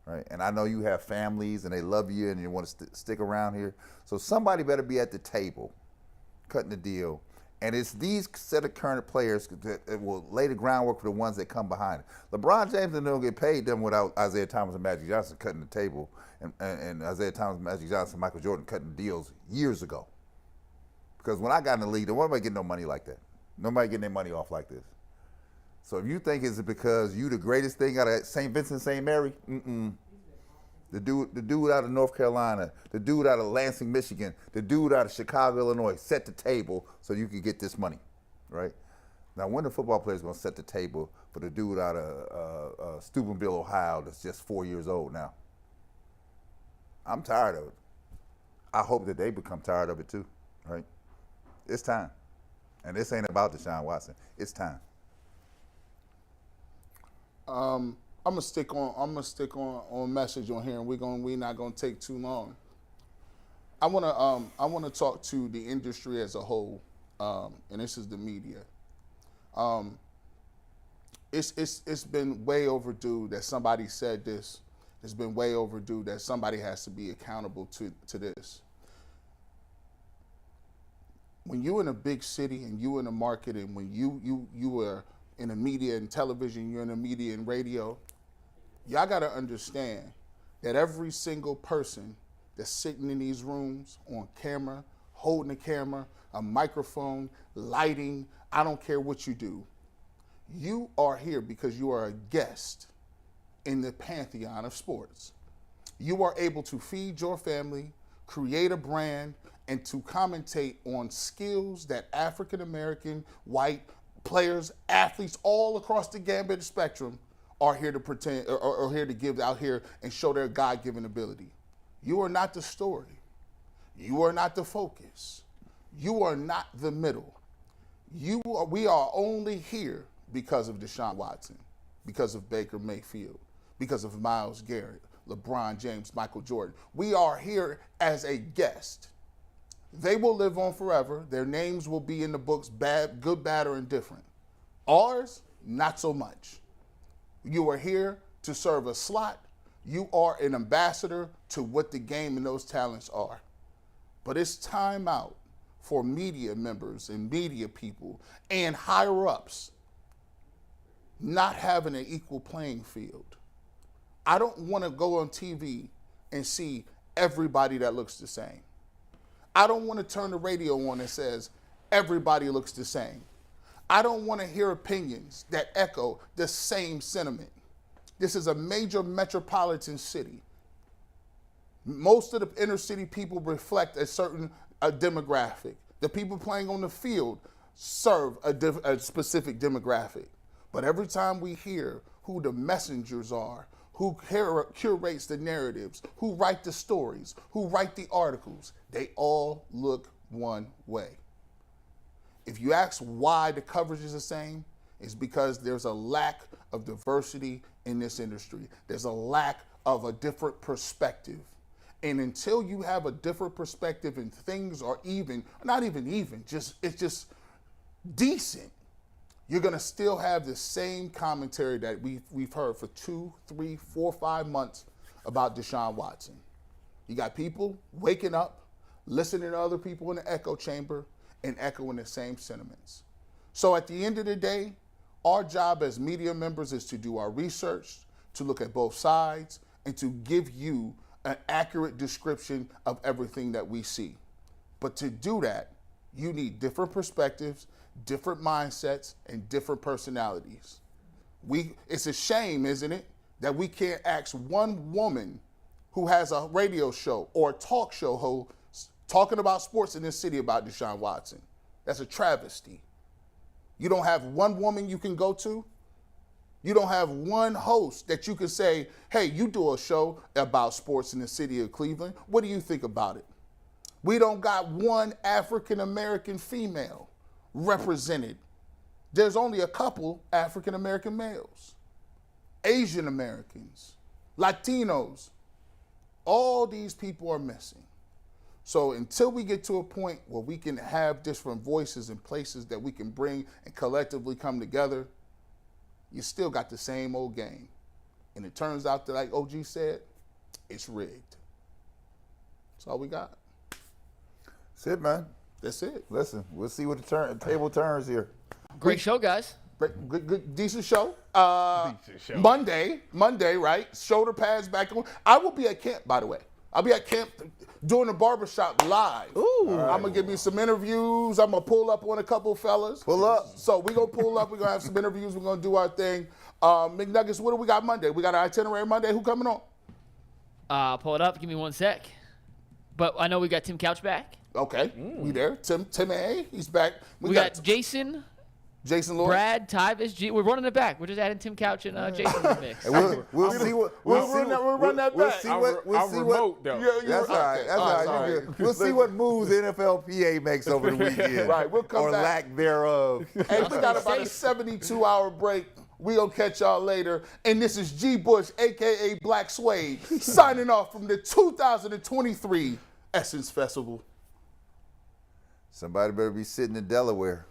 Right? And I know you have families and they love you and you want to stick around here. So somebody better be at the table cutting the deal. And it's these set of current players that will lay the groundwork for the ones that come behind. LeBron James didn't get paid them without Isaiah Thomas and Magic Johnson cutting the table and Isaiah Thomas, Magic Johnson, Michael Jordan cutting deals years ago. Because when I got in the league, there wasn't nobody getting no money like that. Nobody getting their money off like this. So if you think it's because you the greatest thing out of St. Vincent, St. Mary, The dude out of North Carolina, the dude out of Lansing, Michigan, the dude out of Chicago, Illinois, set the table so you could get this money, right? Now, when the football players going to set the table for the dude out of Steubenville, Ohio, that's just 4 years old now? I'm tired of it. I hope that they become tired of it too, right? It's time. And this ain't about Deshaun Watson. It's time. I'm gonna stick on message on here, and we're not gonna take too long. I wanna talk to the industry as a whole, and this is the media. It's been way overdue that somebody said this. It's been way overdue that somebody has to be accountable to this. When you're in a big city and you're in a market, and when you are in the media and television, you're in the media and radio, y'all got to understand that every single person that's sitting in these rooms on camera, holding a camera, a microphone, lighting, I don't care what you do, you are here because you are a guest in the pantheon of sports. You are able to feed your family, create a brand, and to commentate on skills that African-American, white players, athletes, all across the gambit spectrum are here to pretend, or here to give out here and show their God-given ability. You are not the story. You are not the focus. You are not the middle. We are only here because of Deshaun Watson, because of Baker Mayfield, because of Myles Garrett, LeBron James, Michael Jordan. We are here as a guest. They will live on forever. Their names will be in the books, bad, good, bad, or indifferent. Ours, not so much. You are here to serve a slot. You are an ambassador to what the game and those talents are. But it's time out for media members and media people and higher-ups not having an equal playing field. I don't want to go on TV and see everybody that looks the same. I don't want to turn the radio on that says everybody looks the same. I don't want to hear opinions that echo the same sentiment. This is a major metropolitan city. Most of the inner city people reflect a certain demographic. The people playing on the field serve a specific demographic. But every time we hear who the messengers are, who curates the narratives, who write the stories, who write the articles, they all look one way. If you ask why the coverage is the same, it's because there's a lack of diversity in this industry. There's a lack of a different perspective. And until you have a different perspective and things are even, not even, it's just decent, you're gonna still have the same commentary that we've heard for 2, 3, 4, 5 months about Deshaun Watson. You got people waking up, listening to other people in the echo chamber, and echoing the same sentiments. So at the end of the day, our job as media members is to do our research, to look at both sides, and to give you an accurate description of everything that we see. But to do that, you need different perspectives, different mindsets, and different personalities. It's a shame, isn't it, that we can't ask one woman who has a radio show or a talk show host talking about sports in this city about Deshaun Watson. That's a travesty. You don't have one woman you can go to. You don't have one host that you can say, hey, you do a show about sports in the city of Cleveland. What do you think about it? We don't got one African-American female represented. There's only a couple African-American males, Asian Americans, Latinos. All these people are missing. So until we get to a point where we can have different voices and places that we can bring and collectively come together, you still got the same old game. And it turns out that, like OG said, it's rigged. That's all we got. That's it, man. That's it. Listen, we'll see what the table turns here. Great show, guys. Good, decent show. Monday, right? Shoulder pads back on. I will be at camp, by the way. I'll be at camp doing the barbershop live. Ooh. I'm going to give you some interviews. I'm going to pull up on a couple fellas. Pull up. So we're going to pull up. We're going to have some interviews. We're going to do our thing. McNuggets, what do we got Monday? We got our itinerary Monday. Who coming on? Pull it up. Give me 1 sec. But I know we got Tim Couch back. Okay, we there. Tim A, he's back. We got Jason Jason Lloyd. Brad, Tyvis, G. We're running it back. We're just adding Tim Couch and Jason to the mix. And we'll see what We'll run that back. That's all right. That's all right. We'll see what moves the NFLPA makes over the weekend. Right. We'll come back. Or lack thereof. Hey, we got about a 72-hour break. We gonna catch y'all later. And this is G. Bush, a.k.a. Black Suede, signing off from the 2023 Essence Festival. Somebody better be sitting in Delaware.